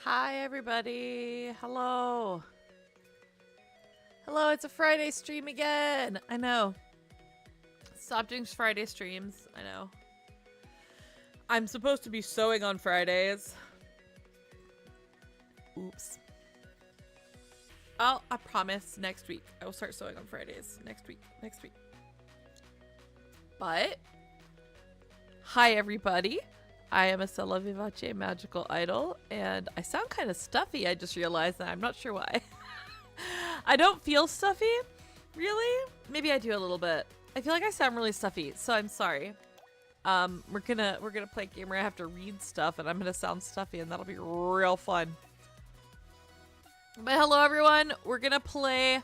Hi, everybody. Hello. Hello, it's a Friday stream again. I know. Stop doing Friday streams. I know. I'm supposed to be sewing on Fridays. Oops. Oh, I promise next week. I will start sewing on Fridays. Next week. But, hi, everybody. I am Ascella Vivace, Magical Idol, and I sound kind of stuffy, I just realized, and I'm not sure why. I don't feel stuffy, really. Maybe I do a little bit. I feel like I sound really stuffy, so I'm sorry. We're gonna play a game where I have to read stuff, and I'm gonna sound stuffy, and that'll be real fun. But hello, everyone. We're gonna play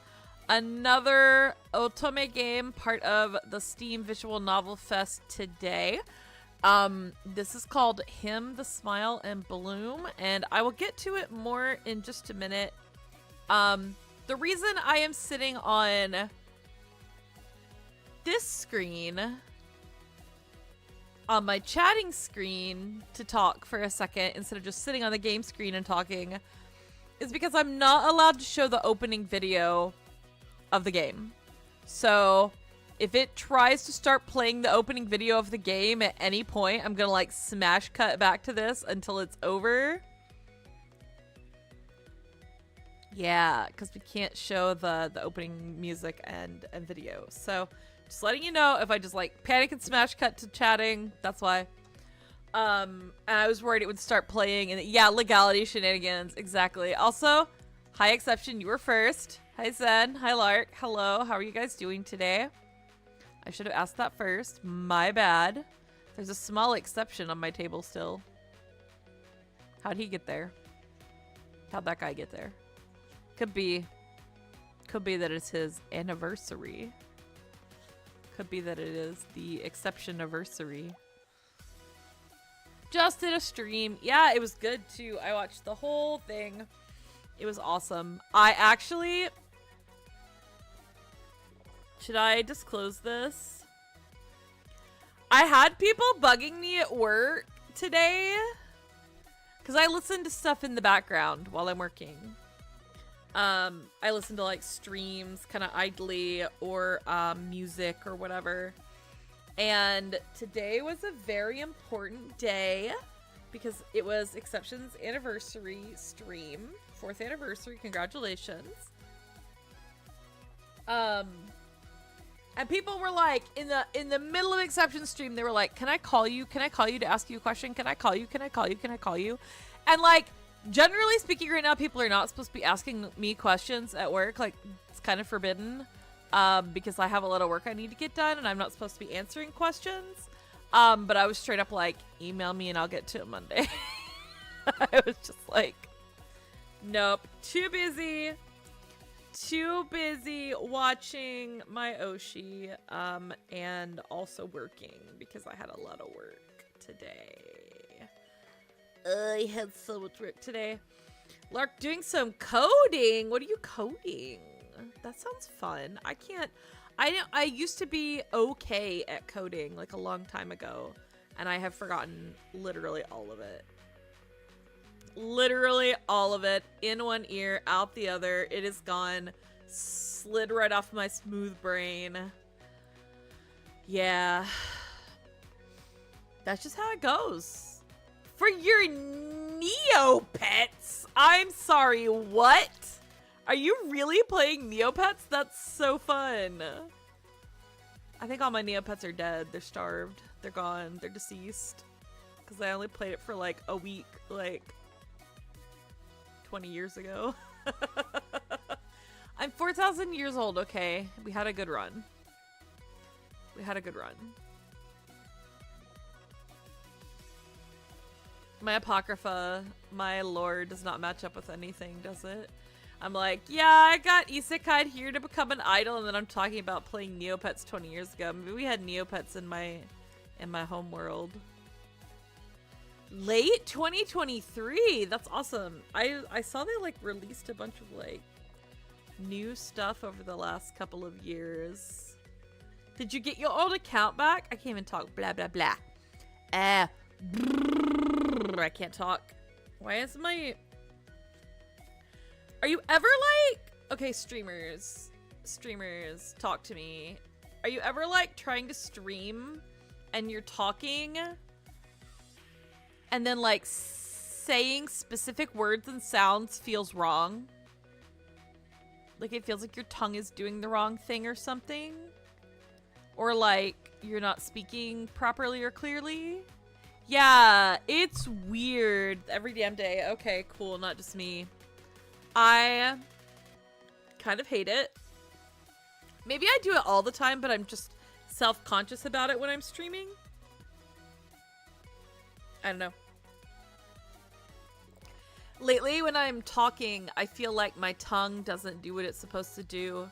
another otome game, part of the Steam Visual Novel Fest today. This is called Him, the Smile, and Bloom, and I will get to it more in just a minute. The reason I am sitting on this screen, on my chatting screen to talk for a second instead of just sitting on the game screen and talking, is because I'm not allowed to show the opening video of the game. So if it tries to start playing the opening video of the game at any point, I'm gonna like smash cut back to this until it's over. Yeah, because we can't show the opening music and video. So just letting you know, if I just like panic and smash cut to chatting, that's why. And I was worried it would start playing, and yeah, legality shenanigans, exactly. Also, hi Exception, you were first. Hi Zen, hi Lark, hello, how are you guys doing today? I should have asked that first. My bad. There's a small exception on my table still. How'd he get there? How'd that guy get there? Could be that it's his anniversary. Could be that it is the exception-iversary. Just did a stream. Yeah, it was good too. I watched the whole thing. It was awesome. I actually... Should I disclose this? I had people bugging me at work today because I listen to stuff in the background while I'm working. I listen to like streams kind of idly or music or whatever. And today was a very important day because it was Exception's anniversary stream. 4th anniversary, congratulations. And people were like, in the middle of Exception stream, they were like, can I call you? Can I call you to ask you a question? Can I call you? Can I call you? Can I call you? And like, generally speaking right now, people are not supposed to be asking me questions at work. Like, it's kind of forbidden because I have a lot of work I need to get done and I'm not supposed to be answering questions. But I was straight up like, email me and I'll get to it Monday. I was just like, nope, too busy watching my Oshi, and also working because I had a lot of work today. I had so much work today. Lark, doing some coding. What are you coding? That sounds fun. I used to be okay at coding like a long time ago, and I have forgotten literally all of it. Literally all of it. In one ear, out the other. It is gone. Slid right off my smooth brain. Yeah. That's just how it goes. For your Neopets? I'm sorry, what? Are you really playing Neopets? That's so fun. I think all my Neopets are dead. They're starved. They're gone. They're deceased. Because I only played it for like a week. Like 20 years ago. I'm 4,000 years old, okay? We had a good run. My Apocrypha, my lore does not match up with anything, does it? I'm like, yeah, I got isekai'd here to become an idol, and then I'm talking about playing Neopets 20 years ago. Maybe we had Neopets in my home world. Late 2023. That's awesome. I saw they like released a bunch of like new stuff over the last couple of years. Did you get your old account back? I can't even talk. Blah blah blah. I can't talk. Why is my Are you ever like, okay, streamers, talk to me. Are you ever like trying to stream and you're talking and then like saying specific words and sounds feels wrong? Like it feels like your tongue is doing the wrong thing or something? Or like you're not speaking properly or clearly? Yeah, it's weird every damn day. Okay, cool, not just me. I kind of hate it. Maybe I do it all the time, but I'm just self-conscious about it when I'm streaming. I don't know. Lately, when I'm talking, I feel like my tongue doesn't do what it's supposed to do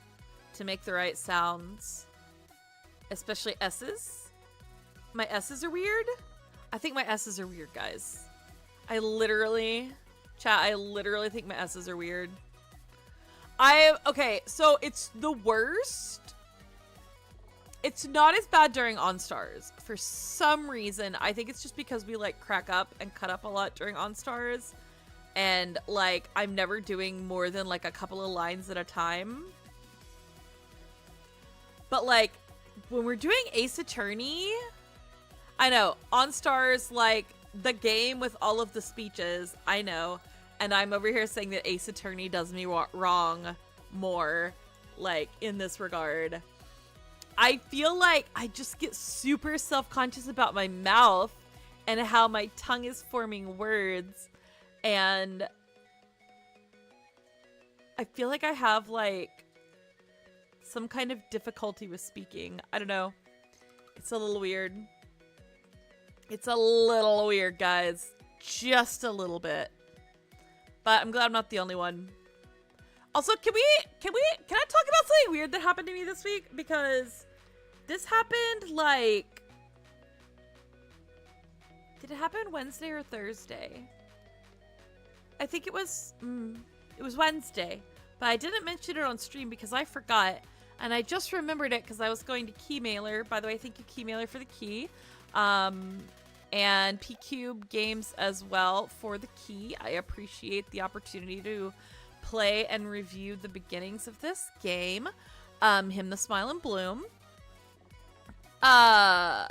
to make the right sounds. Especially S's. My S's are weird. I think my S's are weird, guys. I literally think my S's are weird. Okay, so it's the worst. It's not as bad during OnStars. For some reason, I think it's just because we like crack up and cut up a lot during OnStars. And like, I'm never doing more than like a couple of lines at a time. But like, when we're doing Ace Attorney, I know, OnStars, like, the game with all of the speeches, I know. And I'm over here saying that Ace Attorney does me wrong more, like, in this regard. I feel like I just get super self-conscious about my mouth and how my tongue is forming words. And I feel like I have, like, some kind of difficulty with speaking. I don't know. It's a little weird. It's a little weird, guys. Just a little bit. But I'm glad I'm not the only one. Also, can I talk about something weird that happened to me this week? Because this happened, like... Did it happen Wednesday or Thursday? I think it was Wednesday. But I didn't mention it on stream because I forgot. And I just remembered it because I was going to Keymailer. By the way, thank you, Keymailer, for the key. And PCube Games as well for the key. I appreciate the opportunity to play and review the beginnings of this game. Him the Smile and Bloom. And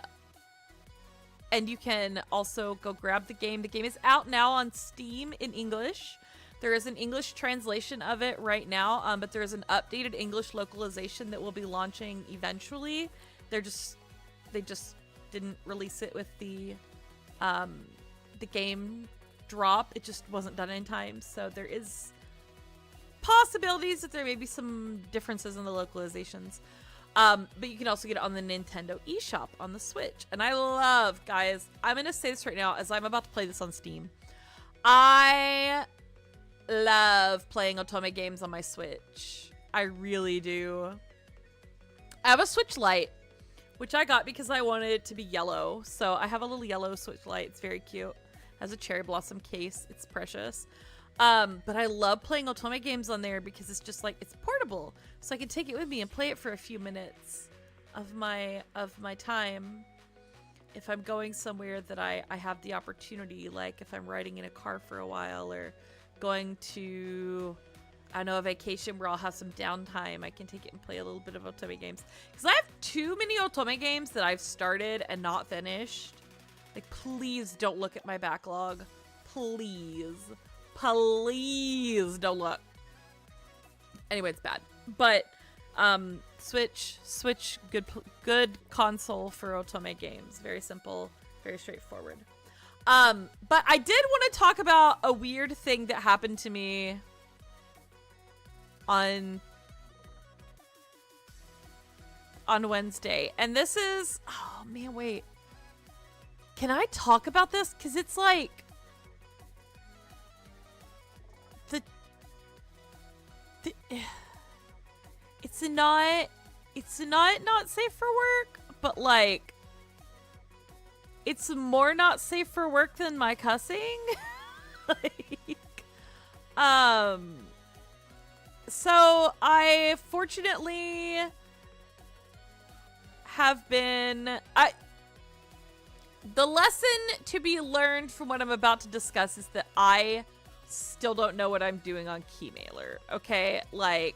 you can also go grab the game. The game is out now on Steam in English. There is an English translation of it right now, but there is an updated English localization that will be launching eventually. They just didn't release it with the game drop. It just wasn't done in time, so there is possibilities that there may be some differences in the localizations. But you can also get it on the Nintendo eShop on the Switch. And I love, guys, I'm gonna say this right now as I'm about to play this on Steam. I love playing otome games on my Switch. I really do. I have a Switch Lite, which I got because I wanted it to be yellow. So I have a little yellow Switch Lite. It's very cute. Has a cherry blossom case. It's precious. But I love playing otome games on there because it's just like, it's portable. So I can take it with me and play it for a few minutes of my time. If I'm going somewhere that I have the opportunity, like if I'm riding in a car for a while or going to, I know, a vacation where I'll have some downtime, I can take it and play a little bit of otome games. Because I have too many otome games that I've started and not finished. Like, please don't look at my backlog. Please. Please don't look. Anyway, it's bad. But, Switch, good console for otome games. Very simple, very straightforward. But I did want to talk about a weird thing that happened to me on Wednesday. And this is, oh man, wait. Can I talk about this? Because it's like, it's not safe for work, but like, it's more not safe for work than my cussing. Like, so I fortunately have been, the lesson to be learned from what I'm about to discuss is that I still don't know what I'm doing on Keymailer, okay? Like,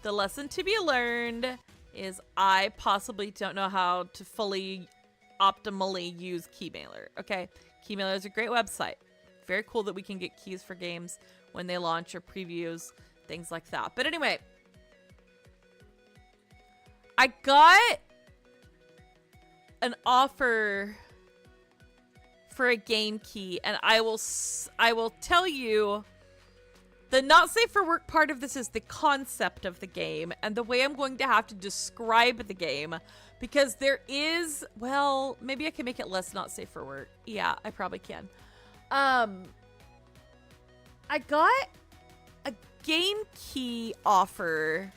the lesson to be learned is I possibly don't know how to fully optimally use Keymailer, okay? Keymailer is a great website. Very cool that we can get keys for games when they launch or previews, things like that. But anyway, I got an offer for a game key, and I will tell you the not safe for work part of this is the concept of the game and the way I'm going to have to describe the game, because there is, well, maybe I can make it less not safe for work. Yeah, I probably can. I got a game key offer,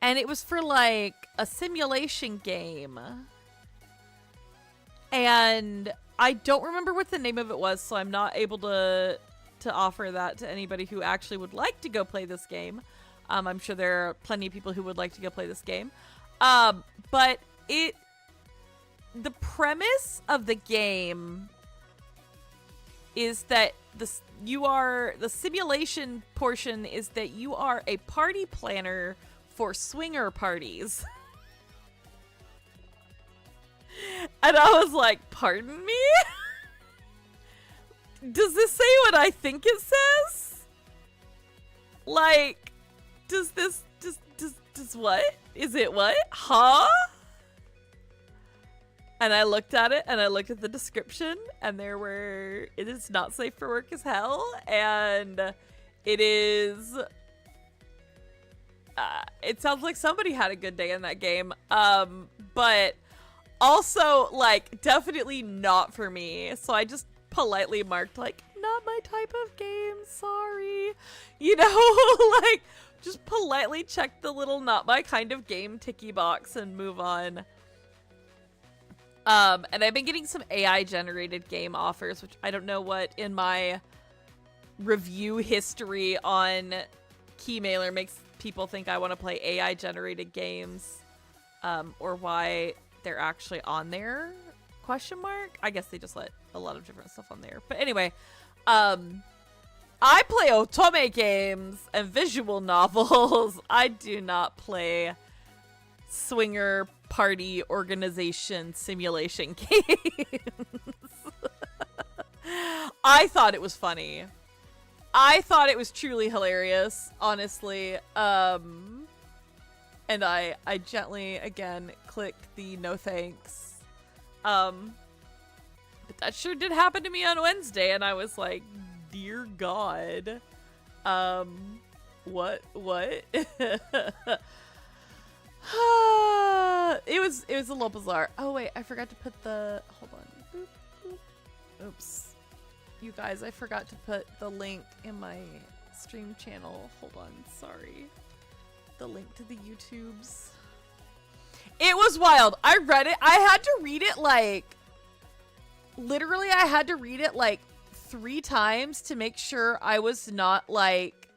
and it was for like a simulation game. And I don't remember what the name of it was, so I'm not able to offer that to anybody who actually would like to go play this game. I'm sure there are plenty of people who would like to go play this game. But the premise of the game is that the simulation portion is that you are a party planner for swinger parties. And I was like, pardon me? Does this say what I think it says? Like, does what? Is it what? Huh? And I looked at it, and I looked at the description, and it is not safe for work as hell, and it is, it sounds like somebody had a good day in that game, but also, like, definitely not for me, so I just politely marked, like, not my type of game, sorry. You know, like, just politely check the little not my kind of game ticky box and move on. And I've been getting some AI generated game offers, which I don't know what in my review history on Keymailer makes people think I want to play AI generated games, or why they're actually on there, question mark. I guess they just let a lot of different stuff on there. But anyway, I play otome games and visual novels. I do not play swinger party organization simulation games. I thought it was funny. I thought it was truly hilarious, honestly. And I gently, again, clicked the no thanks. But that sure did happen to me on Wednesday, and I was like, dear God. What? It was a little bizarre. Oh wait, I forgot to put the, hold on. Boop, boop. Oops. You guys, I forgot to put the link in my stream channel. Hold on, sorry. The link to the YouTubes. It was wild. I read it. I had to read it like, literally I had to read it like 3 times to make sure I was not like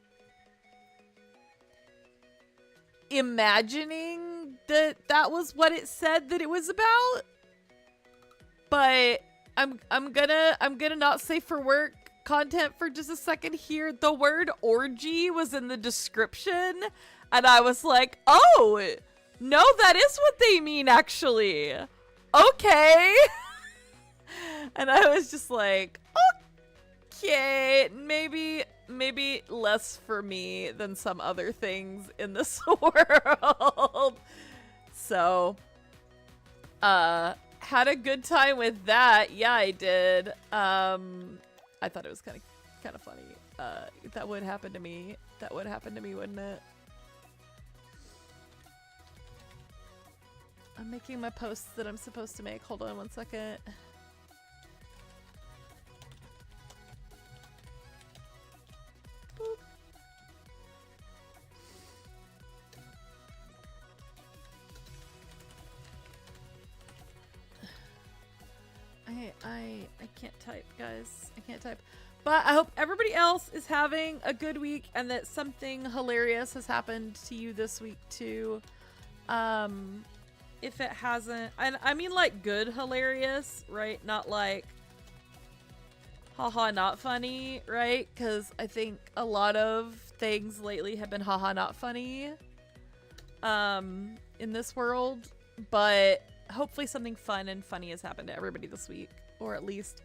imagining that was what it said that it was about. But I'm gonna not safe for work content for just a second here. The word orgy was in the description, and I was like, oh no, that is what they mean actually. Okay. And I was just like, okay, maybe less for me than some other things in this world. So, had a good time with that. Yeah, I did. I thought it was kind of funny. That would happen to me. That would happen to me, wouldn't it? I'm making my posts that I'm supposed to make. Hold on one second. Boop. I can't type, guys. I can't type. But I hope everybody else is having a good week and that something hilarious has happened to you this week too. If it hasn't, and I mean like good hilarious, right? Not like haha not funny, right? Because I think a lot of things lately have been haha not funny in this world, but hopefully something fun and funny has happened to everybody this week, or at least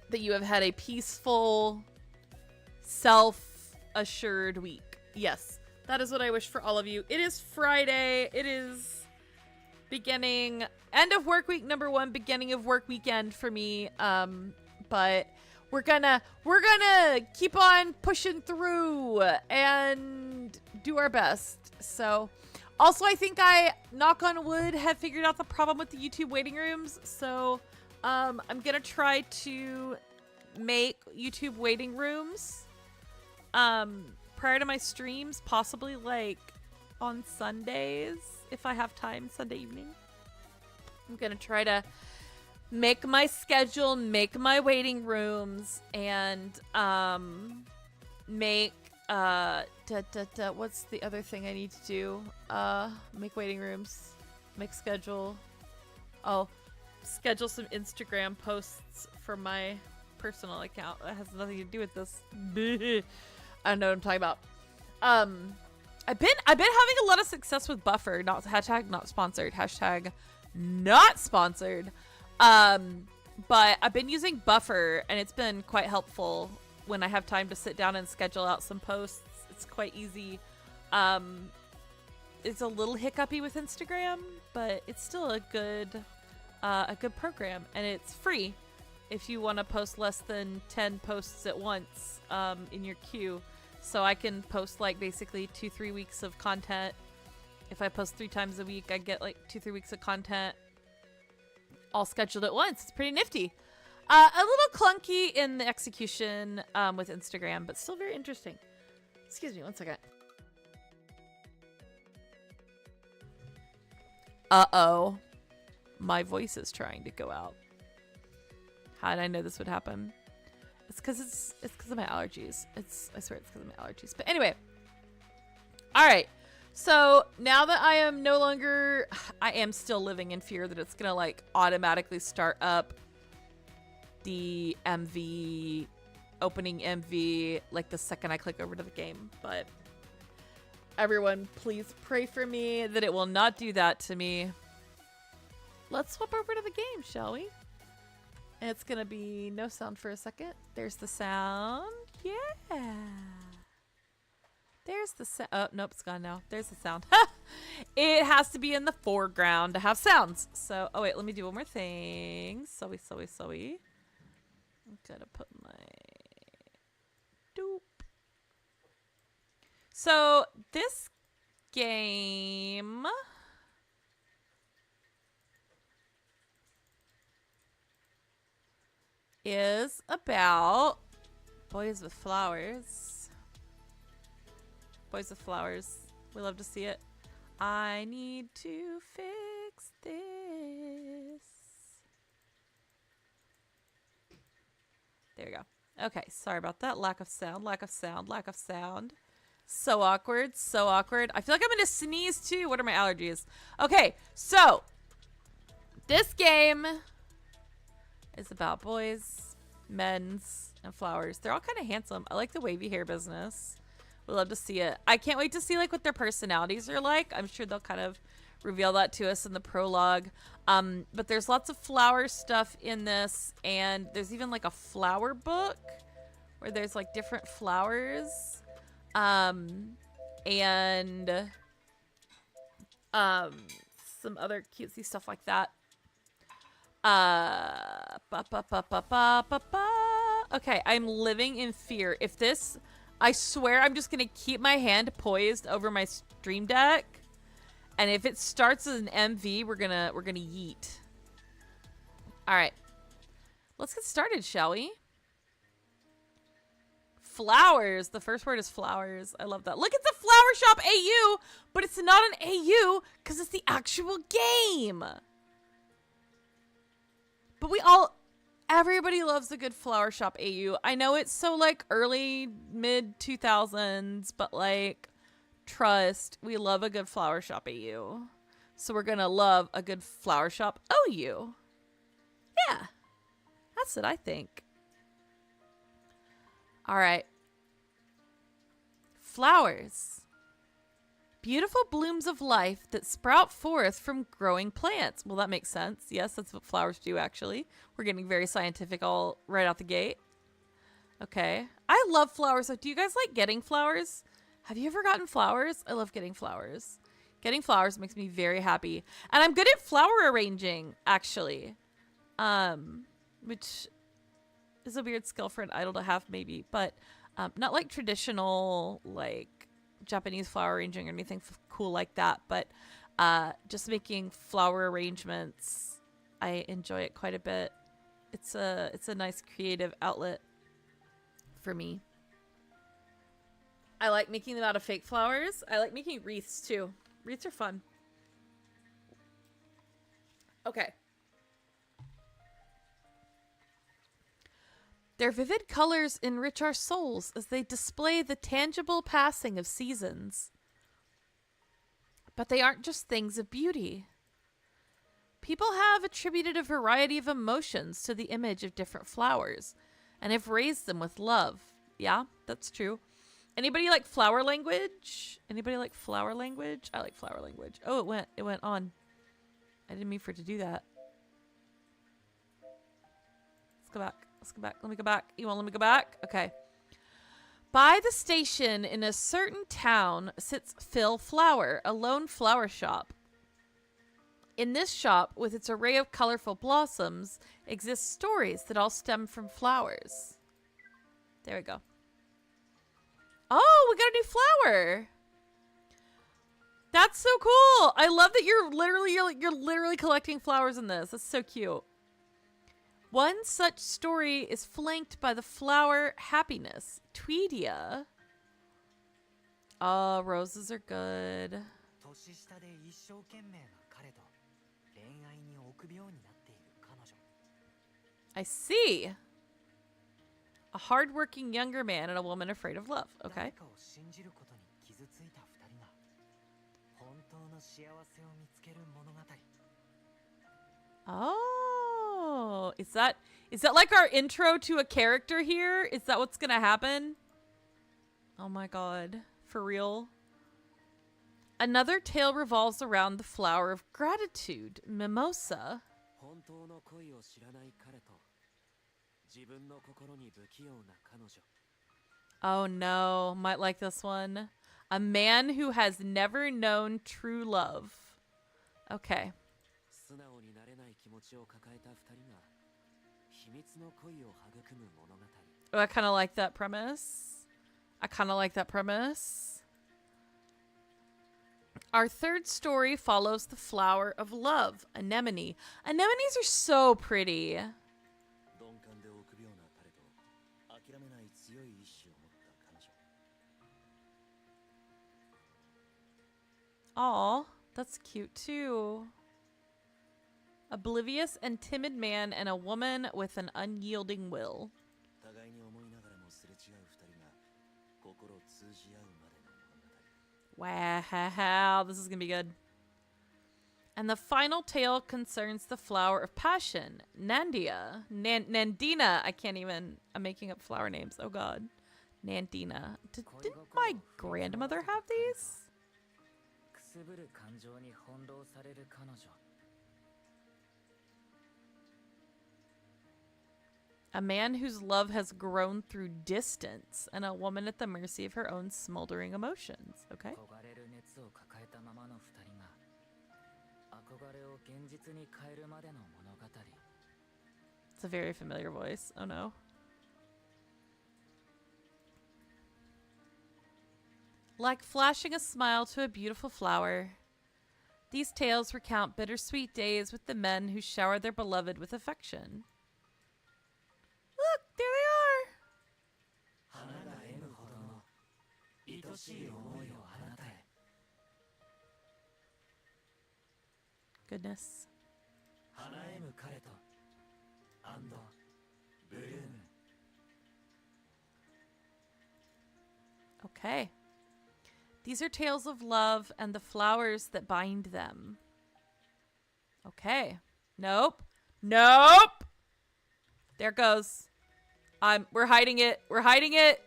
that you have had a peaceful, self-assured week. Yes, that is what I wish for all of you. It is Friday. It is end of work week number 1, beginning of work weekend for me. But we're gonna keep on pushing through and do our best. So also, I think I, knock on wood, have figured out the problem with the YouTube waiting rooms. So I'm gonna try to make YouTube waiting rooms prior to my streams, possibly like on Sundays if I have time, Sunday evening. I'm gonna try to make my schedule, make my waiting rooms, and make what's the other thing I need to do? Make waiting rooms, make schedule. Oh, schedule some Instagram posts for my personal account. That has nothing to do with this. I don't know what I'm talking about. I've been having a lot of success with Buffer. Hashtag not sponsored. Hashtag not sponsored. But I've been using Buffer, and it's been quite helpful when I have time to sit down and schedule out some posts. It's quite easy. It's a little hiccupy with Instagram, but it's still a good program, and it's free if you want to post less than 10 posts at once in your queue. So I can post like basically 2-3 weeks of content. If I post 3 times a week, I get like 2-3 weeks of content all scheduled at once. It's pretty nifty. A little clunky in the execution with Instagram, but still very interesting. Excuse me, one second. Uh-oh. My voice is trying to go out. How did I know this would happen? It's because of my allergies. I swear it's because of my allergies. But anyway. All right. So now that I am still living in fear that it's going to like automatically start up the MV, opening MV, like the second I click over to the game. But everyone, please pray for me that it will not do that to me. Let's swap over to the game, shall we? And it's going to be no sound for a second. There's the sound. Yeah. There's the sound. Oh, nope, it's gone now. There's the sound. It has to be in the foreground to have sounds. So, oh wait, let me do one more thing. Sorry. I'm gonna put my doop. So, this game is about boys with flowers. Boys with flowers. We love to see it. I need to fix this. There we go. Okay, sorry about that. Lack of sound. So awkward. I feel like I'm gonna sneeze too. What are my allergies? Okay, so this game is about boys, men's, and flowers. They're all kind of handsome. I like the wavy hair business. We love to see it. I can't wait to see like what their personalities are like. I'm sure they'll kind of reveal that to us in the prologue. But there's lots of flower stuff in this, and there's even like a flower book where there's like different flowers. And some other cutesy stuff like that. Okay, I'm living in fear. If this, I swear I'm just gonna keep my hand poised over my stream deck, and if it starts as an MV, we're gonna yeet. All right, let's get started, shall we? Flowers. The first word is flowers. I love that. Look, it's a flower shop AU, but it's not an AU because it's the actual game. But everybody loves a good flower shop AU. I know it's so like early, mid 2000s, but like, trust, we love a good flower shop AU. So we're gonna love a good flower shop OU. Yeah, that's what I think. All right. Flowers. Beautiful blooms of life that sprout forth from growing plants. Well, that makes sense. Yes, that's what flowers do, actually. We're getting very scientific all right out the gate. Okay. I love flowers. Do you guys like getting flowers? Have you ever gotten flowers? I love getting flowers. Getting flowers makes me very happy. And I'm good at flower arranging, actually. Which is a weird skill for an idol to have, maybe. But not like traditional, like, Japanese flower arranging or anything cool like that. But just making flower arrangements, I enjoy it quite a bit. It's a nice creative outlet for me. I like making them out of fake flowers. I like making wreaths too. Wreaths are fun. Okay. Their vivid colors enrich our souls as they display the tangible passing of seasons. But they aren't just things of beauty. People have attributed a variety of emotions to the image of different flowers and have raised them with love. Yeah, that's true. Anybody like flower language? Anybody like flower language? I like flower language. Oh, it went on. I didn't mean for it to do that. Let's go back. Let's go back. Let me go back. You want to let me go back? Okay. By the station in a certain town sits Phil Flower, a lone flower shop. In this shop, with its array of colorful blossoms, exist stories that all stem from flowers. There we go. Oh, we got a new flower. That's so cool. I love that you're literally collecting flowers in this. That's so cute. One such story is flanked by the flower Happiness, Tweedia. Oh, roses are good. I see. A hardworking younger man and a woman afraid of love. Okay. Oh, is that like our intro to a character here? Is that what's gonna happen? Oh my god, for real? Another tale revolves around the flower of gratitude, Mimosa. Oh no, might like this one. A man who has never known true love. Okay. Oh, I kind of like that premise. Our third story follows the flower of love, Anemone. Anemones are so pretty. Aw, that's cute too. Oblivious and timid man and a woman with an unyielding will. Wow, this is gonna be good. And the final tale concerns the flower of passion, Nandia. Nandina. I'm making up flower names. Oh god. Nandina. Didn't my grandmother have these? A man whose love has grown through distance, and a woman at the mercy of her own smoldering emotions. Okay. It's a very familiar voice. Oh no. Like flashing a smile to a beautiful flower, these tales recount bittersweet days with the men who showered their beloved with affection. Look, there they are. Goodness. Okay. These are tales of love and the flowers that bind them. Okay. Nope. Nope. There goes. We're hiding it. We're hiding it.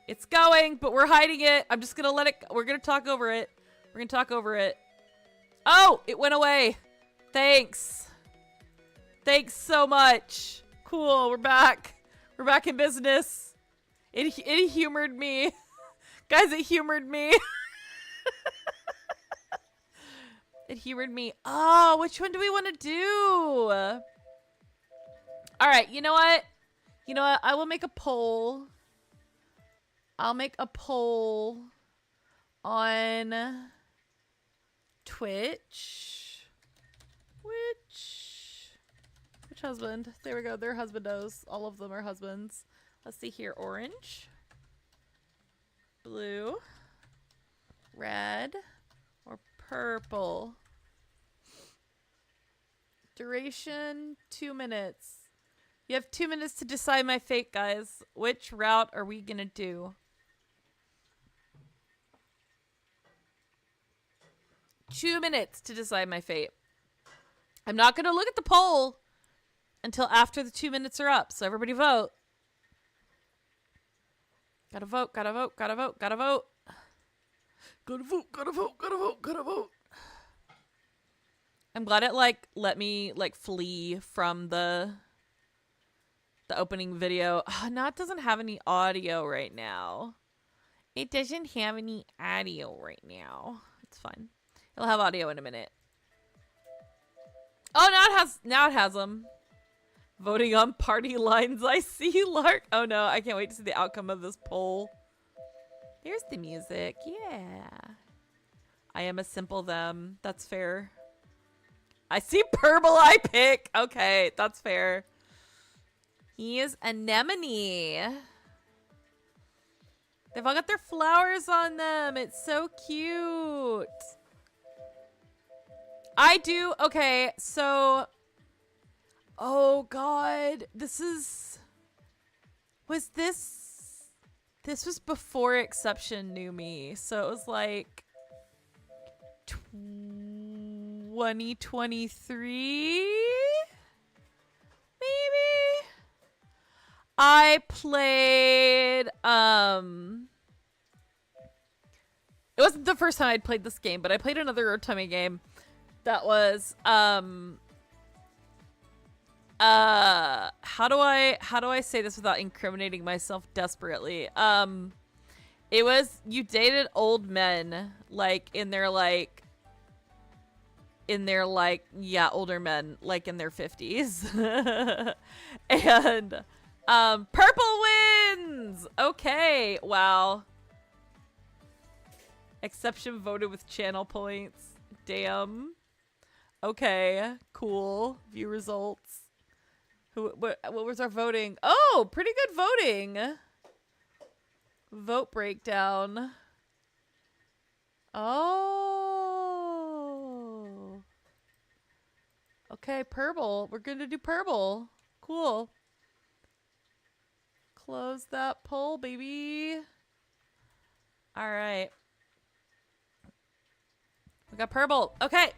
It's going, but we're hiding it. I'm just gonna let it. We're gonna talk over it. We're gonna talk over it. Oh, it went away. Thanks. Thanks so much. Cool. We're back. We're back in business. It humored me. Guys, it humored me. It humored me. Oh, which one do we want to do? All right. You know what? You know what? I will make a poll. I'll make a poll on Twitch. Which husband? There we go. They're husbandos. All of them are husbands. Let's see here. Orange, blue, red, or purple. Duration 2 minutes. You have 2 minutes to decide my fate, guys. Which route are we gonna do? 2 minutes to decide my fate. I'm not gonna look at the poll until after the 2 minutes are up. So everybody vote. Gotta vote, gotta vote, gotta vote, gotta vote. Gotta vote, gotta vote, gotta vote, gotta vote. I'm glad it let me flee from the opening video. Oh, no, it doesn't have any audio right now. It doesn't have any audio right now. It's fine. It'll have audio in a minute. Oh, now it has them. Voting on party lines. I see, Lark. Oh no, I can't wait to see the outcome of this poll. Here's the music. Yeah. I am a simple them. That's fair. I see purple I pick. Okay, that's fair. He is anemone. They've all got their flowers on them. It's so cute. I do. Okay, so. Oh, God. This was before Exception knew me. So it was like 2023? Maybe? I played, it wasn't the first time I'd played this game, but I played another otome game that was, how do I say this without incriminating myself desperately? It was, you dated old men, yeah, older men, like in their 50s. And, purple wins! Okay, wow. Exception voted with channel points. Damn. Okay, cool. View results. What was our voting? Oh, pretty good voting. Vote breakdown. Oh. Okay, purple. We're going to do purple. Cool. Close that poll, baby. All right. We got purple. Okay.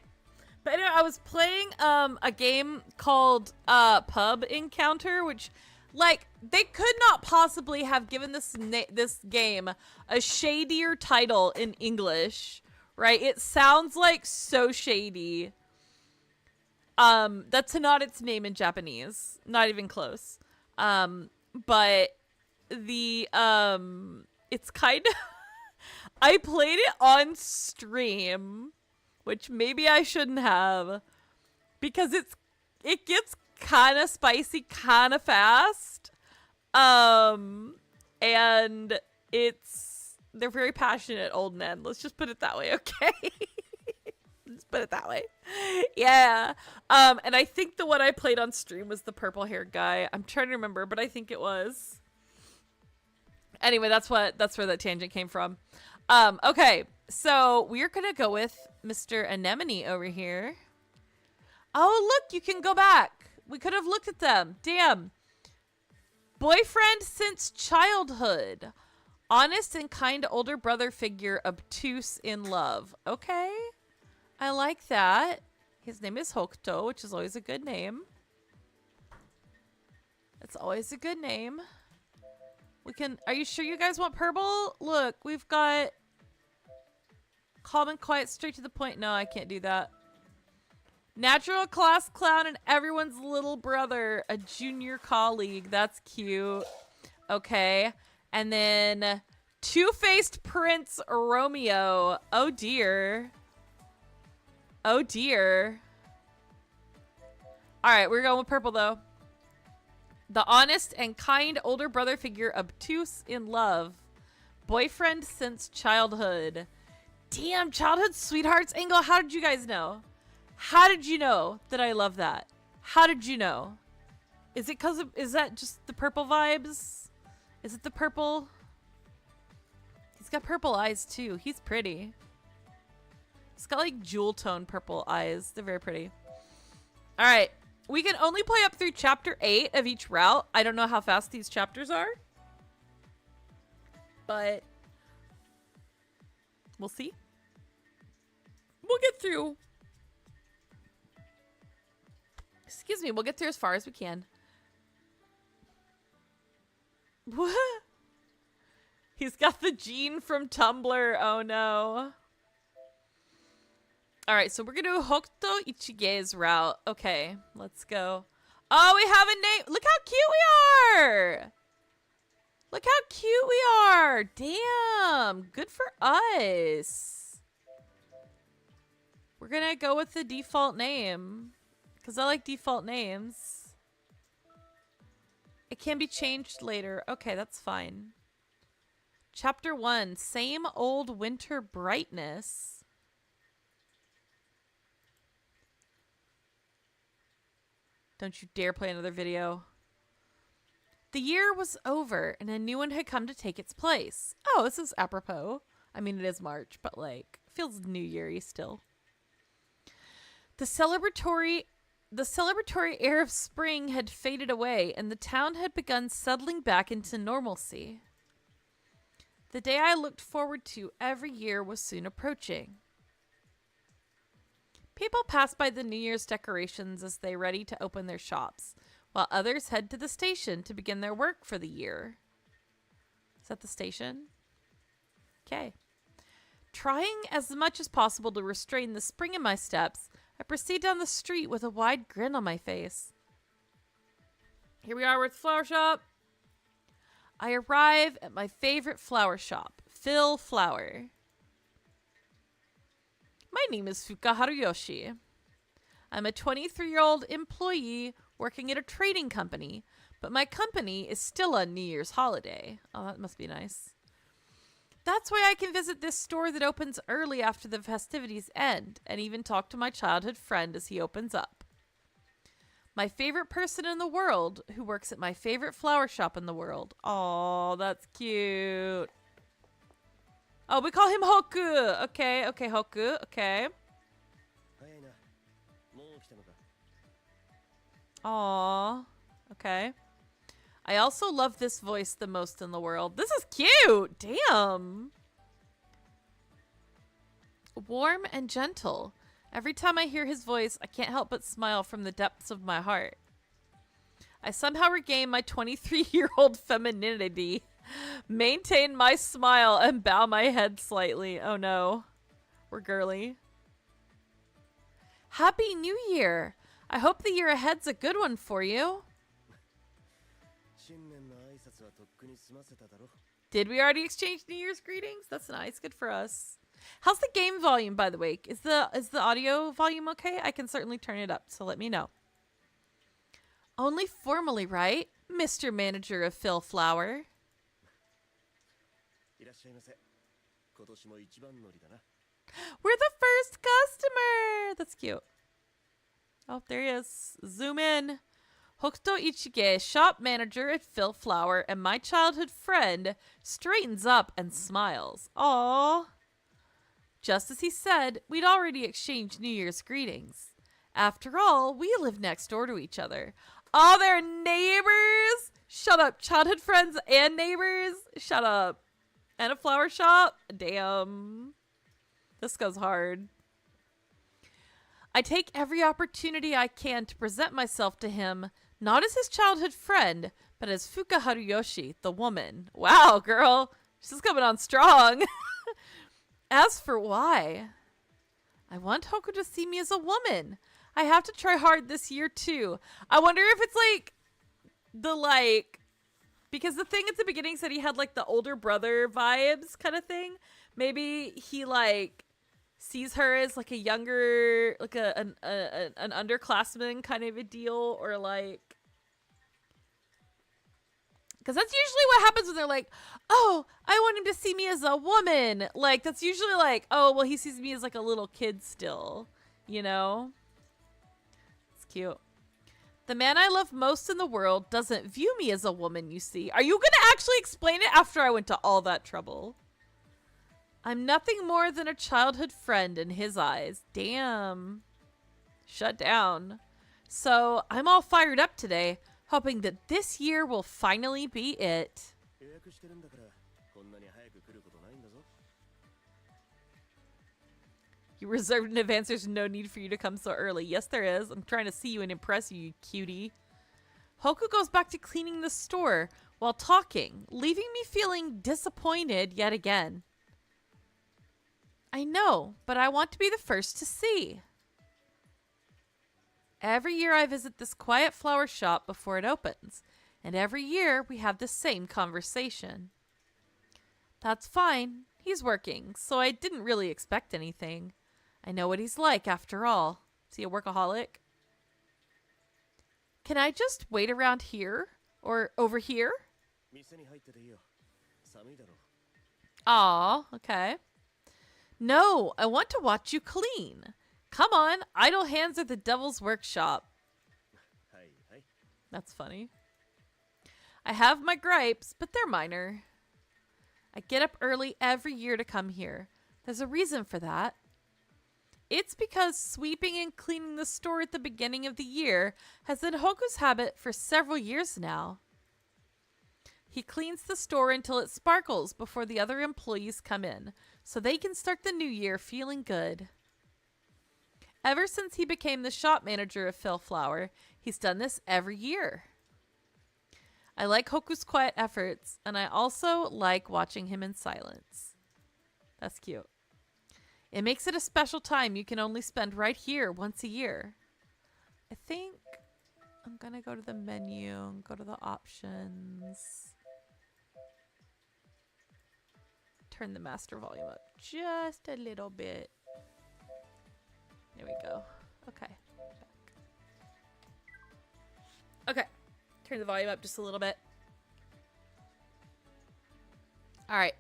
But anyway, I was playing a game called Pub Encounter, which, like, they could not possibly have given this game a shadier title in English, right? It sounds like so shady. That's not its name in Japanese, not even close. But the it's kind of I played it on stream, which maybe I shouldn't have, because it gets kind of spicy kind of fast. And they're very passionate old men. Let's just put it that way, okay? Let's put it that way. Yeah. And I think the one I played on stream was the purple-haired guy. I'm trying to remember, but I think it was. Anyway, that's where that tangent came from. Okay. So we're going to go with Mr. Anemone over here. Oh, look, you can go back. We could have looked at them. Damn. Boyfriend since childhood. Honest and kind older brother figure, obtuse in love. Okay. I like that. His name is Hokuto, which is always a good name. It's always a good name. We can. Are you sure you guys want purple? Look, we've got calm and quiet, straight to the point. No, I can't do that. Natural class clown and everyone's little brother, a junior colleague. That's cute. Okay. And then two-faced Prince Romeo. Oh dear. Oh dear. All right, we're going with purple though. The honest and kind older brother figure, obtuse in love. Boyfriend since childhood. Damn, childhood sweethearts angle. How did you guys know? How did you know that I love that? How did you know? Is it because of, is that just the purple vibes? Is it the purple? He's got purple eyes too. He's pretty. He's got like jewel tone purple eyes. They're very pretty. All right. We can only play up through chapter 8 of each route. I don't know how fast these chapters are, but we'll see. We'll get through. Excuse me, we'll get through as far as we can. What? He's got the gene from Tumblr. Oh no. Alright, so we're gonna do Hokuto Ichige's route. Okay, let's go. Oh, we have a name. Look how cute we are. Look how cute we are. Damn, good for us. We're gonna go with the default name, because I like default names. It can be changed later. Okay, that's fine. Chapter 1, same old winter brightness. Don't you dare play another video. The year was over and a new one had come to take its place. Oh, this is apropos. I mean, it is March, but like, feels New Year-y still. The celebratory air of spring had faded away, and the town had begun settling back into normalcy. The day I looked forward to every year was soon approaching. People pass by the New Year's decorations as they ready to open their shops, while others head to the station to begin their work for the year. Is that the station? Okay. Trying as much as possible to restrain the spring in my steps, I proceed down the street with a wide grin on my face. Here we are with the flower shop. I arrive at my favorite flower shop, Phil Flower. My name is Fuka Haruyoshi. I'm a 23-year-old employee working at a trading company, but my company is still on New Year's holiday. Oh, that must be nice. That's why I can visit this store that opens early after the festivities end, and even talk to my childhood friend as he opens up. My favorite person in the world who works at my favorite flower shop in the world. Oh, that's cute. Oh, we call him Hoku. Okay, okay, Hoku. Okay. Aww. Okay. I also love this voice the most in the world. This is cute. Damn. Warm and gentle. Every time I hear his voice, I can't help but smile from the depths of my heart. I somehow regain my 23-year-old femininity, maintain my smile, and bow my head slightly. Oh no. We're girly. Happy New Year. I hope the year ahead's a good one for you. Did we already exchange New Year's greetings? That's nice. Good for us. How's the game volume, by the way? Is the audio volume okay? I can certainly turn it up, so let me know. Only formally, right? Mr. Manager of Phil Flower. We're the first customer! That's cute. Oh, there he is. Zoom in. Hokuto Ichige, shop manager at Phil Flower, and my childhood friend straightens up and smiles. Aww. Just as he said, we'd already exchanged New Year's greetings. After all, we live next door to each other. Oh, they're neighbors! Shut up. Childhood friends and neighbors? Shut up. And a flower shop? Damn. This goes hard. I take every opportunity I can to present myself to him, not as his childhood friend, but as Fuka Haruyoshi, the woman. Wow, girl. She's coming on strong. As for why, I want Hoku to see me as a woman. I have to try hard this year too. I wonder if it's like because the thing at the beginning said he had like the older brother vibes kind of thing. Maybe he like sees her as like a younger, like an underclassman kind of a deal, or like, because that's usually what happens when they're like, oh, I want him to see me as a woman. Like, that's usually like, oh, well, he sees me as like a little kid still, you know? It's cute. The man I love most in the world doesn't view me as a woman, you see. Are you going to actually explain it after I went to all that trouble? I'm nothing more than a childhood friend in his eyes. Damn. Shut down. So I'm all fired up today, hoping that this year will finally be it. You reserved in advance. There's no need for you to come so early. Yes, there is. I'm trying to see you and impress you, you cutie. Hoku goes back to cleaning the store while talking, leaving me feeling disappointed yet again. I know, but I want to be the first to see. Every year I visit this quiet flower shop before it opens, and every year we have the same conversation. That's fine. He's working, so I didn't really expect anything. I know what he's like after all. Is he a workaholic? Can I just wait around here? Or over here? Aw, okay. No, I want to watch you clean. Come on, idle hands are the devil's workshop. That's funny. I have my gripes, but they're minor. I get up early every year to come here. There's a reason for that. It's because sweeping and cleaning the store at the beginning of the year has been Hoku's habit for several years now. He cleans the store until it sparkles before the other employees come in, so they can start the new year feeling good. Ever since he became the shop manager of Phil Flower, he's done this every year. I like Hoku's quiet efforts, and I also like watching him in silence. That's cute. It makes it a special time you can only spend right here once a year. I think I'm going to go to the menu and go to the options. Turn the master volume up just a little bit. There we go. Okay. Okay. Turn the volume up just a little bit. All right.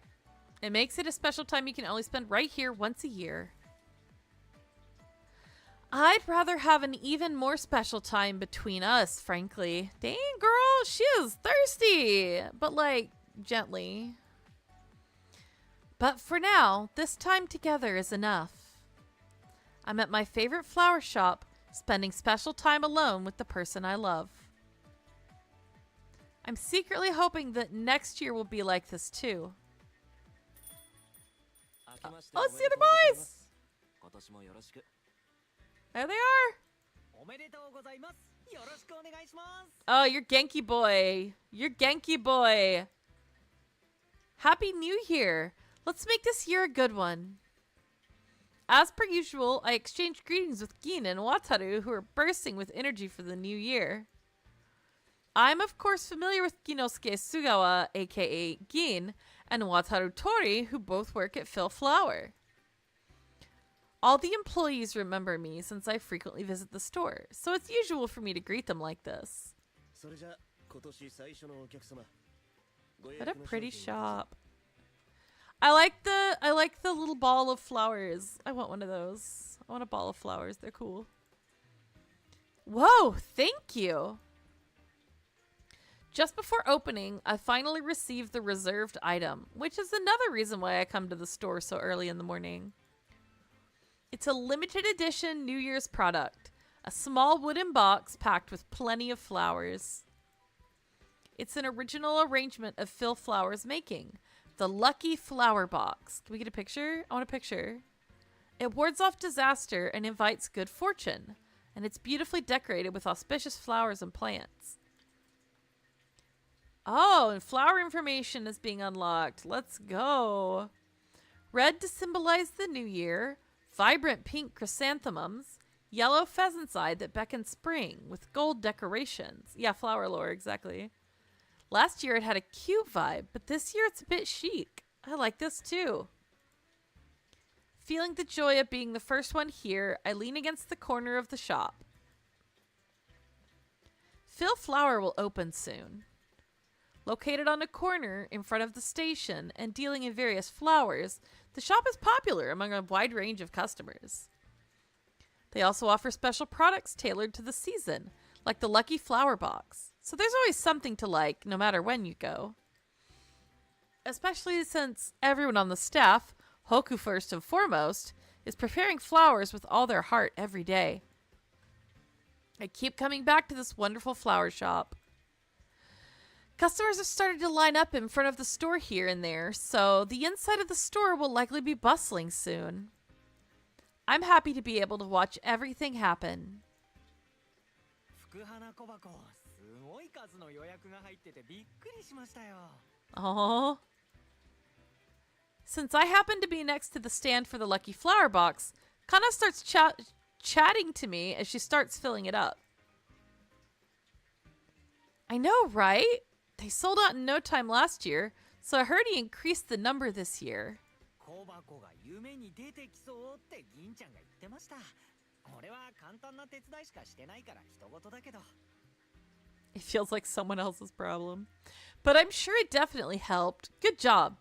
It makes it a special time you can only spend right here once a year. I'd rather have an even more special time between us, frankly. Dang, girl, she is thirsty. But, like, gently. But for now, this time together is enough. I'm at my favorite flower shop, spending special time alone with the person I love. I'm secretly hoping that next year will be like this too. Oh, let's see the boys! There they are! Oh, you're Genki boy. You're Genki boy. Happy New Year. Let's make this year a good one. As per usual, I exchanged greetings with Gin and Wataru, who are bursting with energy for the new year. I'm of course familiar with Ginosuke Sugawa, aka Gin, and Wataru Tori, who both work at Phil Flower. All the employees remember me since I frequently visit the store, so it's usual for me to greet them like this. What a pretty shop. I like the little ball of flowers. I want one of those. I want a ball of flowers. They're cool. Whoa, thank you. Just before opening, I finally received the reserved item, which is another reason why I come to the store so early in the morning. It's a limited edition New Year's product, a small wooden box packed with plenty of flowers. It's an original arrangement of Phil Flower's making, the Lucky Flower Box. Can we get a picture? I want a picture. It wards off disaster and invites good fortune, and it's beautifully decorated with auspicious flowers and plants. Oh, and flower information is being unlocked. Let's go. Red to symbolize the new year. Vibrant pink chrysanthemums. Yellow pheasant's eye that beckons spring with gold decorations. Yeah, flower lore, exactly. Last year it had a cute vibe, but this year it's a bit chic. I like this too. Feeling the joy of being the first one here, I lean against the corner of the shop. Phil Flower will open soon. Located on a corner in front of the station and dealing in various flowers, the shop is popular among a wide range of customers. They also offer special products tailored to the season, like the Lucky Flower Box. So there's always something to like, no matter when you go. Especially since everyone on the staff, Hoku first and foremost, is preparing flowers with all their heart every day. I keep coming back to this wonderful flower shop. Customers have started to line up in front of the store here and there, so the inside of the store will likely be bustling soon. I'm happy to be able to watch everything happen. Oh. Since I happen to be next to the stand for the Lucky Flower Box, Kana starts chatting to me as she starts filling it up. I know, right? They sold out in no time last year, so I heard he increased the number this year. It feels like someone else's problem. But I'm sure it definitely helped. Good job.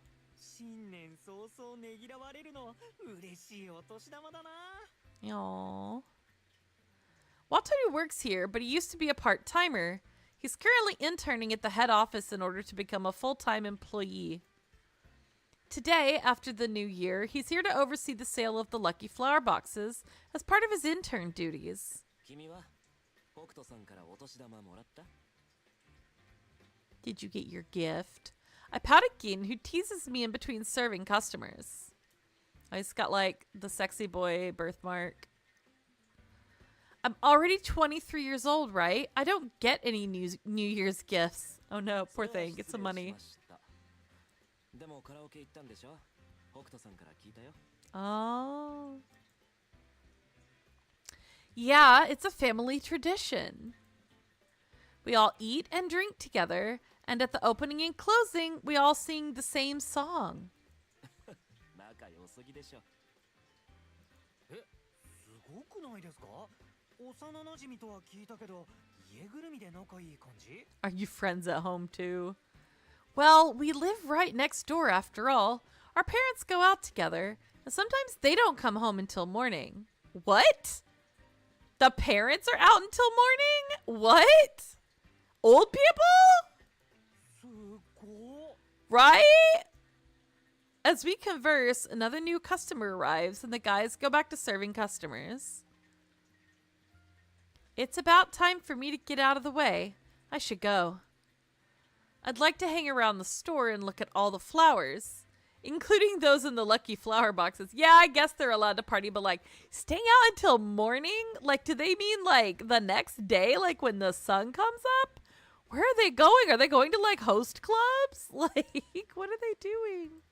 Aww. Wataru works here, but he used to be a part-timer. He's currently interning at the head office in order to become a full-time employee. Today, after the new year, he's here to oversee the sale of the Lucky Flower Boxes as part of his intern duties. Did you get your gift? I pat at Gin, who teases me in between serving customers. Oh, he's got like the sexy boy birthmark. I'm already 23 years old, right? I don't get any New Year's gifts. Oh no, poor thing. Get some money. Oh. Yeah, it's a family tradition. We all eat and drink together, and at the opening and closing, we all sing the same song. Are you friends at home too? Well, we live right next door after all. Our parents go out together, and sometimes they don't come home until morning. What? The parents are out until morning? What? Old people? Right? As we converse, another new customer arrives and the guys go back to serving customers. It's about time for me to get out of the way. I should go. I'd like to hang around the store and look at all the flowers, including those in the Lucky Flower Boxes. Yeah, I guess they're allowed to party, but like staying out until morning? Like, do they mean like the next day, like when the sun comes up? Where are they going? Are they going to like host clubs? Like, what are they doing?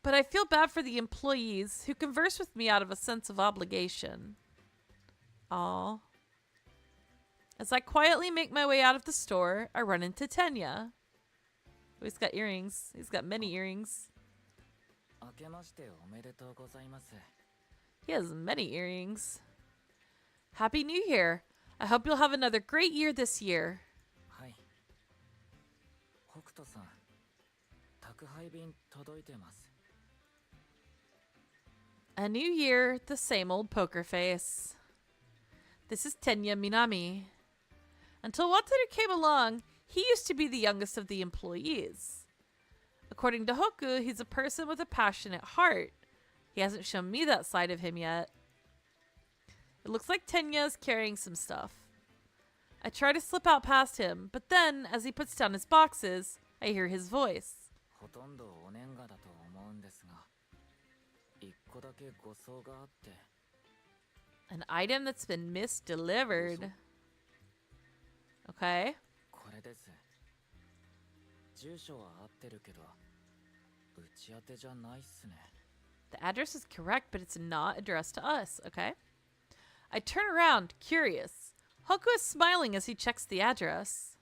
But I feel bad for the employees who converse with me out of a sense of obligation. Aw. As I quietly make my way out of the store, I run into Tenya. Oh, he's got earrings. He's got many earrings. He has many earrings. Happy New Year. I hope you'll have another great year this year. A new year, the same old poker face. This is Tenya Minami. Until Wataru came along, he used to be the youngest of the employees. According to Hoku, he's a person with a passionate heart. He hasn't shown me that side of him yet. It looks like Tenya is carrying some stuff. I try to slip out past him, but then, as he puts down his boxes, I hear his voice. An item that's been misdelivered. Okay. The address is correct, but it's not addressed to us, okay? I turn around, curious. Hoku is smiling as he checks the address.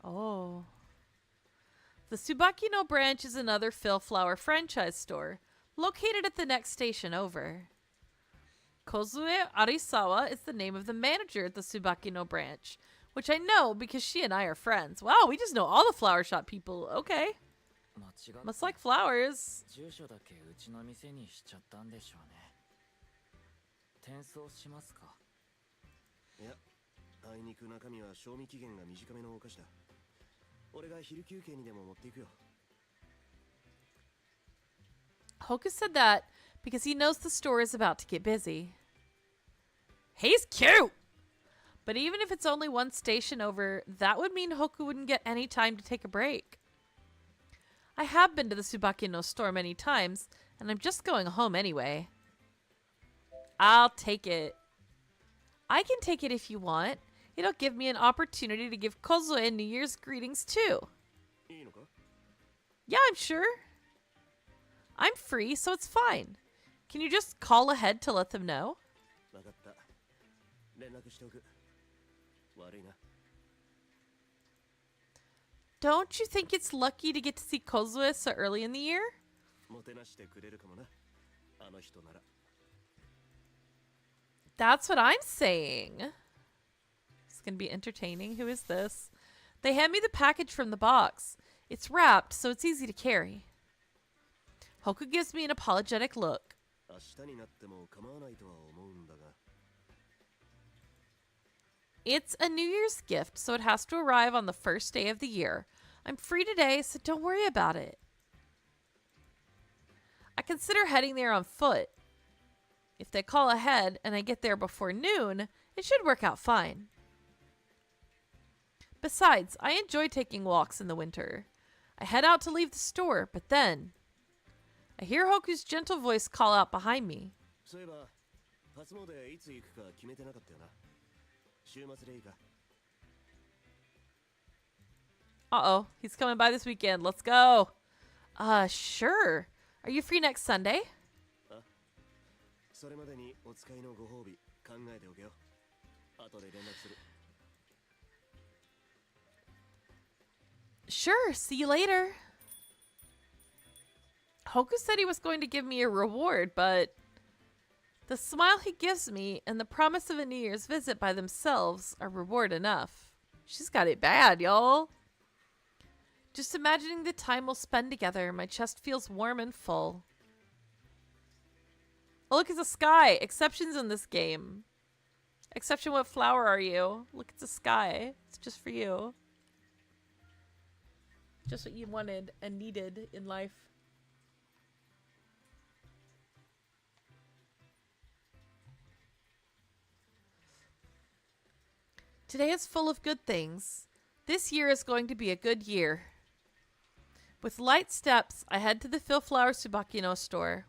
Oh. The Tsubaki-no branch is another Phil Flower franchise store, located at the next station over. Kozue Arisawa is the name of the manager at the Tsubaki-no branch, which I know because she and I are friends. Wow, we just know all the flower shop people. Okay. Must like flowers. Hoku said that because he knows the store is about to get busy. He's cute! But even if it's only one station over, that would mean Hoku wouldn't get any time to take a break. I have been to the Tsubaki-no store many times, and I'm just going home anyway. I'll take it. I can take it if you want. It'll give me an opportunity to give Kozue New Year's greetings too. Yeah, I'm sure. I'm free, so it's fine. Can you just call ahead to let them know? Don't you think it's lucky to get to see Kozue so early in the year? That's what I'm saying. It's gonna be entertaining. Who is this? They hand me the package from the box. It's wrapped, so it's easy to carry. Hoku gives me an apologetic look. It's a New Year's gift, so it has to arrive on the first day of the year. I'm free today, so don't worry about it. I consider heading there on foot. If they call ahead and I get there before noon, it should work out fine. Besides, I enjoy taking walks in the winter. I head out to leave the store, but then I hear Hoku's gentle voice call out behind me. Uh-oh, he's coming by this weekend. Let's go. Sure. Are you free next Sunday? Sure, see you later. Hoku said he was going to give me a reward, but the smile he gives me and the promise of a New Year's visit by themselves are reward enough. She's got it bad, y'all. Just imagining the time we'll spend together, my chest feels warm and full. Oh, look, it's a sky. Exceptions in this game. Exception, what flower are you? Look, it's a sky. It's just for you. Just what you wanted and needed in life. Today is full of good things. This year is going to be a good year. With light steps, I head to the Phil Flower Tsubaki-no store.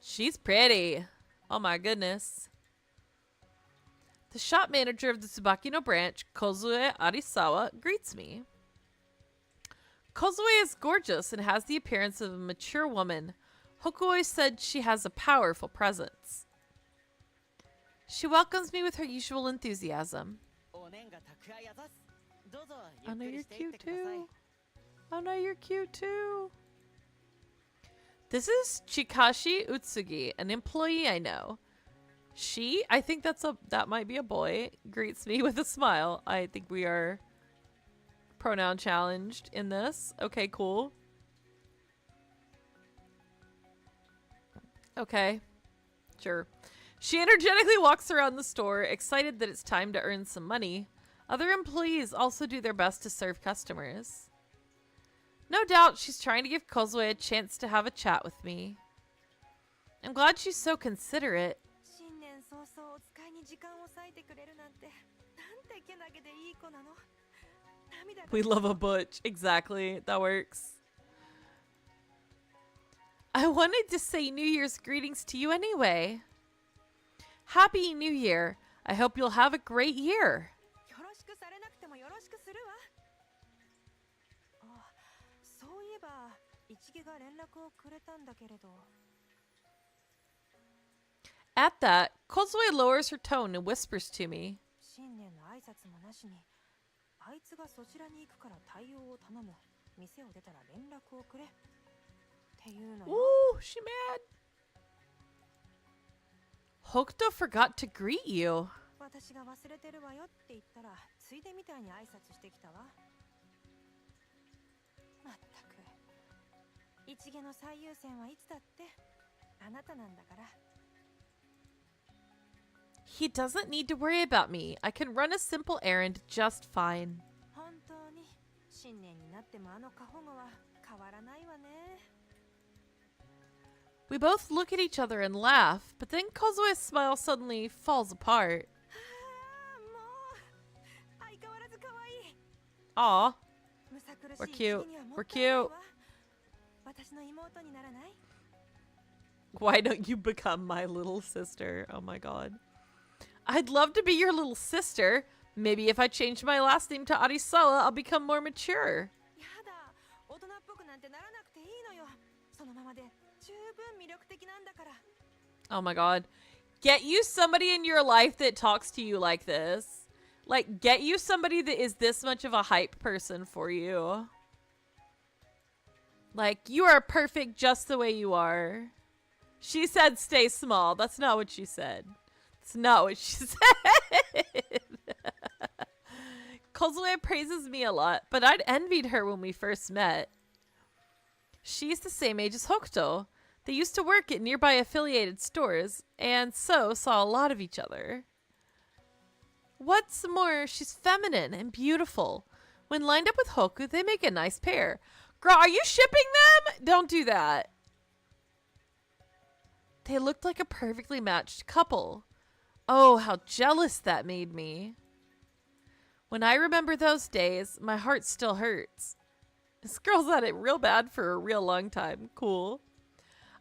She's pretty. Oh my goodness. The shop manager of the Tsubaki-no branch, Kozue Arisawa, greets me. Kozue is gorgeous and has the appearance of a mature woman. Hoku always said she has a powerful presence. She welcomes me with her usual enthusiasm. I know you're cute too. I know you're cute too. This is Chikashi Utsugi, an employee I know. She, I think that might be a boy, greets me with a smile. I think we are pronoun challenged in this. Okay, cool. Okay, sure. She energetically walks around the store, excited that it's time to earn some money. Other employees also do their best to serve customers. No doubt she's trying to give Kozue a chance to have a chat with me. I'm glad she's so considerate. We love a butch. Exactly. That works. I wanted to say New Year's greetings to you anyway. Happy New Year. I hope you'll have a great year. At that, Kozue lowers her tone and whispers to me. Ooh, she mad. Hokuto forgot to greet you. He doesn't need to worry about me. I can run a simple errand just fine. We both look at each other and laugh, but then Kozue's smile suddenly falls apart. Aw. We're cute. We're cute. Why don't you become my little sister? Oh my god. I'd love to be your little sister. Maybe if I change my last name to Arisawa, I'll become more mature. Oh my god. Get you somebody in your life that talks to you like this. Like, get you somebody that is this much of a hype person for you. Like, you are perfect just the way you are. She said stay small. That's not what she said. That's not what she said. Kozue praises me a lot, but I'd envied her when we first met. She's the same age as Hokuto. They used to work at nearby affiliated stores, and so saw a lot of each other. What's more, she's feminine and beautiful. When lined up with Hoku, they make a nice pair. Girl, are you shipping them? Don't do that. They looked like a perfectly matched couple. Oh, how jealous that made me. When I remember those days, my heart still hurts. This girl's had it real bad for a real long time. Cool.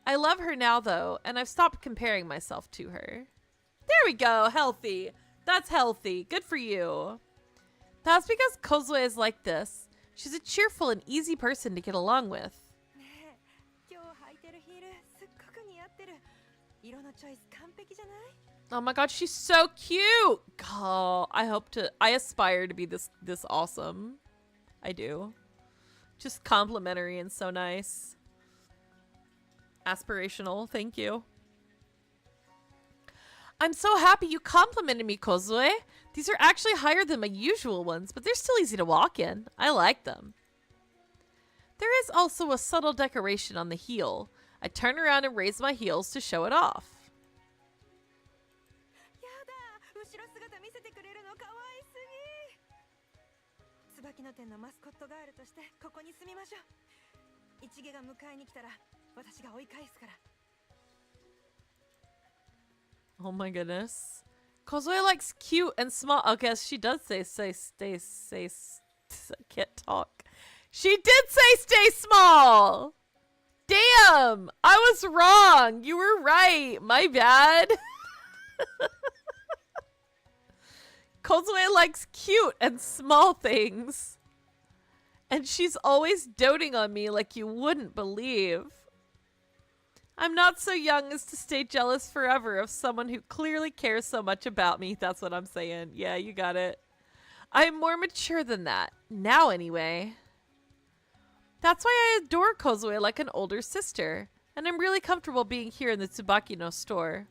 I love her now, though, and I've stopped comparing myself to her. There we go. Healthy. That's healthy. Good for you. That's because Kozue is like this. She's a cheerful and easy person to get along with. Oh my god, she's so cute. Oh, I aspire to be this awesome. I do. Just complimentary and so nice. Aspirational, thank you. I'm so happy you complimented me, Kozue. These are actually higher than my usual ones, but they're still easy to walk in. I like them. There is also a subtle decoration on the heel. I turn around and raise my heels to show it off. Oh my goodness. Kozue likes cute and small. I guess she does say, can't talk. She did say stay small. Damn, I was wrong. You were right. My bad. Kozue likes cute and small things. And she's always doting on me like you wouldn't believe. I'm not so young as to stay jealous forever of someone who clearly cares so much about me. That's what I'm saying. Yeah, you got it. I'm more mature than that. Now, anyway. That's why I adore Kozue like an older sister. And I'm really comfortable being here in the Tsubaki no store.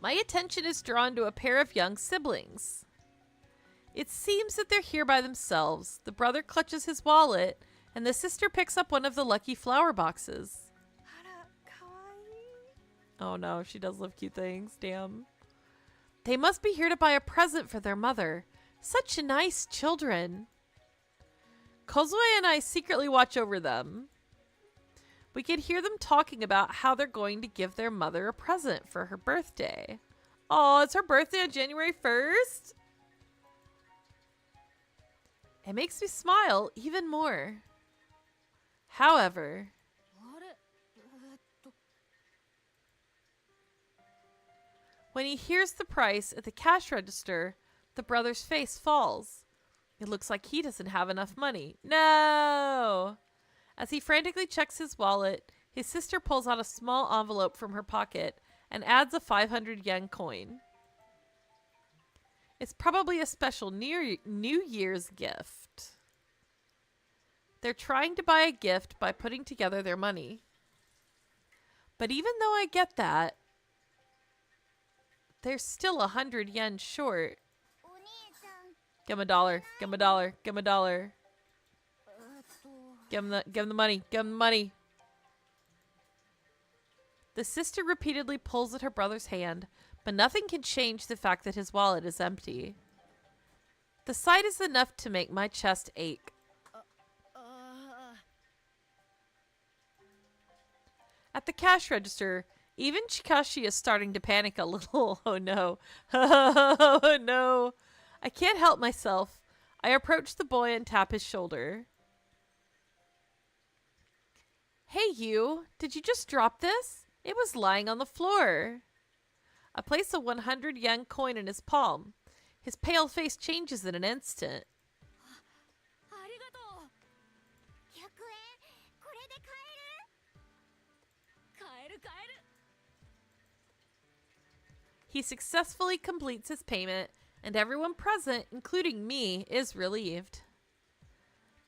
My attention is drawn to a pair of young siblings. It seems that they're here by themselves. The brother clutches his wallet, and the sister picks up one of the lucky flower boxes. Oh no, she does love cute things. Damn. They must be here to buy a present for their mother. Such nice children. Kozue and I secretly watch over them. We could hear them talking about how they're going to give their mother a present for her birthday. Oh, it's her birthday on January 1st? It makes me smile even more. However, when he hears the price at the cash register, the brother's face falls. It looks like he doesn't have enough money. No! As he frantically checks his wallet, his sister pulls out a small envelope from her pocket and adds a 500 yen coin. It's probably a special New Year's gift. They're trying to buy a gift by putting together their money. But even though I get that, they're still 100 yen short. Give him $1. Give him $1. Give him $1. Give him the money. Give him the money. The sister repeatedly pulls at her brother's hand, but nothing can change the fact that his wallet is empty. The sight is enough to make my chest ache. At the cash register, even Chikashi is starting to panic a little. Oh no. Oh no. I can't help myself. I approach the boy and tap his shoulder. Hey you, did you just drop this? It was lying on the floor. I place a 100 yen coin in his palm. His pale face changes in an instant. He successfully completes his payment, and everyone present, including me, is relieved.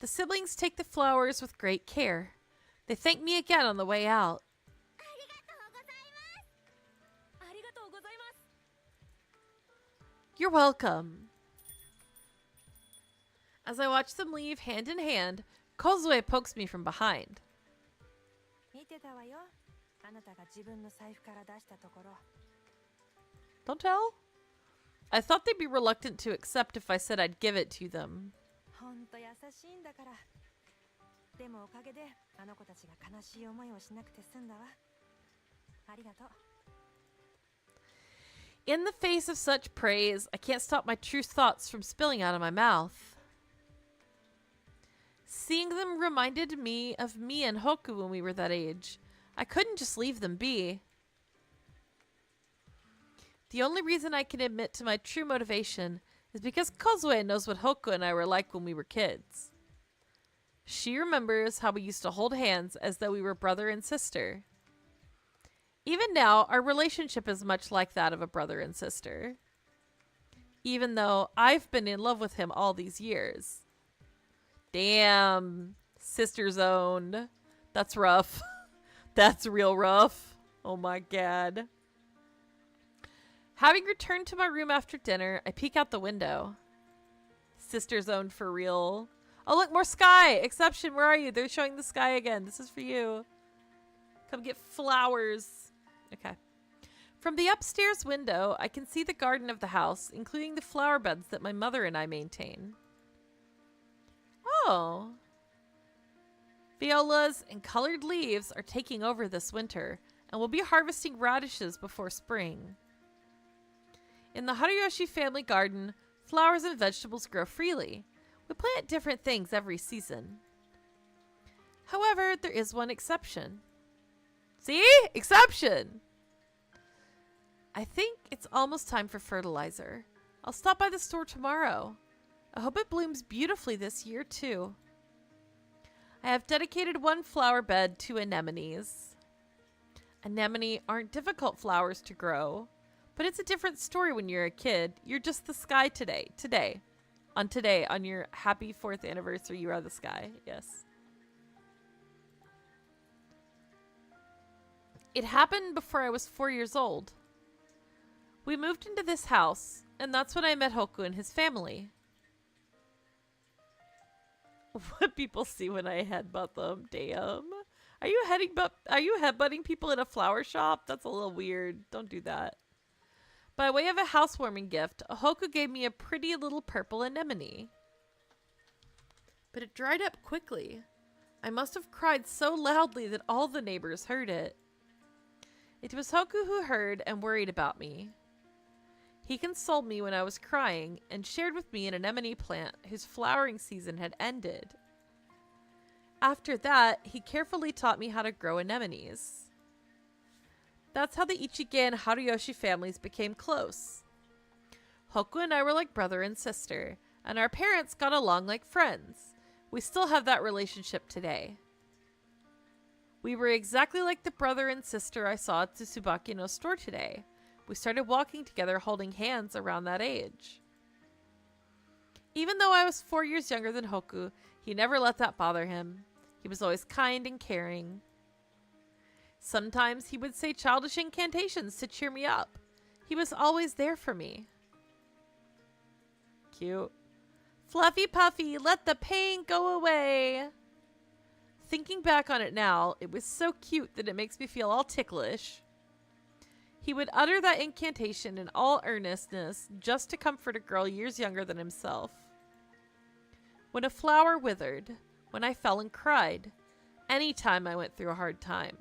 The siblings take the flowers with great care. They thank me again on the way out. You're welcome. As I watch them leave hand in hand, Kozue pokes me from behind. Don't tell? I thought they'd be reluctant to accept if I said I'd give it to them. In the face of such praise, I can't stop my true thoughts from spilling out of my mouth. Seeing them reminded me of me and Hoku when we were that age. I couldn't just leave them be. The only reason I can admit to my true motivation is because Kozue knows what Hoku and I were like when we were kids. She remembers how we used to hold hands as though we were brother and sister. Even now, our relationship is much like that of a brother and sister. Even though I've been in love with him all these years. Damn, sister zoned. That's rough. That's real rough. Oh my god. Having returned to my room after dinner, I peek out the window. Sister zoned for real. Oh look, more sky! Exception, where are you? They're showing the sky again. This is for you. Come get flowers. Okay. From the upstairs window, I can see the garden of the house, including the flower beds that my mother and I maintain. Oh. Violas and colored leaves are taking over this winter, and we'll be harvesting radishes before spring. In the Haruyoshi family garden, flowers and vegetables grow freely. We plant different things every season. However, there is one exception. See? Exception! I think it's almost time for fertilizer. I'll stop by the store tomorrow. I hope it blooms beautifully this year, too. I have dedicated one flower bed to anemones. Anemone aren't difficult flowers to grow, but it's a different story when you're a kid. You're just the sky today. On your happy 4th anniversary, you are the sky. Yes. It happened before I was 4 years old. We moved into this house, and that's when I met Hoku and his family. What people see when I headbutt them. Damn. Are you headbutting people in a flower shop? That's a little weird. Don't do that. By way of a housewarming gift, Hoku gave me a pretty little purple anemone. But it dried up quickly. I must have cried so loudly that all the neighbors heard it. It was Hoku who heard and worried about me. He consoled me when I was crying and shared with me an anemone plant whose flowering season had ended. After that, he carefully taught me how to grow anemones. That's how the Ichige and Haruyoshi families became close. Hoku and I were like brother and sister, and our parents got along like friends. We still have that relationship today. We were exactly like the brother and sister I saw at Tsubaki no store today. We started walking together holding hands around that age. Even though I was 4 years younger than Hoku, he never let that bother him. He was always kind and caring. Sometimes he would say childish incantations to cheer me up. He was always there for me. Cute. Fluffy Puffy, let the pain go away. Thinking back on it now, it was so cute that it makes me feel all ticklish. He would utter that incantation in all earnestness just to comfort a girl years younger than himself. When a flower withered, when I fell and cried, any time I went through a hard time.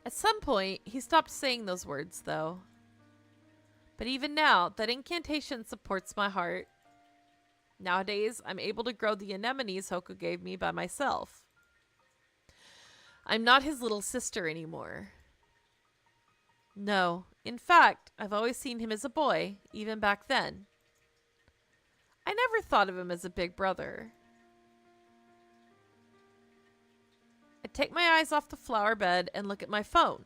At some point, he stopped saying those words, though. But even now, that incantation supports my heart. Nowadays, I'm able to grow the anemones Hoku gave me by myself. I'm not his little sister anymore. No, in fact, I've always seen him as a boy, even back then. I never thought of him as a big brother. I take my eyes off the flower bed and look at my phone.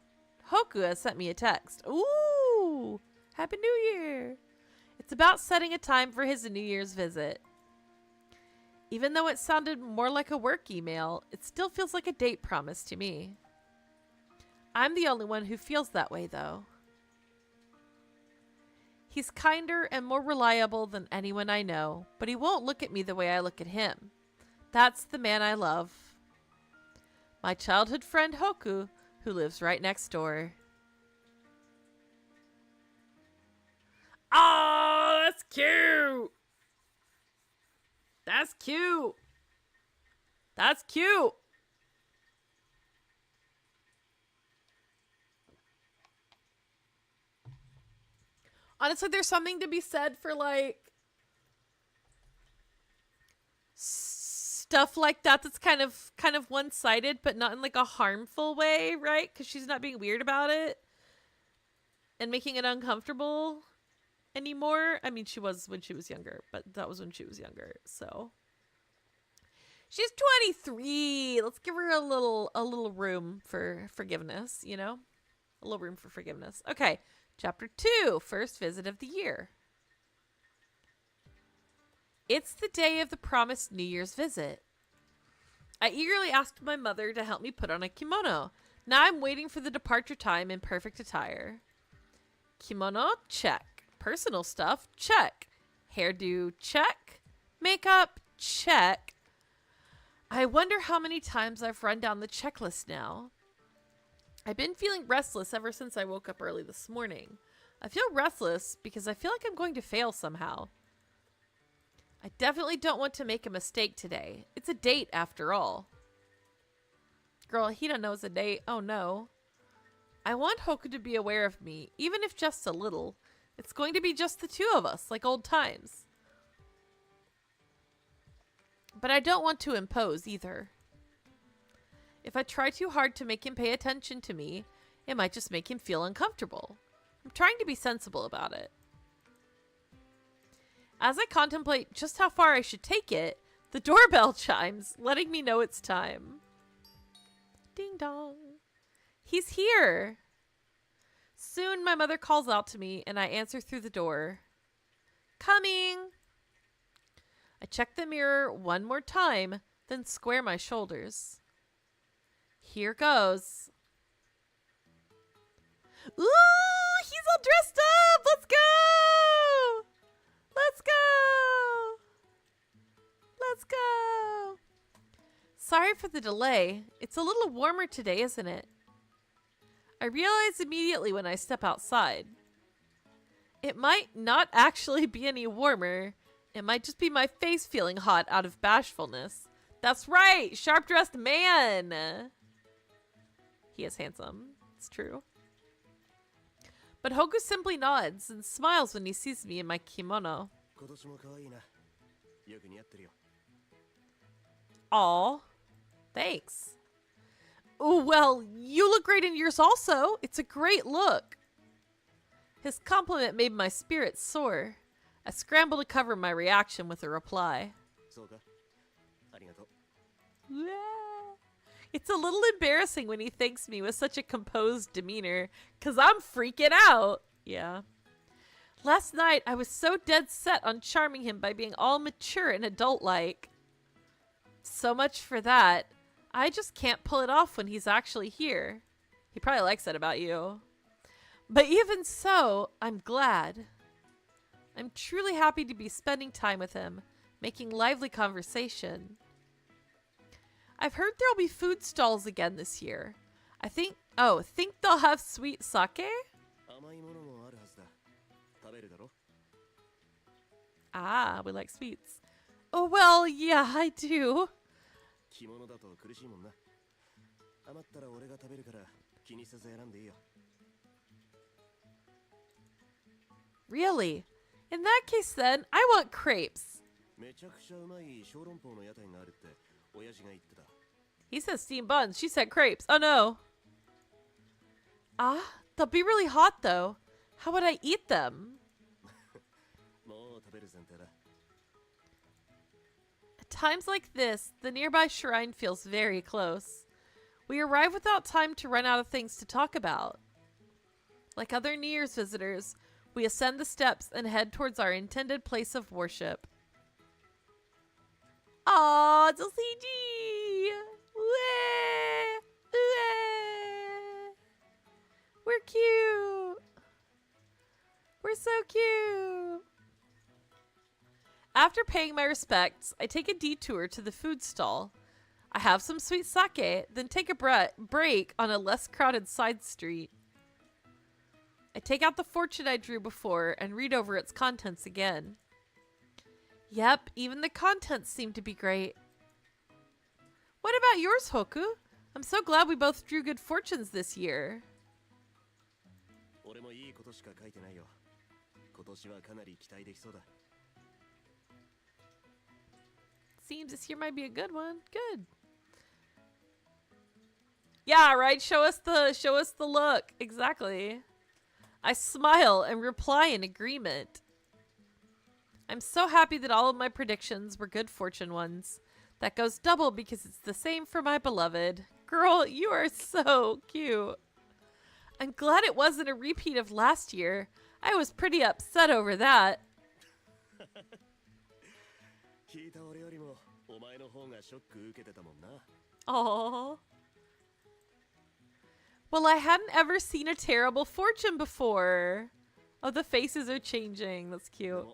Hoku has sent me a text. Ooh! Happy New Year! It's about setting a time for his New Year's visit. Even though it sounded more like a work email, it still feels like a date promise to me. I'm the only one who feels that way, though. He's kinder and more reliable than anyone I know, but he won't look at me the way I look at him. That's the man I love. My childhood friend Hoku, who lives right next door. Oh, that's cute! That's cute! That's cute! Honestly, there's something to be said for, like, stuff like that that's kind of one-sided, but not in, like, a harmful way, right? Because she's not being weird about it and making it uncomfortable anymore. I mean, she was when she was younger, but that was when she was younger, so. She's 23. Let's give her a little room for forgiveness, you know? A little room for forgiveness. Okay. Chapter 2, first visit of the year. It's the day of the promised New Year's visit. I eagerly asked my mother to help me put on a kimono. Now I'm waiting for the departure time in perfect attire. Kimono? Check. Personal stuff? Check. Hairdo? Check. Makeup? Check. I wonder how many times I've run down the checklist now. I've been feeling restless ever since I woke up early this morning. I feel restless because I feel like I'm going to fail somehow. I definitely don't want to make a mistake today. It's a date after all. Girl, he don't know it's a date. Oh no. I want Hoku to be aware of me, even if just a little. It's going to be just the two of us, like old times. But I don't want to impose either. If I try too hard to make him pay attention to me, it might just make him feel uncomfortable. I'm trying to be sensible about it. As I contemplate just how far I should take it, the doorbell chimes, letting me know it's time. Ding dong. He's here. Soon my mother calls out to me and I answer through the door. Coming. I check the mirror one more time, then square my shoulders. Here goes. Ooh, he's all dressed up. Let's go. Let's go. Let's go. Sorry for the delay. It's a little warmer today, isn't it? I realize immediately when I step outside. It might not actually be any warmer. It might just be my face feeling hot out of bashfulness. That's right, sharp-dressed man. He is handsome. It's true. But Hoku simply nods and smiles when he sees me in my kimono. Aw, thanks. Oh, well, you look great in yours also. It's a great look. His compliment made my spirits soar. I scrambled to cover my reaction with a reply. It's a little embarrassing when he thanks me with such a composed demeanor, 'cause I'm freaking out. Yeah. Last night, I was so dead set on charming him by being all mature and adult-like. So much for that. I just can't pull it off when he's actually here. He probably likes that about you. But even so, I'm glad. I'm truly happy to be spending time with him, making lively conversation. I've heard there'll be food stalls again this year. Think they'll have sweet sake? Ah, we like sweets. Oh, well, yeah, I do. Really? In that case then, I want crepes. He says steamed buns. She said crepes. Oh no. Ah, they'll be really hot though. How would I eat them? At times like this, the nearby shrine feels very close. We arrive without time to run out of things to talk about. Like other New Year's visitors, we ascend the steps and head towards our intended place of worship. Aww, it's a CG! Wee! Wee! We're cute! We're so cute! After paying my respects, I take a detour to the food stall. I have some sweet sake, then take a break on a less crowded side street. I take out the fortune I drew before and read over its contents again. Yep, even the contents seem to be great. What about yours, Hoku? I'm so glad we both drew good fortunes this year. Seems this year might be a good one. Good. Yeah, right? Show us the look. Exactly. I smile and reply in agreement. I'm so happy that all of my predictions were good fortune ones. That goes double because it's the same for my beloved. Girl, you are so cute. I'm glad it wasn't a repeat of last year. I was pretty upset over that. Aww. Well, I hadn't ever seen a terrible fortune before. Oh, the faces are changing. That's cute.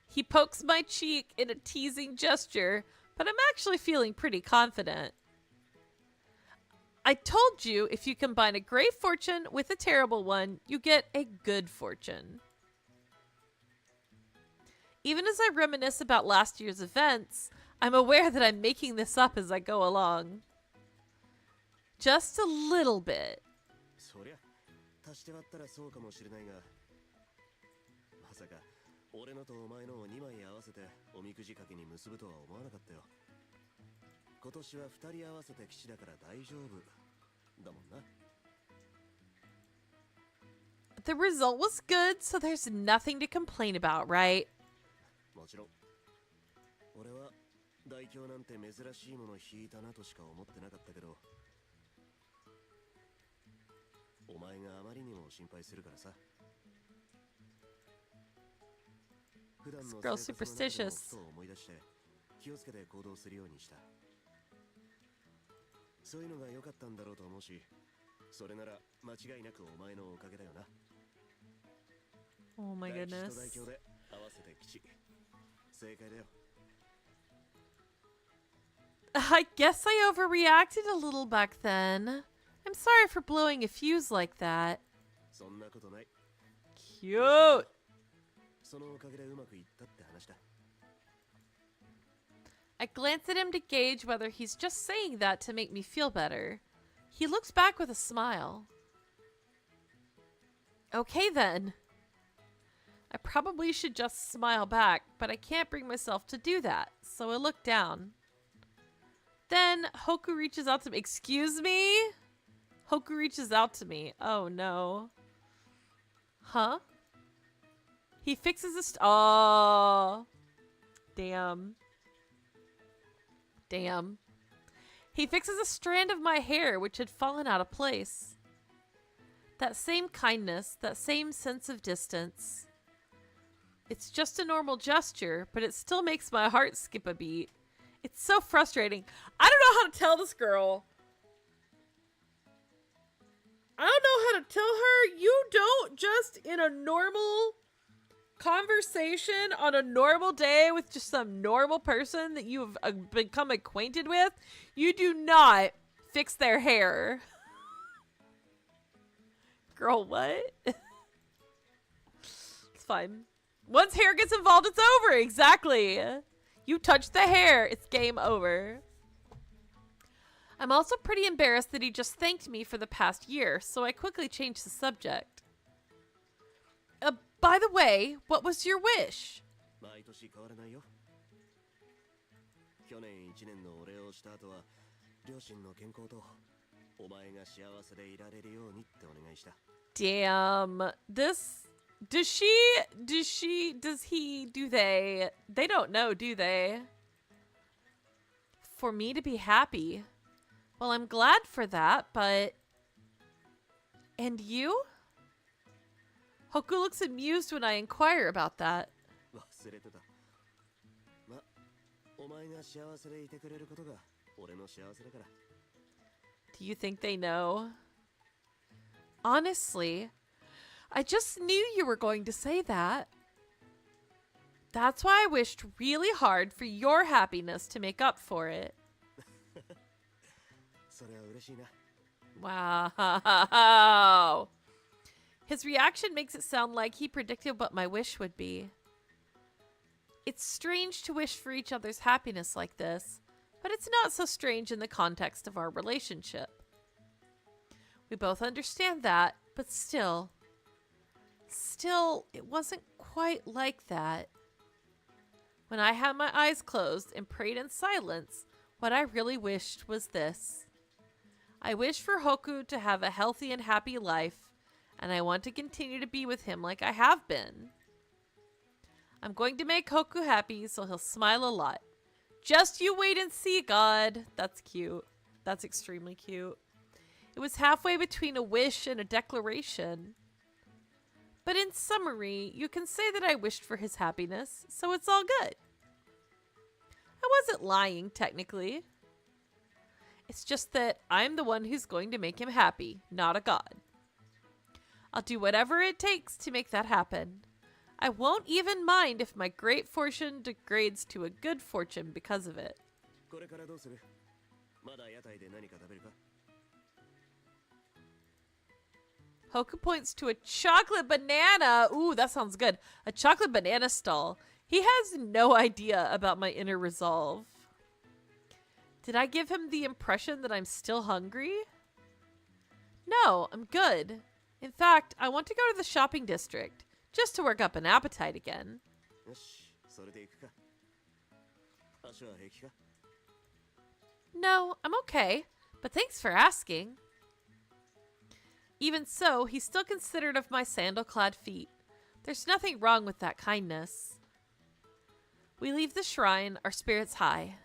He pokes my cheek in a teasing gesture, but I'm actually feeling pretty confident. I told you if you combine a great fortune with a terrible one, you get a good fortune. Even as I reminisce about last year's events, I'm aware that I'm making this up as I go along. Just a little bit. The result was good, so there's nothing to complain about, right? This girl's superstitious. Oh my goodness. I guess I overreacted a little back then. I'm sorry for blowing a fuse like that. Cute. I glance at him to gauge whether he's just saying that to make me feel better. He looks back with a smile. Okay then. I probably should just smile back, but I can't bring myself to do that, so I look down. Then Hoku reaches out to me. Excuse me? Hoku reaches out to me. Oh no. Huh? He fixes a oh. Damn. Damn. He fixes a strand of my hair which had fallen out of place. That same kindness, that same sense of distance. It's just a normal gesture, but it still makes my heart skip a beat. It's so frustrating. I don't know how to tell this girl. I don't know how to tell her. You don't just in a normal conversation on a normal day with just some normal person that you've become acquainted with, you do not fix their hair. Girl, what? It's fine. Once hair gets involved, it's over. Exactly. You touch the hair, it's game over. I'm also pretty embarrassed that he just thanked me for the past year, so I quickly changed the subject. By the way, what was your wish? Damn. Does they don't know, do they? For me to be happy. Well, I'm glad for that, but... And you? Hoku looks amused when I inquire about that. Do you think they know? Honestly, I just knew you were going to say that. That's why I wished really hard for your happiness to make up for it. Wow. His reaction makes it sound like he predicted what my wish would be. It's strange to wish for each other's happiness like this, but it's not so strange in the context of our relationship. We both understand that, but still, it wasn't quite like that. When I had my eyes closed and prayed in silence, what I really wished was this. I wish for Hoku to have a healthy and happy life, and I want to continue to be with him like I have been. I'm going to make Hoku happy so he'll smile a lot. Just you wait and see, God. That's cute. That's extremely cute. It was halfway between a wish and a declaration. But in summary, you can say that I wished for his happiness, so it's all good. I wasn't lying, technically. It's just that I'm the one who's going to make him happy, not a god. I'll do whatever it takes to make that happen. I won't even mind if my great fortune degrades to a good fortune because of it. Hoku points to a chocolate banana. Ooh, that sounds good. A chocolate banana stall. He has no idea about my inner resolve. Did I give him the impression that I'm still hungry? No, I'm good. In fact, I want to go to the shopping district, just to work up an appetite again. No, I'm okay, but thanks for asking. Even so, he's still considerate of my sandal-clad feet. There's nothing wrong with that kindness. We leave the shrine, our spirits high.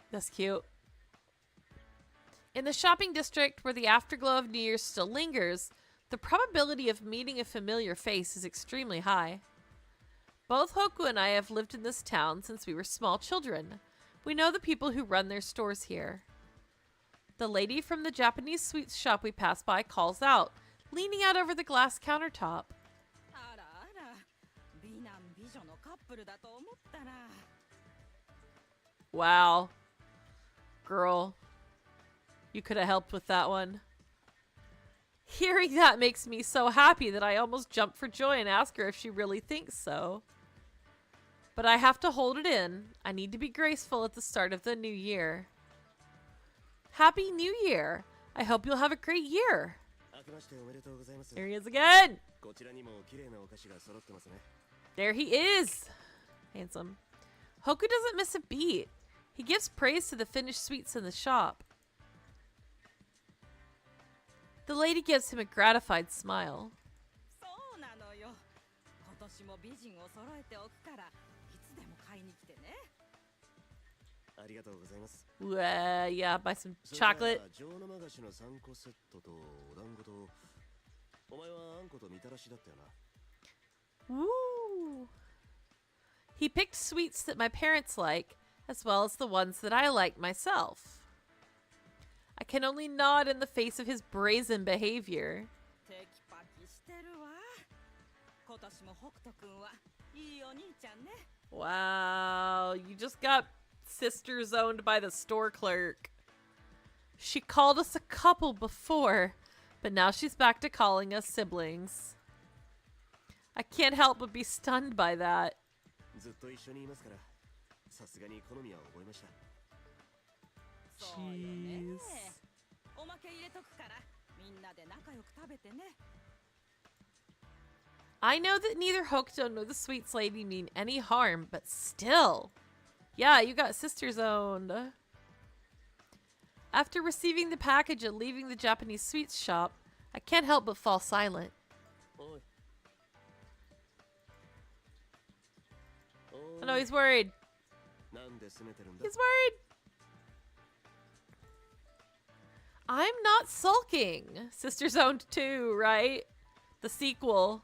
That's cute. In the shopping district, where the afterglow of New Year's still lingers, the probability of meeting a familiar face is extremely high. Both Hoku and I have lived in this town since we were small children. We know the people who run their stores here. The lady from the Japanese sweets shop we pass by calls out, leaning out over the glass countertop. Wow. Girl. You could have helped with that one. Hearing that makes me so happy that I almost jump for joy and ask her if she really thinks so. But I have to hold it in. I need to be graceful at the start of the new year. Happy New Year! I hope you'll have a great year. There he is again! There he is! Handsome. Hoku doesn't miss a beat. He gives praise to the finished sweets in the shop. The lady gives him a gratified smile. Yeah, buy some chocolate. Woo! He picked sweets that my parents like, as well as the ones that I like myself. I can only nod in the face of his brazen behavior. Wow, you just got sister zoned by the store clerk. She called us a couple before, but now she's back to calling us siblings. I can't help but be stunned by that. Jeez. I know that neither Hokuto nor the sweets lady mean any harm, but still. Yeah, you got sister zoned. After receiving the package and leaving the Japanese sweets shop, I can't help but fall silent. Oh no, he's worried. He's worried. I'm not sulking. Sister Zoned 2, right? The sequel.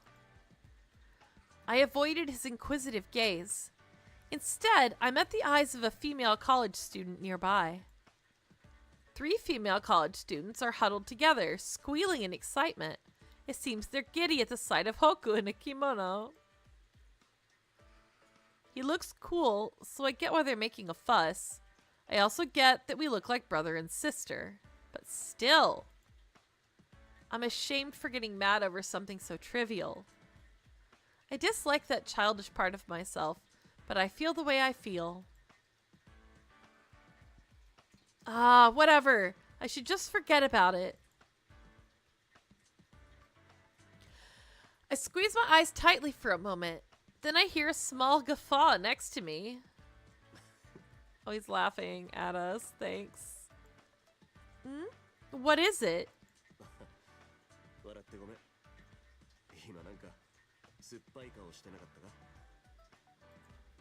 I avoided his inquisitive gaze. Instead, I met the eyes of a female college student nearby. 3 female college students are huddled together, squealing in excitement. It seems they're giddy at the sight of Hoku in a kimono. He looks cool, so I get why they're making a fuss. I also get that we look like brother and sister. But still, I'm ashamed for getting mad over something so trivial. I dislike that childish part of myself, but I feel the way I feel. Ah, whatever. I should just forget about it. I squeeze my eyes tightly for a moment. Then I hear a small guffaw next to me. Oh, he's laughing at us. Thanks. What is it?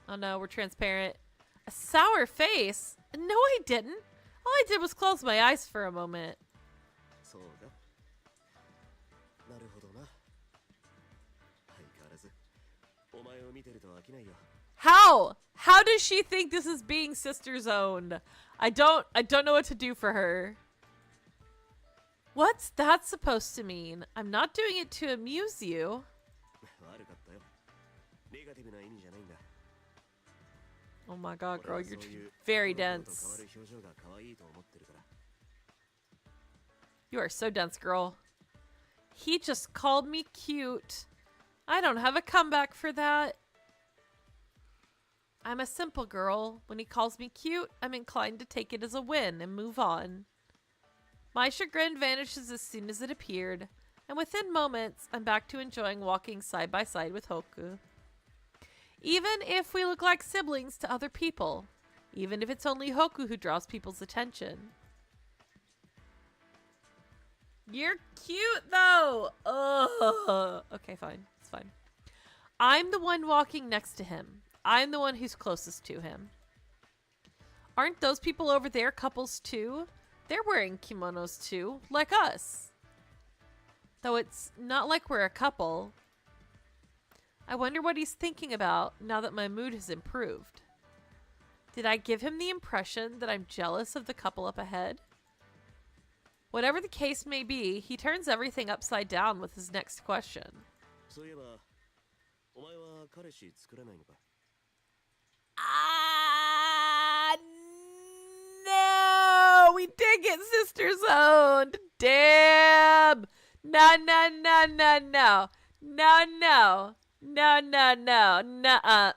Oh no, we're transparent. A sour face? No, I didn't. All I did was close my eyes for a moment. How? How does she think this is being sister zoned? I don't know what to do for her. What's that supposed to mean? I'm not doing it to amuse you. Oh my god, girl, you're very dense. You are so dense, girl. He just called me cute. I don't have a comeback for that. I'm a simple girl. When he calls me cute, I'm inclined to take it as a win and move on. My chagrin vanishes as soon as it appeared, and within moments, I'm back to enjoying walking side by side with Hoku. Even if we look like siblings to other people, even if it's only Hoku who draws people's attention. You're cute though! Ugh. Okay, fine. It's fine. I'm the one walking next to him. I'm the one who's closest to him. Aren't those people over there couples too? They're wearing kimonos too, like us. Though it's not like we're a couple. I wonder what he's thinking about now that my mood has improved. Did I give him the impression that I'm jealous of the couple up ahead? Whatever the case may be, he turns everything upside down with his next question. No! We did get sister zoned! Damn! No, no, no, no, no. No, no. No, no, no. Nuh-uh.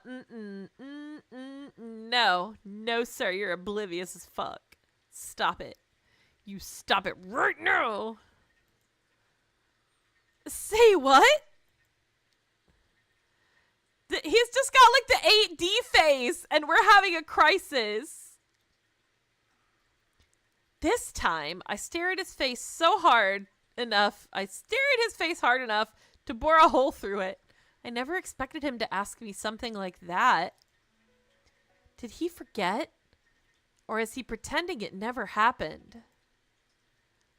No. No, sir. You're oblivious as fuck. Stop it. You stop it right now. Say what? He's just got like the 8D face and we're having a crisis. This time, I stare at his face so hard enough. I stare at his face hard enough to bore a hole through it. I never expected him to ask me something like that. Did he forget? Or is he pretending it never happened?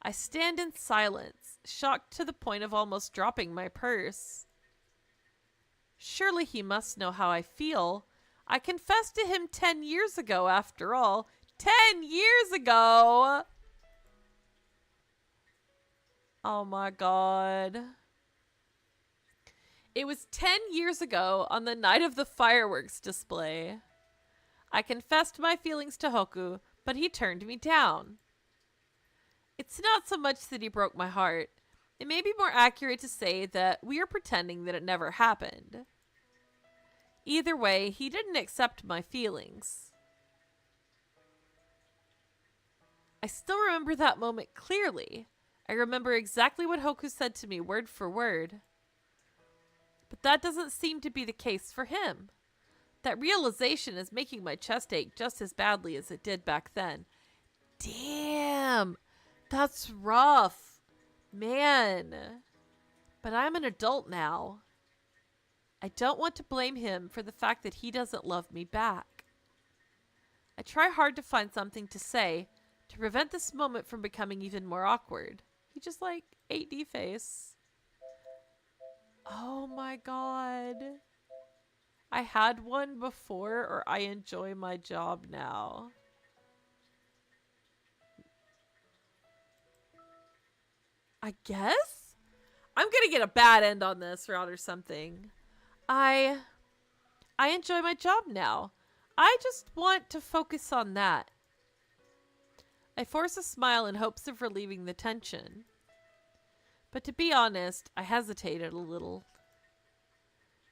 I stand in silence, shocked to the point of almost dropping my purse. Surely he must know how I feel. I confessed to him 10 years ago, after all. 10 years ago! Oh my god. It was 10 years ago on the night of the fireworks display. I confessed my feelings to Hoku, but he turned me down. It's not so much that he broke my heart. It may be more accurate to say that we are pretending that it never happened. Either way, he didn't accept my feelings. I still remember that moment clearly. I remember exactly what Hoku said to me word for word. But that doesn't seem to be the case for him. That realization is making my chest ache just as badly as it did back then. Damn! That's rough. Man. But I'm an adult now. I don't want to blame him for the fact that he doesn't love me back. I try hard to find something to say to prevent this moment from becoming even more awkward. He just like 8D face. Oh my god. I had one before, or I enjoy my job now. I guess? I'm gonna get a bad end on this route or something. I enjoy my job now. I just want to focus on that. I force a smile in hopes of relieving the tension. But to be honest, I hesitated a little.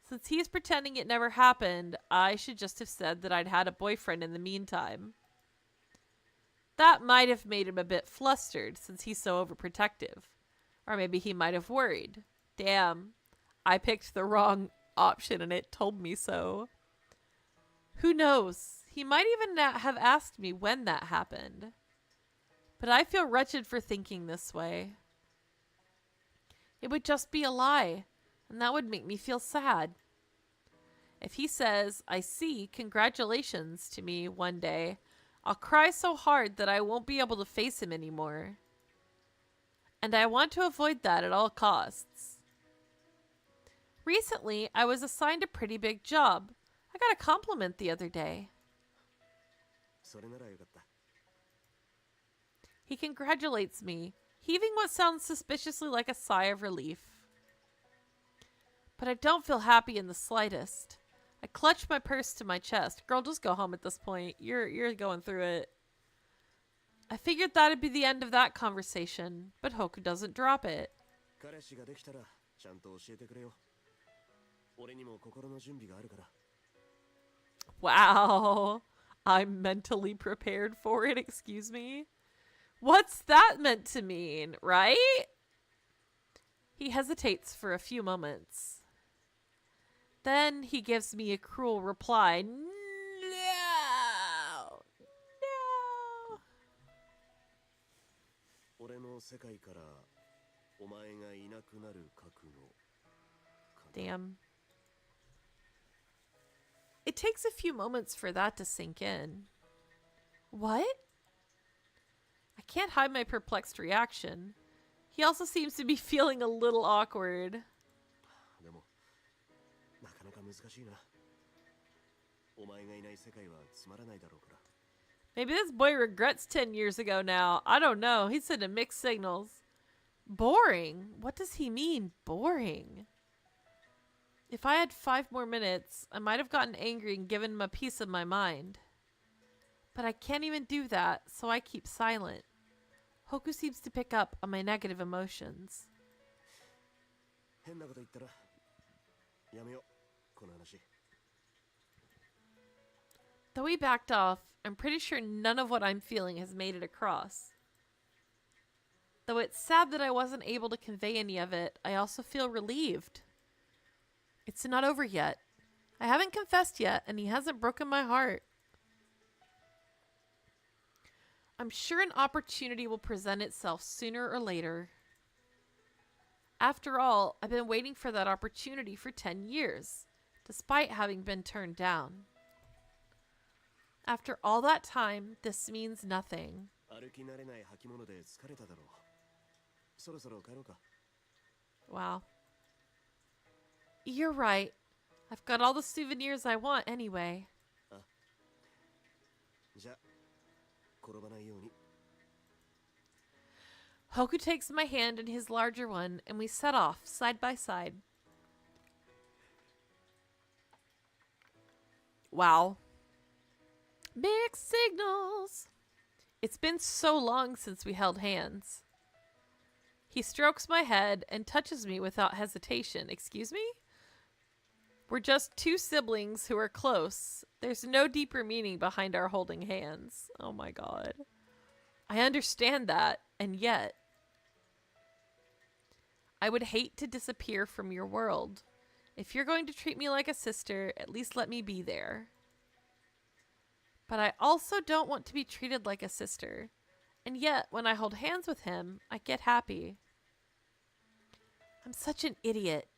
Since he's pretending it never happened, I should just have said that I'd had a boyfriend in the meantime. That might have made him a bit flustered since he's so overprotective. Or maybe he might have worried. Damn, I picked the wrong option and it told me so. Who knows? He might even have asked me when that happened. But I feel wretched for thinking this way. It would just be a lie, and that would make me feel sad. If he says, "I see, congratulations" to me one day, I'll cry so hard that I won't be able to face him anymore. And I want to avoid that at all costs. Recently, I was assigned a pretty big job. I got a compliment the other day. He congratulates me, heaving what sounds suspiciously like a sigh of relief. But I don't feel happy in the slightest. I clutch my purse to my chest. Girl, just go home at this point. You're going through it. I figured that'd be the end of that conversation, but Hoku doesn't drop it. Wow. I'm mentally prepared for it, excuse me. What's that meant to mean, right? He hesitates for a few moments. Then he gives me a cruel reply. No! Damn. It takes a few moments for that to sink in. What? I can't hide my perplexed reaction. He also seems to be feeling a little awkward. Maybe this boy regrets 10 years ago now. I don't know. He's sending mixed signals. Boring? What does he mean, boring? If I had 5 more minutes, I might have gotten angry and given him a piece of my mind. But I can't even do that, so I keep silent. Hoku seems to pick up on my negative emotions. Though he backed off, I'm pretty sure none of what I'm feeling has made it across. Though it's sad that I wasn't able to convey any of it, I also feel relieved. It's not over yet. I haven't confessed yet, and he hasn't broken my heart. I'm sure an opportunity will present itself sooner or later. After all, I've been waiting for that opportunity for 10 years, despite having been turned down. After all that time, this means nothing. Wow. You're right. I've got all the souvenirs I want anyway. Hoku takes my hand in his larger one, and we set off, side by side. Wow. Mixed signals. It's been so long since we held hands. He strokes my head and touches me without hesitation. Excuse me? We're just two siblings who are close. There's no deeper meaning behind our holding hands. Oh my god. I understand that, and yet I would hate to disappear from your world. If you're going to treat me like a sister, at least let me be there. But I also don't want to be treated like a sister. And yet, when I hold hands with him, I get happy. I'm such an idiot.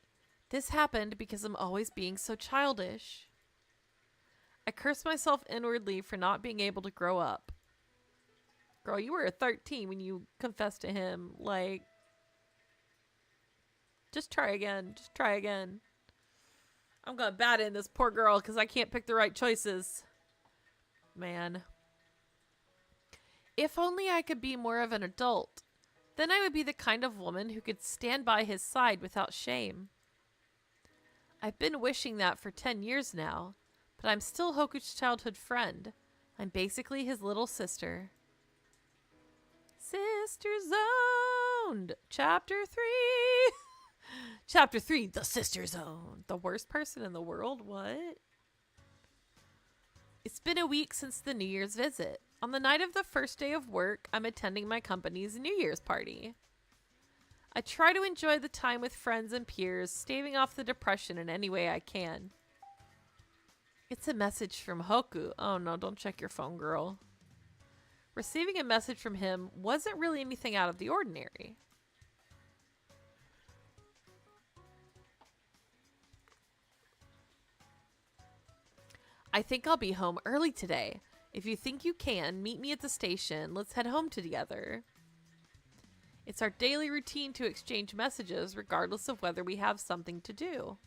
This happened because I'm always being so childish. I curse myself inwardly for not being able to grow up. Girl, you were 13 when you confessed to him. Like, just try again. Just try again. I'm gonna bat in this poor girl because I can't pick the right choices. Man. If only I could be more of an adult. Then I would be the kind of woman who could stand by his side without shame. I've been wishing that for 10 years now, but I'm still Hoku's childhood friend. I'm basically his little sister. Sister Zoned! Chapter 3! Chapter 3, The Sister Zone. The worst person in the world? What? It's been a week since the New Year's visit. On the night of the first day of work, I'm attending my company's New Year's party. I try to enjoy the time with friends and peers, staving off the depression in any way I can. It's a message from Hoku. Oh no, don't check your phone, girl. Receiving a message from him wasn't really anything out of the ordinary. I think I'll be home early today. If you think you can, meet me at the station. Let's head home together. It's our daily routine to exchange messages regardless of whether we have something to do.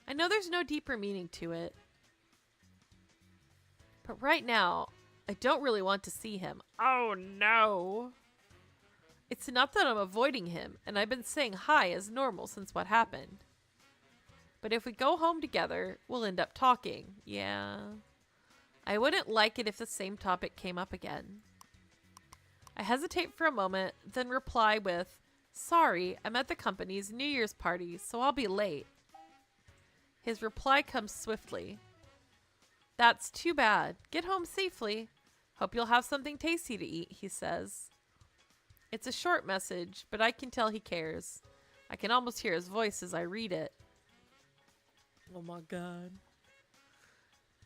I know there's no deeper meaning to it. But right now, I don't really want to see him. Oh no! It's not that I'm avoiding him, and I've been saying hi as normal since what happened. But if we go home together, we'll end up talking. Yeah. I wouldn't like it if the same topic came up again. I hesitate for a moment, then reply with, "Sorry, I'm at the company's New Year's party, so I'll be late." His reply comes swiftly. "That's too bad. Get home safely. Hope you'll have something tasty to eat," he says. It's a short message, but I can tell he cares. I can almost hear his voice as I read it. Oh my god.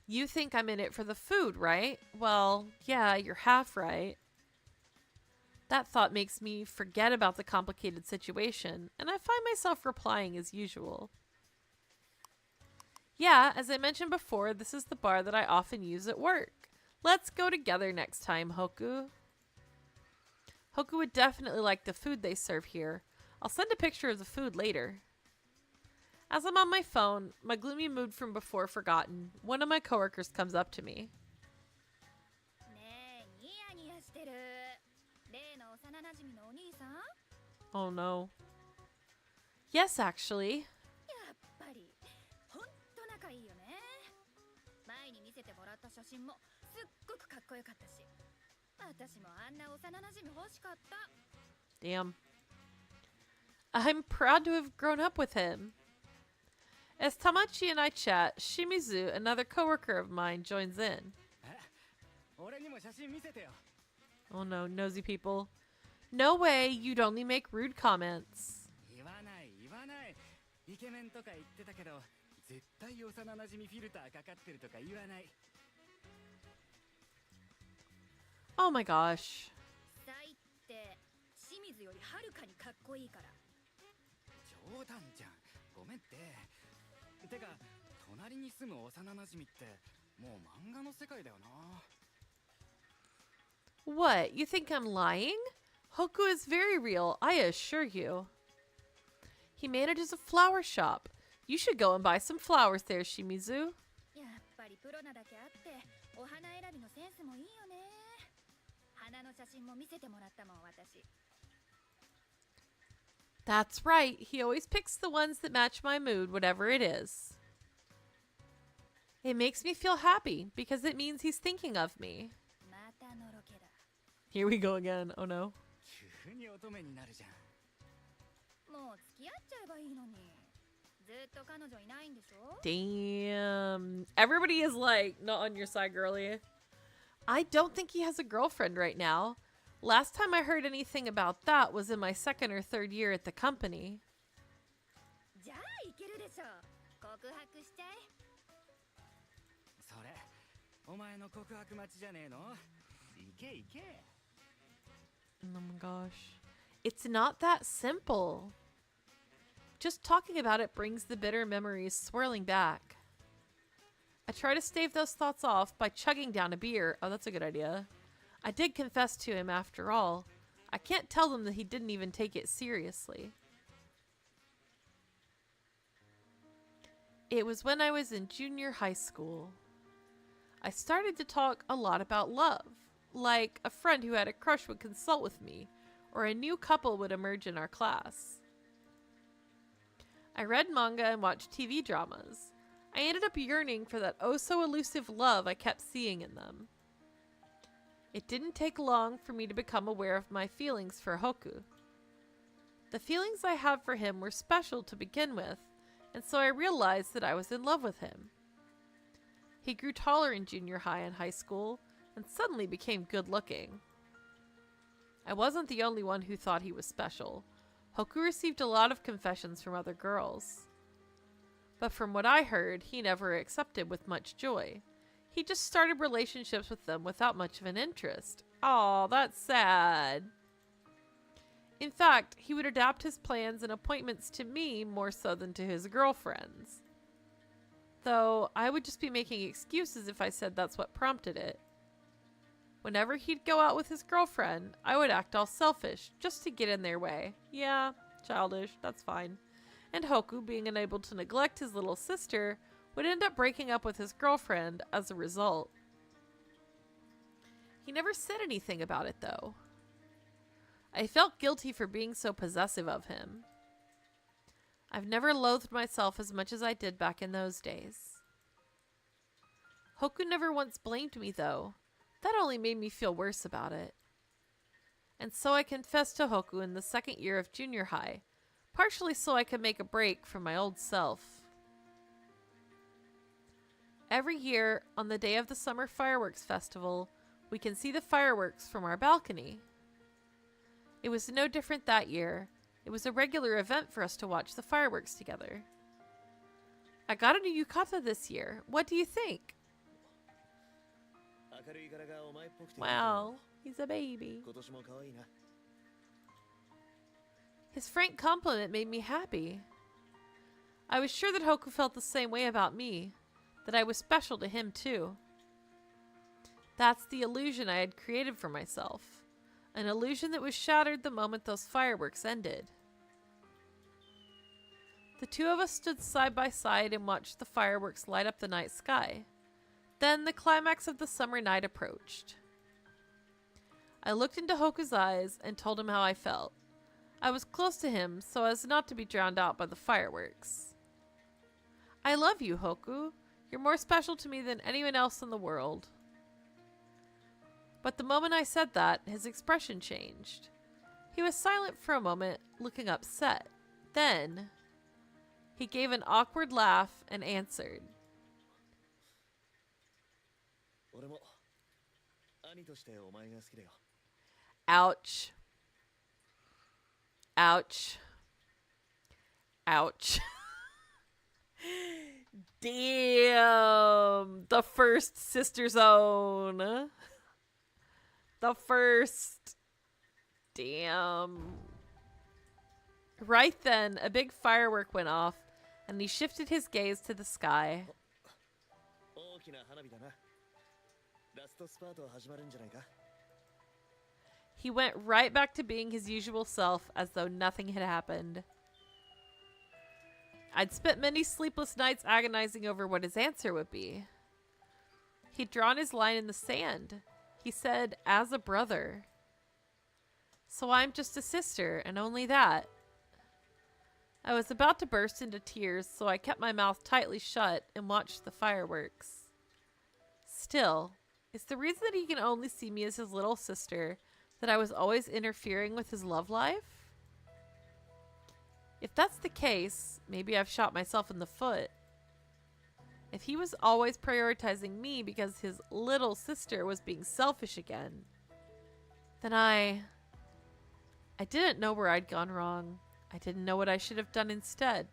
You think I'm in it for the food, right? Well, yeah, you're half right. That thought makes me forget about the complicated situation, and I find myself replying as usual. Yeah, as I mentioned before, this is the bar that I often use at work. Let's go together next time, Hoku. Hoku would definitely like the food they serve here. I'll send a picture of the food later. As I'm on my phone, my gloomy mood from before forgotten, one of my coworkers comes up to me. Oh no. Yes, actually. Damn. I'm proud to have grown up with him. As Tamachi and I chat, Shimizu, another coworker of mine, joins in. Oh no, nosy people. No way, you'd only make rude comments. Oh my gosh. What, you think I'm lying? Hoku is very real, I assure you. He manages a flower shop. You should go and buy some flowers there, Shimizu. That's right, he always picks the ones that match my mood, whatever it is. It makes me feel happy, because it means he's thinking of me. Here we go again, oh no. Damn. Everybody is like, not on your side, girlie. I don't think he has a girlfriend right now. Last time I heard anything about that was in my 2nd or 3rd year at the company. Oh my gosh. It's not that simple. Just talking about it brings the bitter memories swirling back. I try to stave those thoughts off by chugging down a beer. Oh, that's a good idea. I did confess to him after all. I can't tell them that he didn't even take it seriously. It was when I was in junior high school. I started to talk a lot about love, like a friend who had a crush would consult with me, or a new couple would emerge in our class. I read manga and watched TV dramas. I ended up yearning for that oh-so-elusive love I kept seeing in them. It didn't take long for me to become aware of my feelings for Hoku. The feelings I have for him were special to begin with, and so I realized that I was in love with him. He grew taller in junior high and high school, and suddenly became good-looking. I wasn't the only one who thought he was special. Hoku received a lot of confessions from other girls. But from what I heard, he never accepted with much joy. He just started relationships with them without much of an interest. Aw, that's sad. In fact, he would adapt his plans and appointments to me more so than to his girlfriends. Though, I would just be making excuses if I said that's what prompted it. Whenever he'd go out with his girlfriend, I would act all selfish, just to get in their way. Yeah, childish, that's fine. And Hoku, being unable to neglect his little sister, would end up breaking up with his girlfriend as a result. He never said anything about it, though. I felt guilty for being so possessive of him. I've never loathed myself as much as I did back in those days. Hoku never once blamed me, though. That only made me feel worse about it. And so I confessed to Hoku in the 2nd year of junior high, partially so I could make a break from my old self. Every year, on the day of the Summer Fireworks Festival, we can see the fireworks from our balcony. It was no different that year. It was a regular event for us to watch the fireworks together. I got a new yukata this year. What do you think? Wow, he's a baby. His frank compliment made me happy. I was sure that Hoku felt the same way about me, that I was special to him too. That's the illusion I had created for myself, an illusion that was shattered the moment those fireworks ended. The two of us stood side by side and watched the fireworks light up the night sky. Then the climax of the summer night approached. I looked into Hoku's eyes and told him how I felt. I was close to him so as not to be drowned out by the fireworks. I love you, Hoku. You're more special to me than anyone else in the world. But the moment I said that, his expression changed. He was silent for a moment, looking upset. Then, he gave an awkward laugh and answered. Ouch. Ouch. Ouch. Damn. The first sister zone. The first. Damn. Right then, a big firework went off, and he shifted his gaze to the sky. He went right back to being his usual self, as though nothing had happened. I'd spent many sleepless nights agonizing over what his answer would be. He'd drawn his line in the sand. He said, as a brother. So I'm just a sister, and only that. I was about to burst into tears, so I kept my mouth tightly shut and watched the fireworks. Still, is the reason that he can only see me as his little sister that I was always interfering with his love life? If that's the case, maybe I've shot myself in the foot. If he was always prioritizing me because his little sister was being selfish again, then I didn't know where I'd gone wrong. I didn't know what I should have done instead.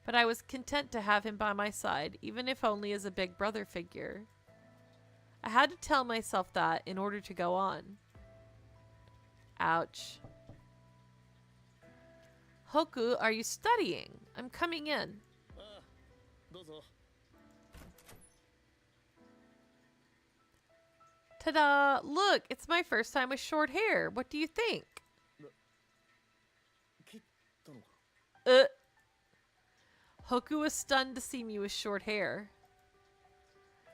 But I was content to have him by my side, even if only as a big brother figure. I had to tell myself that in order to go on. Ouch. Hoku, are you studying? I'm coming in. Ta-da! Look, it's my first time with short hair. What do you think? Hoku was stunned to see me with short hair.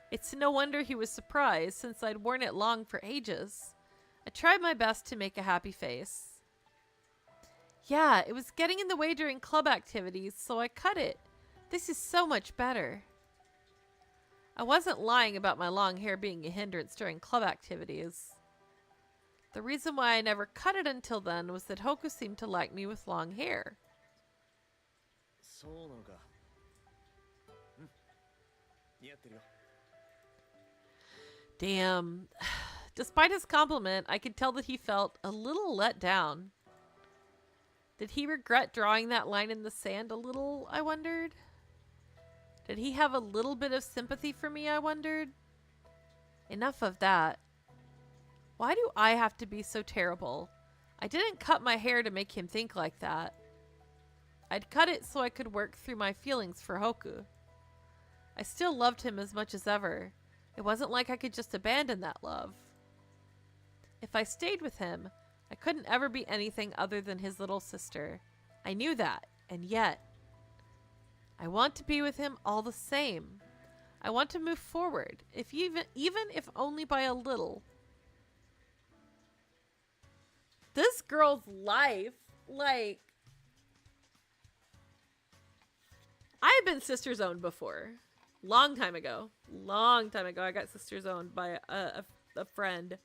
It's no wonder he was surprised, since I'd worn it long for ages. I tried my best to make a happy face. Yeah, it was getting in the way during club activities, so I cut it. This is so much better. I wasn't lying about my long hair being a hindrance during club activities. The reason why I never cut it until then was that Hoku seemed to like me with long hair. Damn. Despite his compliment, I could tell that he felt a little let down. Did he regret drawing that line in the sand a little, I wondered? Did he have a little bit of sympathy for me, I wondered? Enough of that. Why do I have to be so terrible? I didn't cut my hair to make him think like that. I'd cut it so I could work through my feelings for Hoku. I still loved him as much as ever. It wasn't like I could just abandon that love. If I stayed with him, I couldn't ever be anything other than his little sister. I knew that, and yet, I want to be with him all the same. I want to move forward, even if only by a little. This girl's life, like, I've been sister zoned before. Long time ago, I got sister zoned by a friend.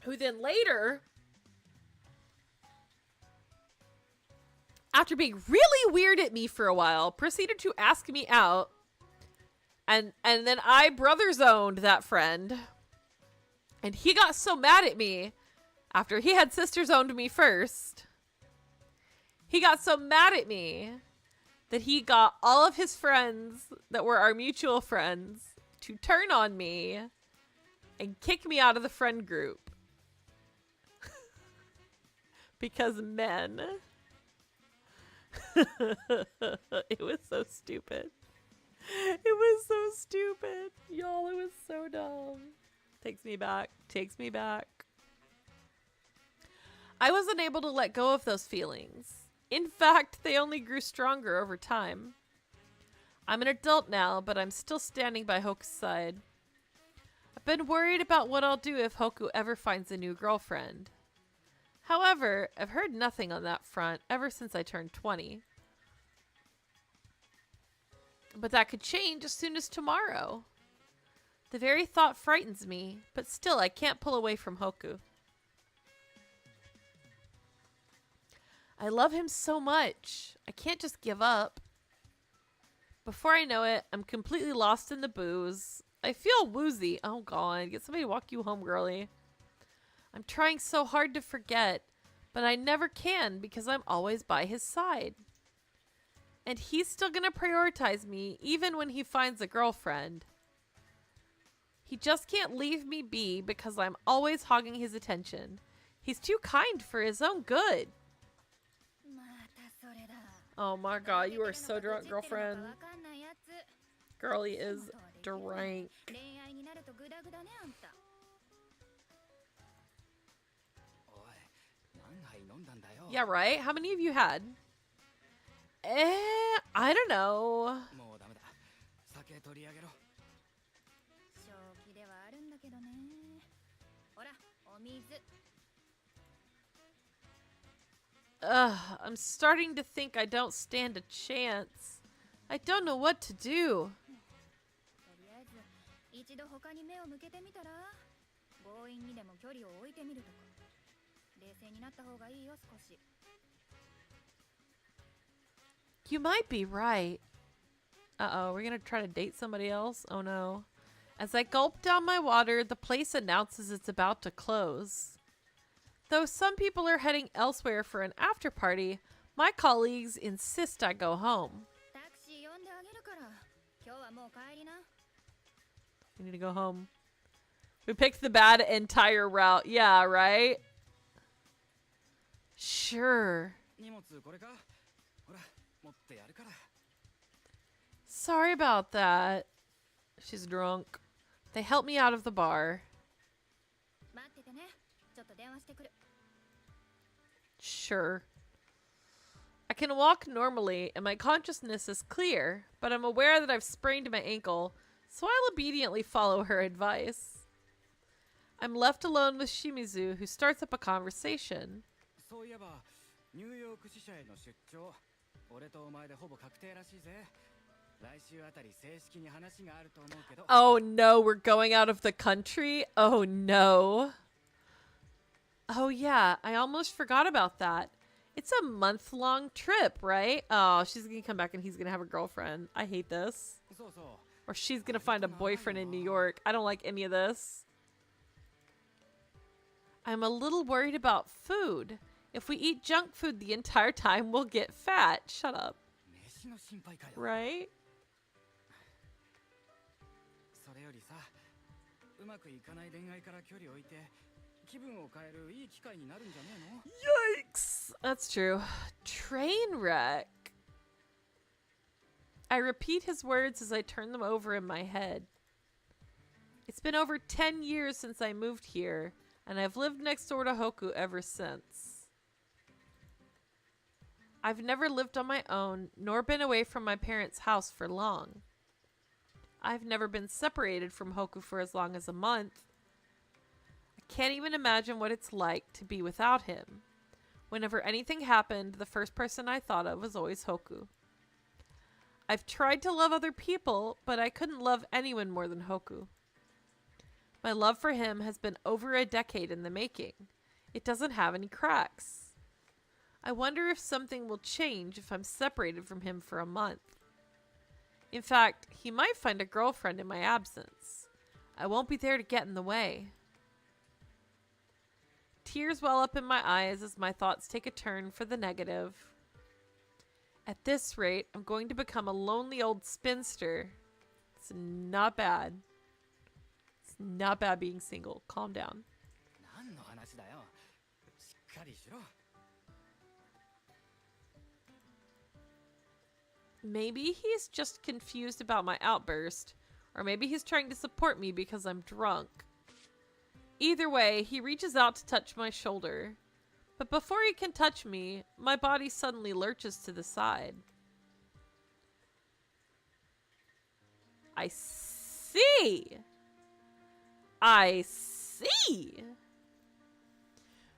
Who then later, after being really weird at me for a while, proceeded to ask me out. And then I brother zoned that friend. And he got so mad at me after he had sister zoned me first. He got so mad at me that he got all of his friends that were our mutual friends to turn on me and kick me out of the friend group. Because men. It was so stupid. It was so stupid. Y'all, it was so dumb. Takes me back. Takes me back. I wasn't able to let go of those feelings. In fact, they only grew stronger over time. I'm an adult now, but I'm still standing by Hoku's side. I've been worried about what I'll do if Hoku ever finds a new girlfriend. However, I've heard nothing on that front ever since I turned 20. But that could change as soon as tomorrow. The very thought frightens me, but still I can't pull away from Hoku. I love him so much. I can't just give up. Before I know it, I'm completely lost in the booze. I feel woozy. Oh god, get somebody to walk you home, girly. I'm trying so hard to forget, but I never can because I'm always by his side. And he's still gonna prioritize me even when he finds a girlfriend. He just can't leave me be because I'm always hogging his attention. He's too kind for his own good. Oh my god, you are so drunk, girlfriend. Girlie is drunk. Yeah, right? How many of you had? I don't know. I'm starting to think I don't stand a chance. I don't know what to do. You might be right. Uh-oh, we're gonna try to date somebody else? Oh no. As I gulp down my water, the place announces it's about to close. Though some people are heading elsewhere for an after party, my colleagues insist I go home. We need to go home. We picked the bad entire route. Yeah, right? Sure. Sorry about that. She's drunk. They helped me out of the bar. Sure. I can walk normally and my consciousness is clear, but I'm aware that I've sprained my ankle, so I'll obediently follow her advice. I'm left alone with Shimizu, who starts up a conversation. Oh no, we're going out of the country? Oh no. Oh yeah, I almost forgot about that. It's a month-long trip, right? Oh, she's gonna come back and he's gonna have a girlfriend. I hate this. Or she's gonna find a boyfriend in New York. I don't like any of this. I'm a little worried about food. If we eat junk food the entire time, we'll get fat. Shut up. Right? Yikes! That's true. Train wreck. I repeat his words as I turn them over in my head. It's been over 10 years since I moved here, and I've lived next door to Hoku ever since. I've never lived on my own, nor been away from my parents' house for long. I've never been separated from Hoku for as long as a month. I can't even imagine what it's like to be without him. Whenever anything happened, the first person I thought of was always Hoku. I've tried to love other people, but I couldn't love anyone more than Hoku. My love for him has been over a decade in the making. It doesn't have any cracks. I wonder if something will change if I'm separated from him for a month. In fact, he might find a girlfriend in my absence. I won't be there to get in the way. Tears well up in my eyes as my thoughts take a turn for the negative. At this rate, I'm going to become a lonely old spinster. It's not bad. It's not bad being single. Calm down. Maybe he's just confused about my outburst, or maybe he's trying to support me because I'm drunk. Either way, he reaches out to touch my shoulder. But before he can touch me, my body suddenly lurches to the side. I see! I see!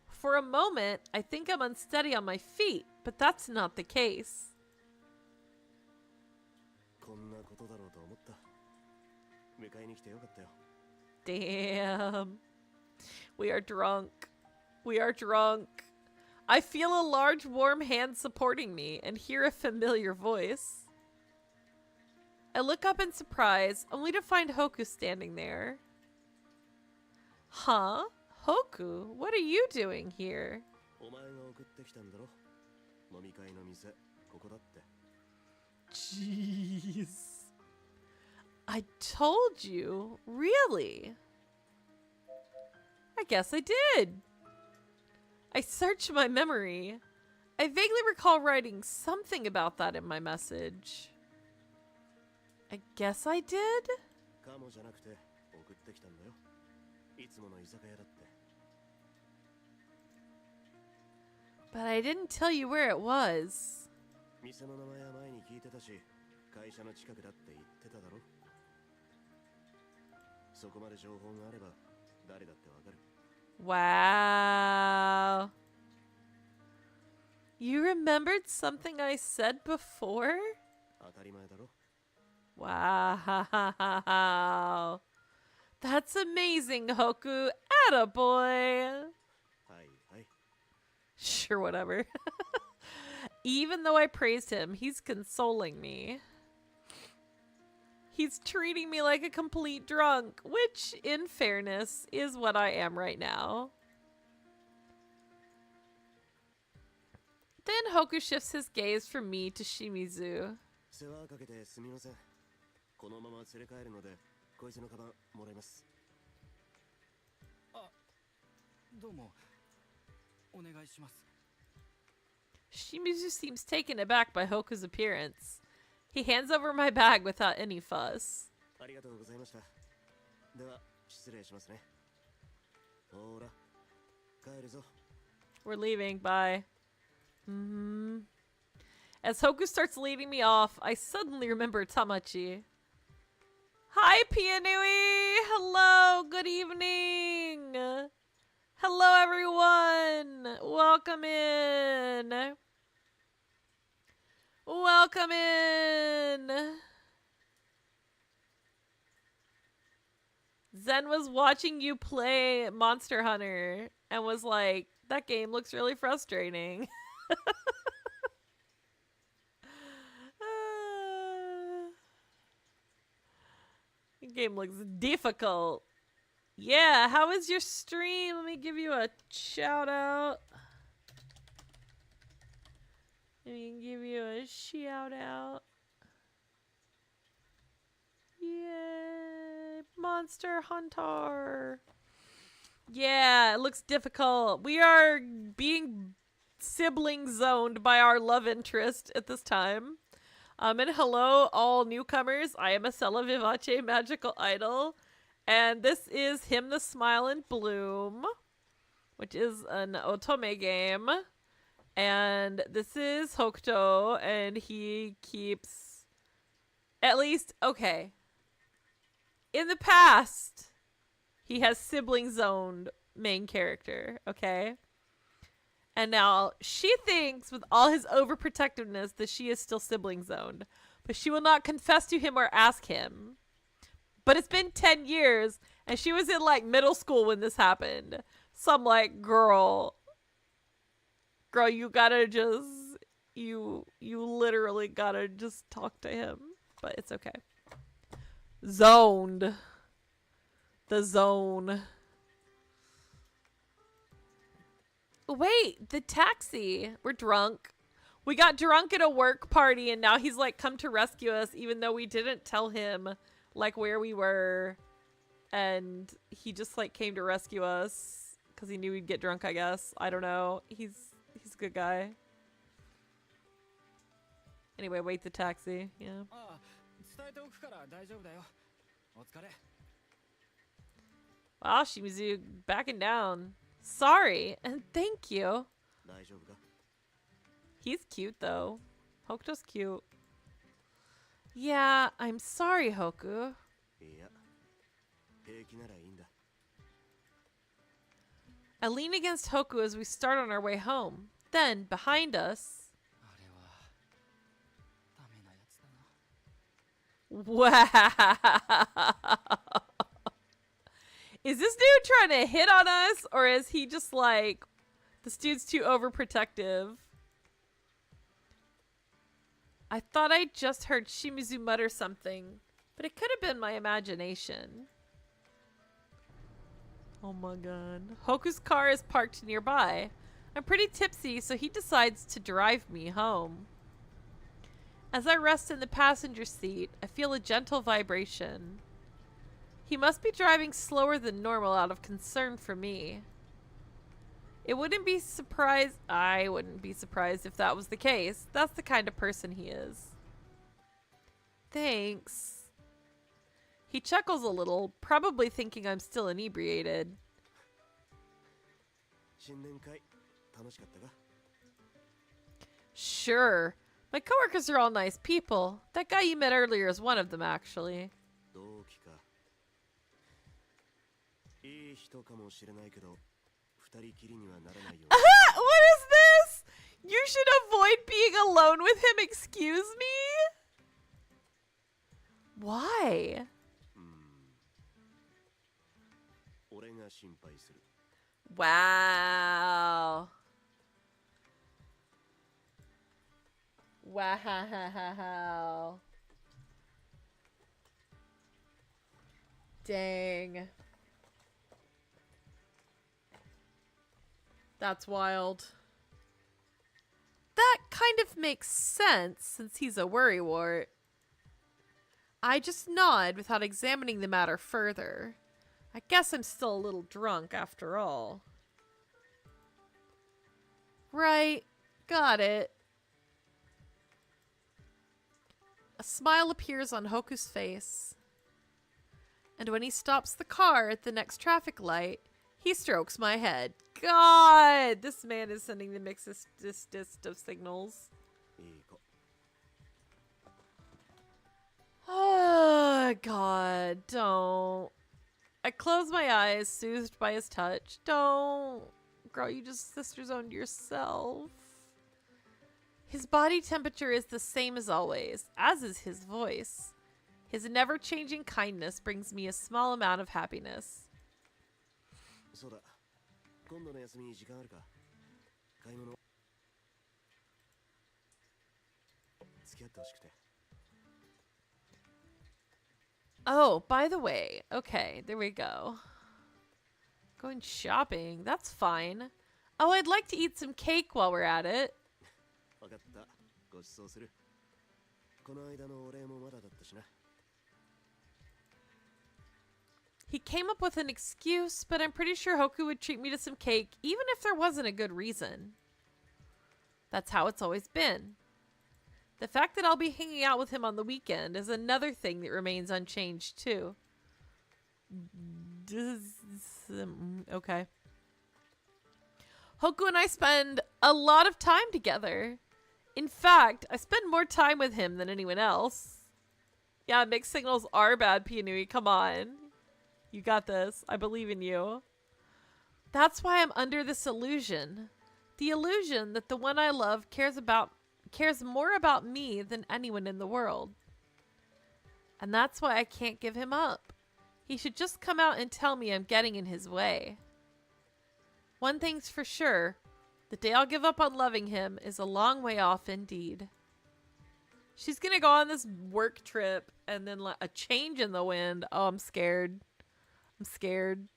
For a moment, I think I'm unsteady on my feet, but that's not the case. Damn. We are drunk. We are drunk. I feel a large warm hand supporting me and hear a familiar voice. I look up in surprise, only to find Hoku standing there. Huh? Hoku, what are you doing here? Jeez. I told you? Really? I guess I did. I searched my memory. I vaguely recall writing something about that in my message. I guess I did? But I didn't tell you where it was. Wow. You remembered something I said before? Wow. That's amazing, Hoku. Attaboy. Sure, whatever. Even though I praised him, he's consoling me. He's treating me like a complete drunk, which, in fairness, is what I am right now. Then Hoku shifts his gaze from me to Shimizu. Shimizu seems taken aback by Hoku's appearance. He hands over my bag without any fuss. We're leaving, bye. As Hoku starts leading me off, I suddenly remember Tamachi. Hi, Pianui! Hello, good evening! Hello, everyone! Welcome in! Welcome in! Zen was watching you play Monster Hunter and was like, that game looks really frustrating. The game looks difficult. Yeah, how is your stream? Let me give you a shout out. Let me give you a shout out. Yay, Monster Hunter. Yeah, it looks difficult. We are being sibling zoned by our love interest at this time. And hello, all newcomers. I am Ascella Vivace, Magical Idol. And this is Him the Smile and Bloom, which is an otome game. And this is Hokuto, and he keeps, at least, okay. In the past, he has sibling zoned main character, okay? And now she thinks with all his overprotectiveness that she is still sibling zoned, but she will not confess to him or ask him. But it's been 10 years and she was in like middle school when this happened. So I'm like, girl, you gotta just, you literally gotta just talk to him. But it's okay. Zoned. The zone. Wait, the taxi. We're drunk. We got drunk at a work party and now he's like come to rescue us even though we didn't tell him like where we were. And he just like came to rescue us because he knew we'd get drunk, I guess. I don't know. He's a good guy. Anyway, wait, the taxi. Yeah. Wow, Shimizu backing down. Sorry, and thank you. He's cute, though. Hokuto's cute. Yeah, I'm sorry, Hoku. I lean against Hoku as we start on our way home. Then, behind us... Wow! Is this dude trying to hit on us, or is he just like This dude's too overprotective. I thought I just heard Shimizu mutter something, but it could have been my imagination. Oh my god. Hoku's car is parked nearby. I'm pretty tipsy, so he decides to drive me home. As I rest in the passenger seat, I feel a gentle vibration. He must be driving slower than normal out of concern for me. I wouldn't be surprised if that was the case. That's the kind of person he is. Thanks. He chuckles a little, probably thinking I'm still inebriated. Sure. My coworkers are all nice people. That guy you met earlier is one of them, actually. What is this? You should avoid being alone with him, excuse me? Why? Wow. Wow. Dang. That's wild. That kind of makes sense since he's a worrywart. I just nod without examining the matter further. I guess I'm still a little drunk after all. Right. Got it. A smile appears on Hoku's face. And when he stops the car at the next traffic light, he strokes my head. God! This man is sending the mixest of signals. Oh, God. Don't. I close my eyes, soothed by his touch. Don't. Girl, you just sister zoned yourself. His body temperature is the same as always, as is his voice. His never-changing kindness brings me a small amount of happiness. Oh, by the way, okay, there we go. Going shopping, that's fine. Oh, I'd like to eat some cake while we're at it. He came up with an excuse, but I'm pretty sure Hoku would treat me to some cake even if there wasn't a good reason. That's how it's always been. The fact that I'll be hanging out with him on the weekend is another thing that remains unchanged too. Okay. Hoku and I spend a lot of time together. In fact, I spend more time with him than anyone else. Yeah, mixed signals are bad, Pianui. Come on. You got this. I believe in you. That's why I'm under this illusion. The illusion that the one I love cares more about me than anyone in the world. And that's why I can't give him up. He should just come out and tell me I'm getting in his way. One thing's for sure. The day I'll give up on loving him is a long way off indeed. She's gonna go on this work trip and then a change in the wind. Oh, I'm scared. I'm scared.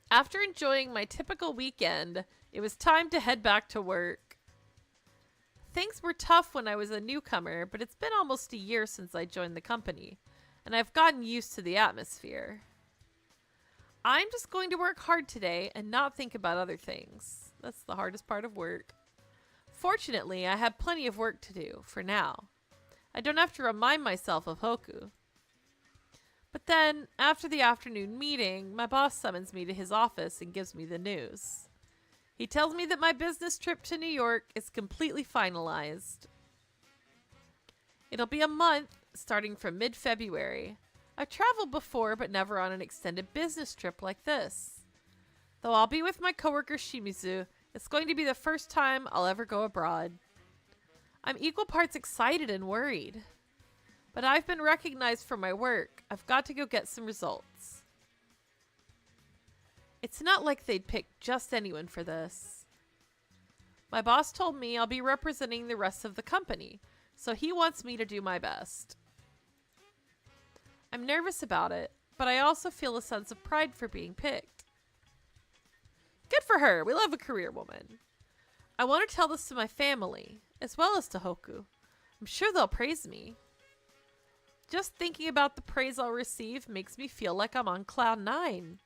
After enjoying my typical weekend, it was time to head back to work. Things were tough when I was a newcomer, but it's been almost a year since I joined the company, and I've gotten used to the atmosphere. I'm just going to work hard today and not think about other things. That's the hardest part of work. Fortunately, I have plenty of work to do, for now. I don't have to remind myself of Hoku. But then, after the afternoon meeting, my boss summons me to his office and gives me the news. He tells me that my business trip to New York is completely finalized. It'll be a month, starting from mid-February. I've traveled before, but never on an extended business trip like this. Though I'll be with my coworker Shimizu, it's going to be the first time I'll ever go abroad. I'm equal parts excited and worried. But I've been recognized for my work. I've got to go get some results. It's not like they'd pick just anyone for this. My boss told me I'll be representing the rest of the company, so he wants me to do my best. I'm nervous about it, but I also feel a sense of pride for being picked. Good for her. We love a career woman. I want to tell this to my family, as well as to Hoku. I'm sure they'll praise me. Just thinking about the praise I'll receive makes me feel like I'm on cloud 9.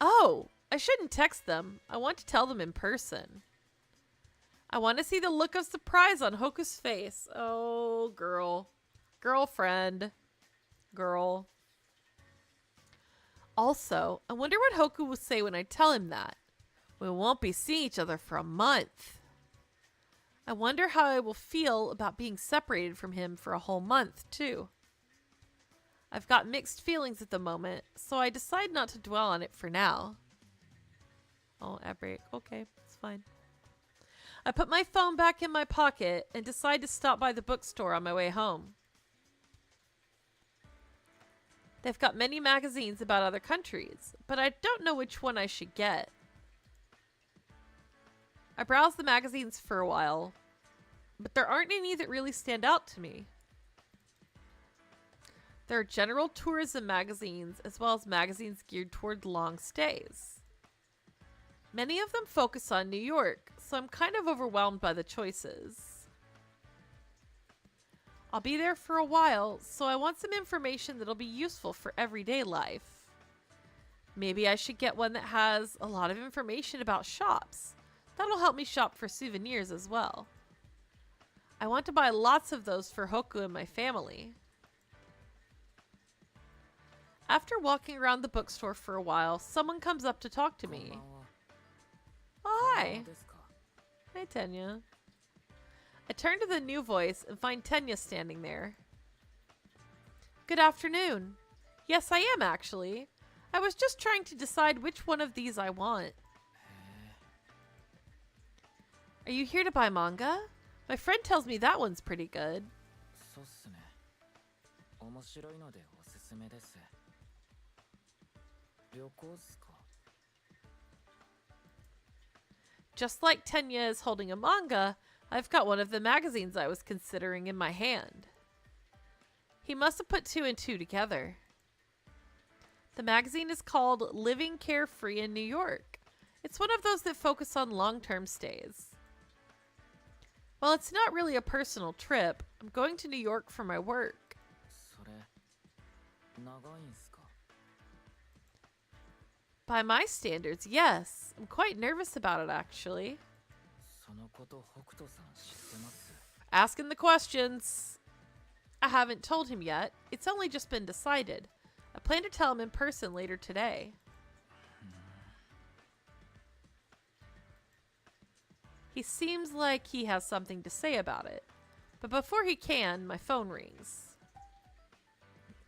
Oh, I shouldn't text them. I want to tell them in person. I want to see the look of surprise on Hoku's face. Oh, girl. Girlfriend. Girl. Also, I wonder what Hoku will say when I tell him that. We won't be seeing each other for a month. I wonder how I will feel about being separated from him for a whole month, too. I've got mixed feelings at the moment, so I decide not to dwell on it for now. Oh, ad break. Okay, it's fine. I put my phone back in my pocket and decide to stop by the bookstore on my way home. They've got many magazines about other countries, but I don't know which one I should get. I browse the magazines for a while, but there aren't any that really stand out to me. There are general tourism magazines as well as magazines geared toward long stays. Many of them focus on New York, so I'm kind of overwhelmed by the choices. I'll be there for a while, so I want some information that'll be useful for everyday life. Maybe I should get one that has a lot of information about shops. That'll help me shop for souvenirs as well. I want to buy lots of those for Hoku and my family. After walking around the bookstore for a while, someone comes up to talk to me. Oh, hi. Hi, Tenya. I turn to the new voice and find Tenya standing there. Good afternoon. Yes, I am actually. I was just trying to decide which one of these I want. Are you here to buy manga? My friend tells me that one's pretty good. Just like Tenya is holding a manga, I've got one of the magazines I was considering in my hand. He must have put two and two together. The magazine is called Living Carefree in New York. It's one of those that focus on long-term stays. While it's not really a personal trip, I'm going to New York for my work. By my standards, yes. I'm quite nervous about it, actually. Asking the questions. I haven't told him yet. It's only just been decided. I plan to tell him in person later today. He seems like he has something to say about it. But before he can, my phone rings.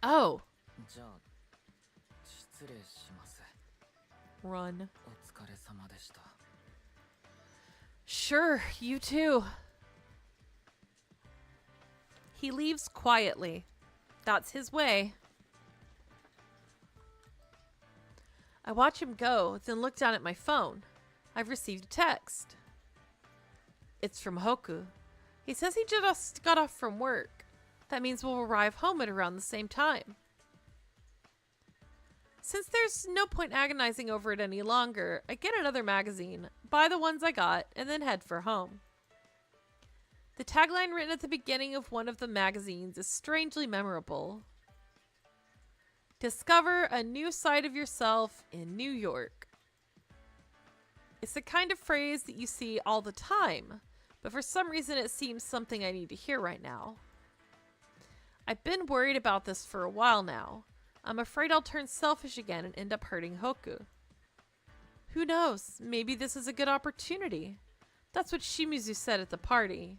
Oh. Run. Sure, you too. He leaves quietly. That's his way. I watch him go, then look down at my phone. I've received a text. It's from Hoku. He says he just got off from work. That means we'll arrive home at around the same time. Since there's no point agonizing over it any longer, I get another magazine, buy the ones I got, and then head for home. The tagline written at the beginning of one of the magazines is strangely memorable. Discover a new side of yourself in New York. It's the kind of phrase that you see all the time, but for some reason it seems something I need to hear right now. I've been worried about this for a while now. I'm afraid I'll turn selfish again and end up hurting Hoku. Who knows? Maybe this is a good opportunity. That's what Shimizu said at the party.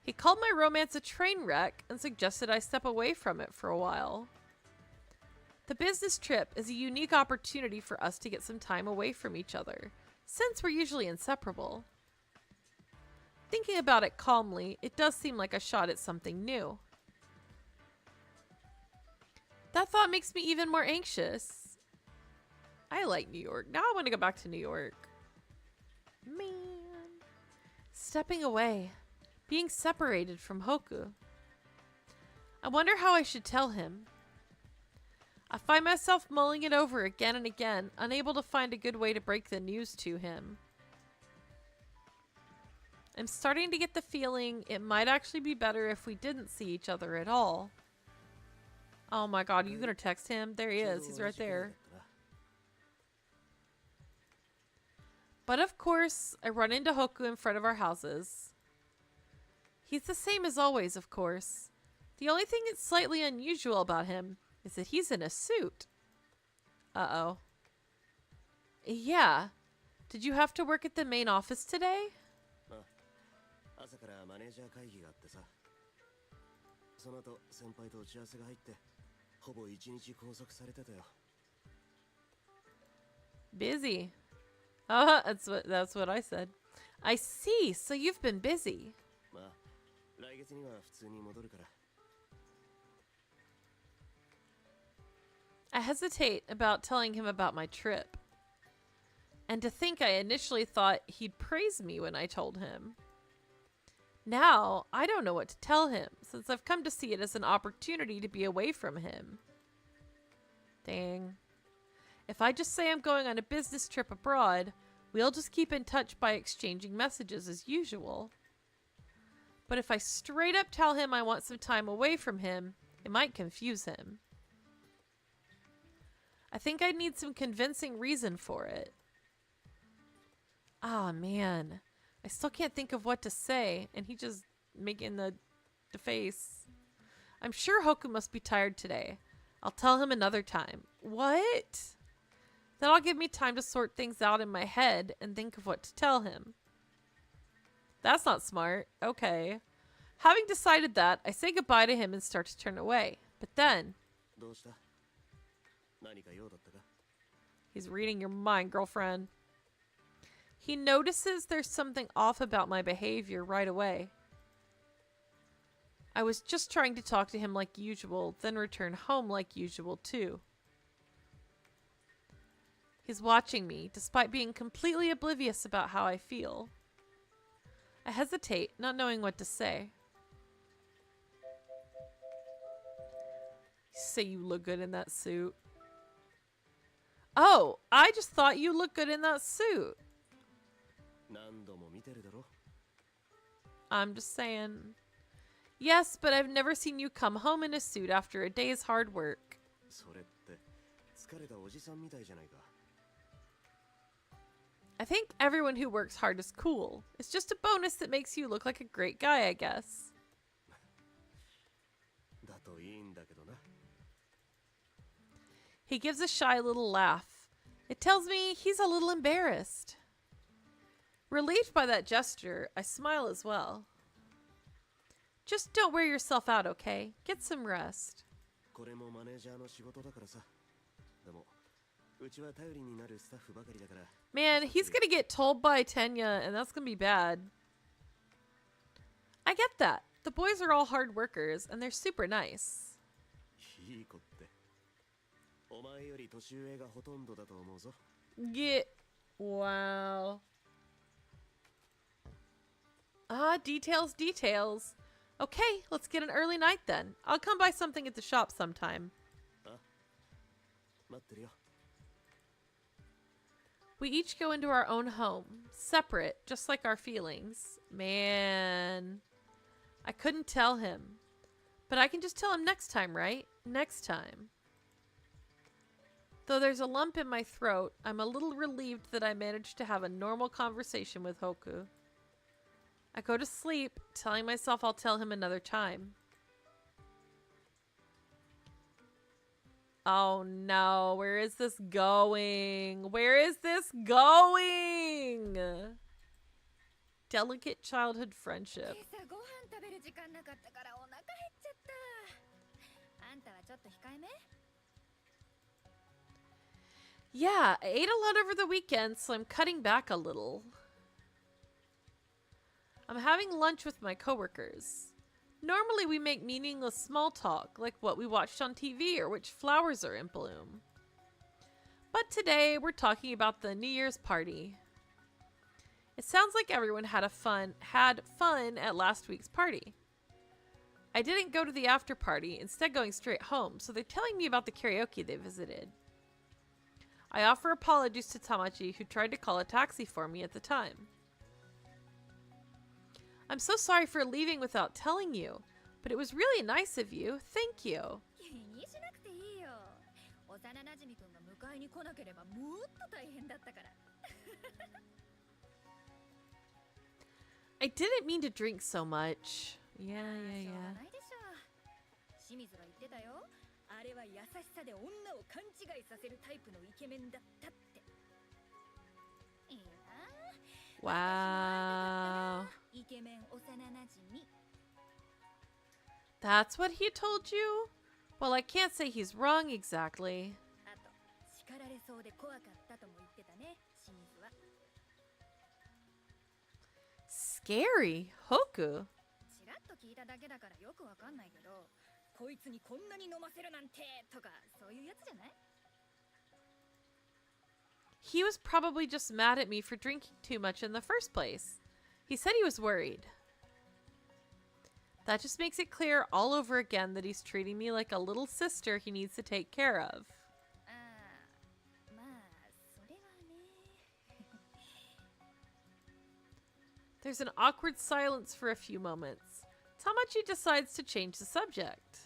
He called my romance a train wreck and suggested I step away from it for a while. The business trip is a unique opportunity for us to get some time away from each other, since we're usually inseparable. Thinking about it calmly, it does seem like a shot at something new. That thought makes me even more anxious. I like New York. Now I want to go back to New York. Man. Stepping away. Being separated from Hoku. I wonder how I should tell him. I find myself mulling it over again and again, unable to find a good way to break the news to him. I'm starting to get the feeling it might actually be better if we didn't see each other at all. Oh my god, are you gonna text him? There he is. He's right there. But of course, I run into Hoku in front of our houses. He's the same as always, of course. The only thing that's slightly unusual about him is that he's in a suit. Uh-oh. Yeah. Did you have to work at the main office today? Busy. That's what I said. I see. So you've been busy. I hesitate about telling him about my trip. And to think I initially thought he'd praise me when I told him. Now, I don't know what to tell him, since I've come to see it as an opportunity to be away from him. Dang. If I just say I'm going on a business trip abroad, we'll just keep in touch by exchanging messages as usual. But if I straight up tell him I want some time away from him, it might confuse him. I think I need some convincing reason for it. Ah, man. I still can't think of what to say, and he just making the face. I'm sure Hoku must be tired today. I'll tell him another time. What? That'll give me time to sort things out in my head and think of what to tell him. That's not smart. Okay. Having decided that, I say goodbye to him and start to turn away. But then... He's reading your mind, girlfriend. He notices there's something off about my behavior right away. I was just trying to talk to him like usual, then return home like usual too. He's watching me, despite being completely oblivious about how I feel. I hesitate, not knowing what to say. Say you look good in that suit. Oh, I just thought you looked good in that suit. I'm just saying. Yes, but I've never seen you come home in a suit after a day's hard work. I think everyone who works hard is cool. It's just a bonus that makes you look like a great guy, I guess. He gives a shy little laugh. It tells me he's a little embarrassed. Relieved by that gesture, I smile as well. Just don't wear yourself out, okay? Get some rest. Man, he's gonna get told by Tenya, and that's gonna be bad. I get that. The boys are all hard workers, and they're super nice. Get... Wow. Ah, details, details. Okay, let's get an early night then. I'll come by something at the shop sometime. We each go into our own home, separate, just like our feelings. Man, I couldn't tell him. But I can just tell him next time, right? Next time. Though there's a lump in my throat, I'm a little relieved that I managed to have a normal conversation with Hoku. I go to sleep, telling myself I'll tell him another time. Oh no, where is this going? Where is this going? Delicate childhood friendship. Yeah, I ate a lot over the weekend, so I'm cutting back a little. I'm having lunch with my coworkers. Normally we make meaningless small talk, like what we watched on TV or which flowers are in bloom. But today we're talking about the New Year's party. It sounds like everyone had fun at last week's party. I didn't go to the after party, instead going straight home, so they're telling me about the karaoke they visited. I offer apologies to Tamachi, who tried to call a taxi for me at the time. I'm so sorry for leaving without telling you, but it was really nice of you. Thank you. I didn't mean to drink so much. Yeah. Wow. That's what he told you? Well, I can't say he's wrong exactly. Scary. Hoku. He was probably just mad at me for drinking too much in the first place. He said he was worried. That just makes it clear all over again that he's treating me like a little sister he needs to take care of. There's an awkward silence for a few moments. Tamachi decides to change the subject.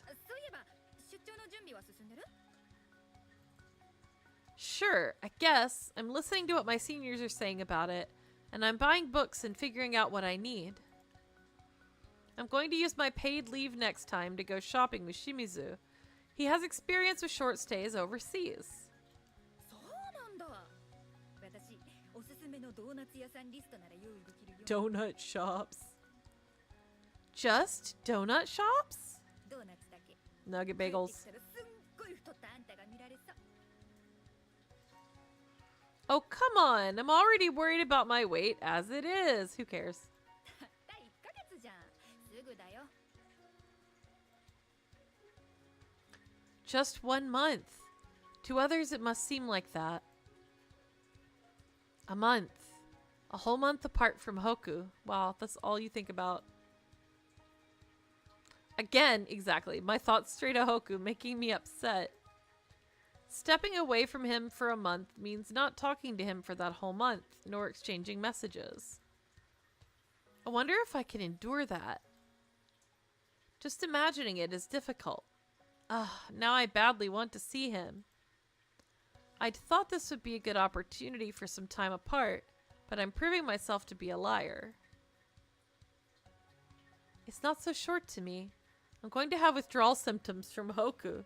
Sure, I guess. I'm listening to what my seniors are saying about it, and I'm buying books and figuring out what I need. I'm going to use my paid leave next time to go shopping with Shimizu. He has experience with short stays overseas. Donut shops. Just donut shops? Nugget bagels. Oh, come on. I'm already worried about my weight as it is. Who cares? Just 1 month. To others, it must seem like that. A month. A whole month apart from Hoku. Wow, that's all you think about. Again, exactly. My thoughts stray to Hoku, making me upset. Stepping away from him for a month means not talking to him for that whole month, nor exchanging messages. I wonder if I can endure that. Just imagining it is difficult. Now I badly want to see him. I'd thought this would be a good opportunity for some time apart, but I'm proving myself to be a liar. It's not so short to me. I'm going to have withdrawal symptoms from Hoku.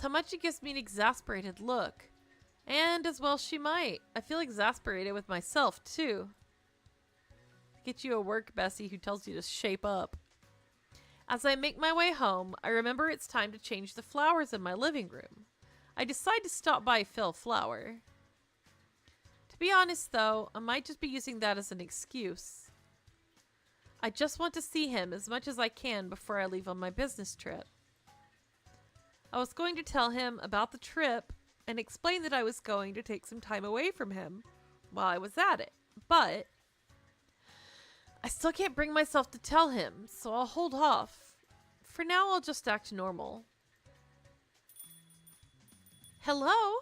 Tamachi gives me an exasperated look. And as well she might. I feel exasperated with myself, too. Get you a work Bessie who tells you to shape up. As I make my way home, I remember it's time to change the flowers in my living room. I decide to stop by Phil Flower. To be honest, though, I might just be using that as an excuse. I just want to see him as much as I can before I leave on my business trip. I was going to tell him about the trip and explain that I was going to take some time away from him while I was at it, but I still can't bring myself to tell him, so I'll hold off. For now, I'll just act normal. Hello?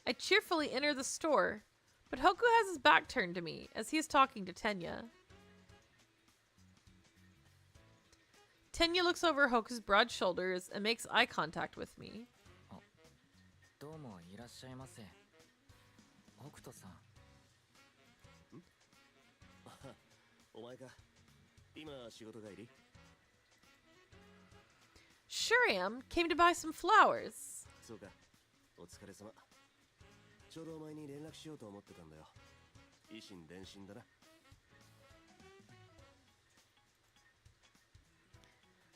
I cheerfully enter the store, but Hoku has his back turned to me as he is talking to Tenya. Tenya looks over Hoku's broad shoulders and makes eye contact with me. Sure am. Came to buy some flowers.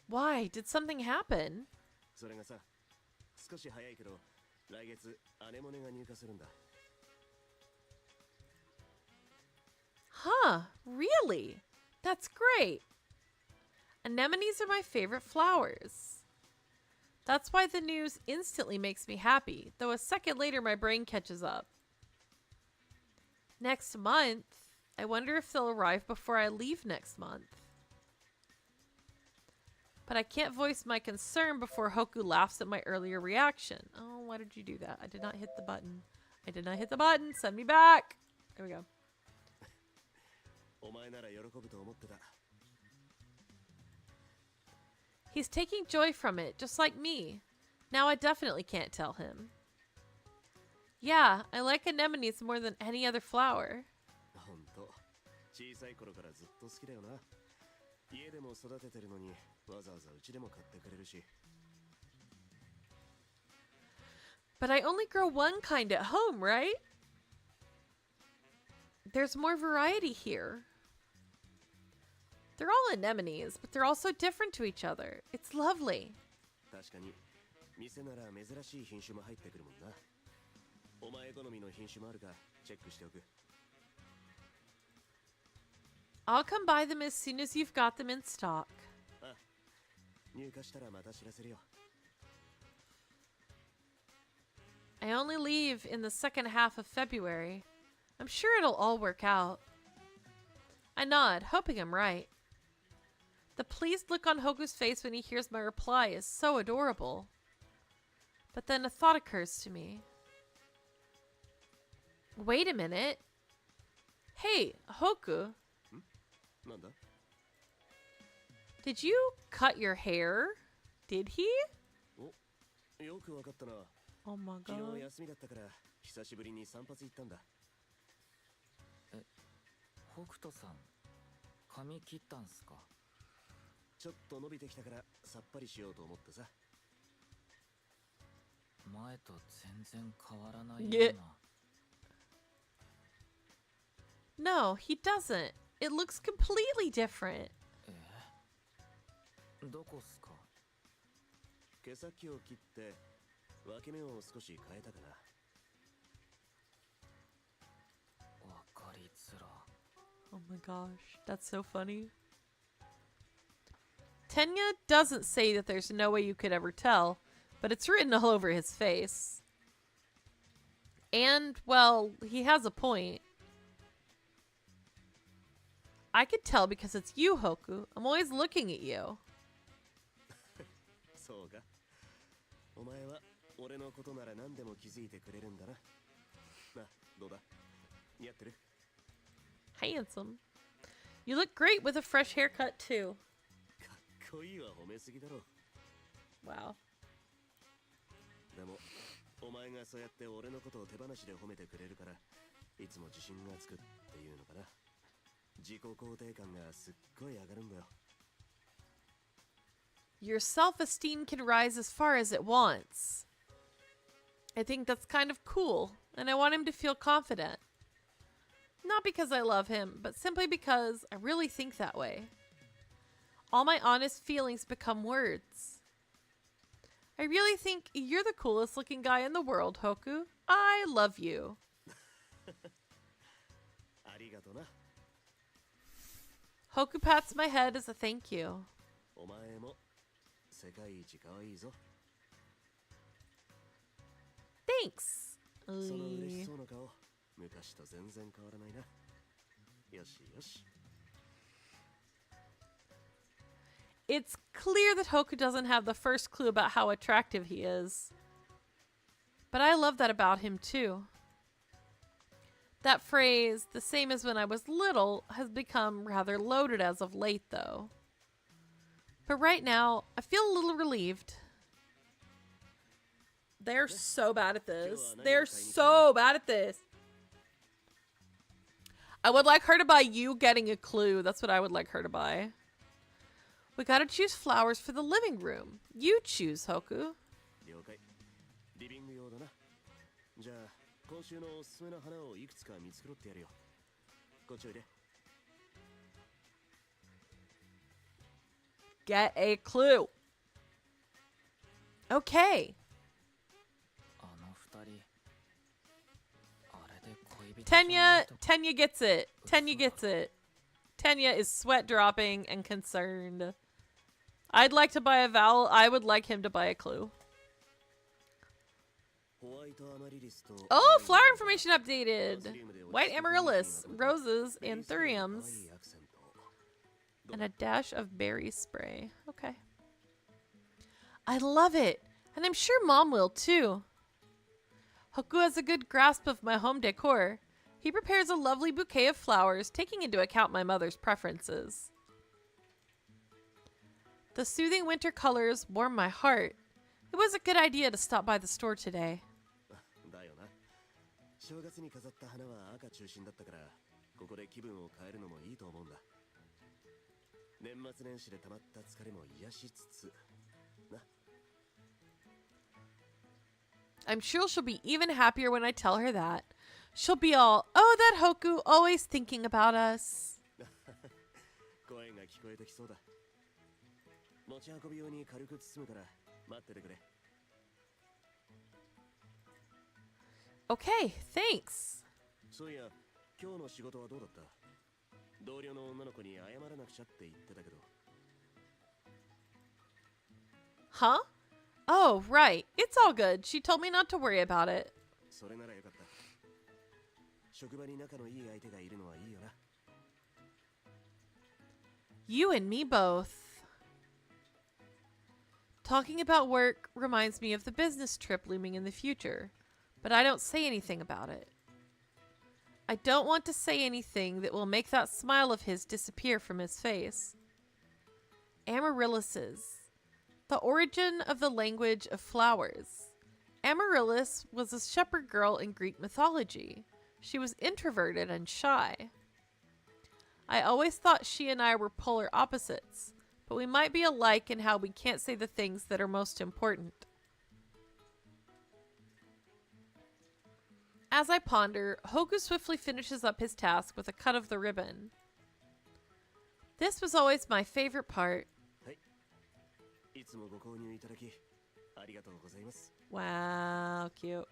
Why? Did something happen? Huh, really? That's great. Anemones are my favorite flowers. That's why the news instantly makes me happy, though a second later my brain catches up. Next month? I wonder if they'll arrive before I leave next month. But I can't voice my concern before Hoku laughs at my earlier reaction. Oh, why did you do that? I did not hit the button. I did not hit the button. Send me back. There we go. He's taking joy from it, just like me. Now I definitely can't tell him. Yeah, I like anemones more than any other flower. But I only grow one kind at home, right? There's more variety here. They're all anemones, but they're also different to each other. It's lovely. I'll come buy them as soon as you've got them in stock. I only leave in the second half of February. I'm sure it'll all work out. I nod, hoping I'm right. The pleased look on Hoku's face when he hears my reply is so adorable. But then a thought occurs to me. Wait a minute. Hey, Hoku. Did you cut your hair? Did he? Oh my god. 北斗さん、髪切ったんすか？ちょっと伸びてきたからさっぱりしようと思ってさ。前と全然変わらないような。No, he doesn't. It looks completely different. どこっすか？毛先を切って分け目を少し変えたかな。わかりづら。Oh my gosh, that's so funny. Tenya doesn't say that there's no way you could ever tell, but it's written all over his face. And, well, he has a point. I could tell because it's you, Hoku. I'm always looking at you. そうか。お前は俺のことなら何でも気づいてくれるんだな。な、どうだ？似合ってる？ Handsome. You look great with a fresh haircut, too. かっこいいは褒めすぎだろ。Wow. でも、お前がそうやって俺のことを手放しで褒めてくれるから、いつも自信がつくっていうのかな。自己肯定感がすっごい上がるんだよ。Your self-esteem can rise as far as it wants. I think that's kind of cool, and I want him to feel confident. Not because I love him, but simply because I really think that way. All my honest feelings become words. I really think you're the coolest looking guy in the world, Hoku. I love you. ありがとな。Hoku pats my head as a thank you. お前も世界一可愛いぞ。Thanks. その嬉しそうな顔。昔と全然変わらないな。よしよし。It's clear that Hoku doesn't have the first clue about how attractive he is. But I love that about him too. That phrase, the same as when I was little, has become rather loaded as of late though. But right now, I feel a little relieved. They're so bad at this. They're so bad at this. I would like her to buy you getting a clue. That's what I would like her to buy. We gotta choose flowers for the living room. You choose, Hoku. 了解。リビング用だな。じゃあ、今週のおすすめの花をいくつか見繕ってやるよ。こっちおいで。Get a clue. Okay. あの二人。あれで恋人。Tenya gets it. Tenya gets it. Tenya is sweat dropping and concerned. I'd like to buy a vowel. I would like him to buy a clue. Oh, flower information updated. White amaryllis, roses, anthuriums, and a dash of berry spray. Okay. I love it. And I'm sure Mom will too. Hoku has a good grasp of my home decor. He prepares a lovely bouquet of flowers, taking into account my mother's preferences. The soothing winter colors warm my heart. It was a good idea to stop by the store today. I'm sure she'll be even happier when I tell her that. She'll be all, oh, that Hoku, always thinking about us. Okay, thanks. Huh? Oh, right. It's all good. She told me not to worry about it. You and me both. Talking about work reminds me of the business trip looming in the future, but I don't say anything about it. I don't want to say anything that will make that smile of his disappear from his face. Amaryllises. The origin of the language of flowers. Amaryllis was a shepherd girl in Greek mythology. She was introverted and shy. I always thought she and I were polar opposites, but we might be alike in how we can't say the things that are most important. As I ponder, Hoku swiftly finishes up his task with a cut of the ribbon. This was always my favorite part. Wow, cute.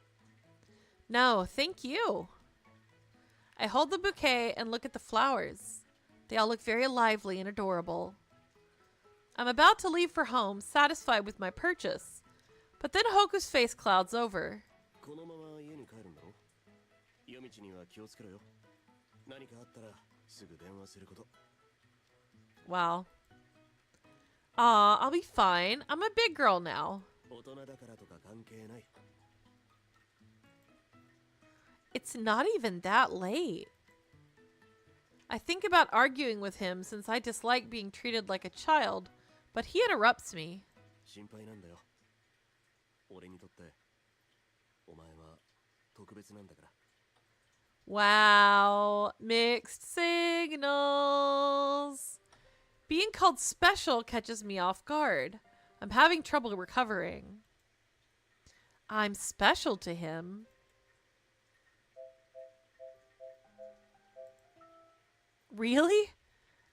No, thank you. I hold the bouquet and look at the flowers. They all look very lively and adorable. I'm about to leave for home, satisfied with my purchase, but then Hoku's face clouds over. Wow. Aw, I'll be fine. I'm a big girl now. It's not even that late. I think about arguing with him since I dislike being treated like a child, but he interrupts me. Wow, mixed signals. Being called special catches me off guard. I'm having trouble recovering. I'm special to him. Really?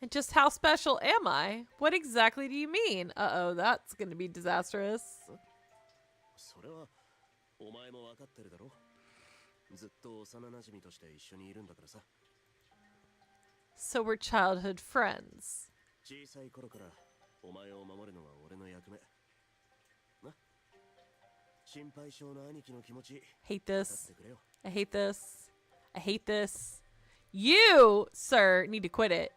And just how special am I? What exactly do you mean? Uh-oh, that's gonna be disastrous. So we're childhood friends. Hate this. I hate this. I hate this. You, sir, need to quit it.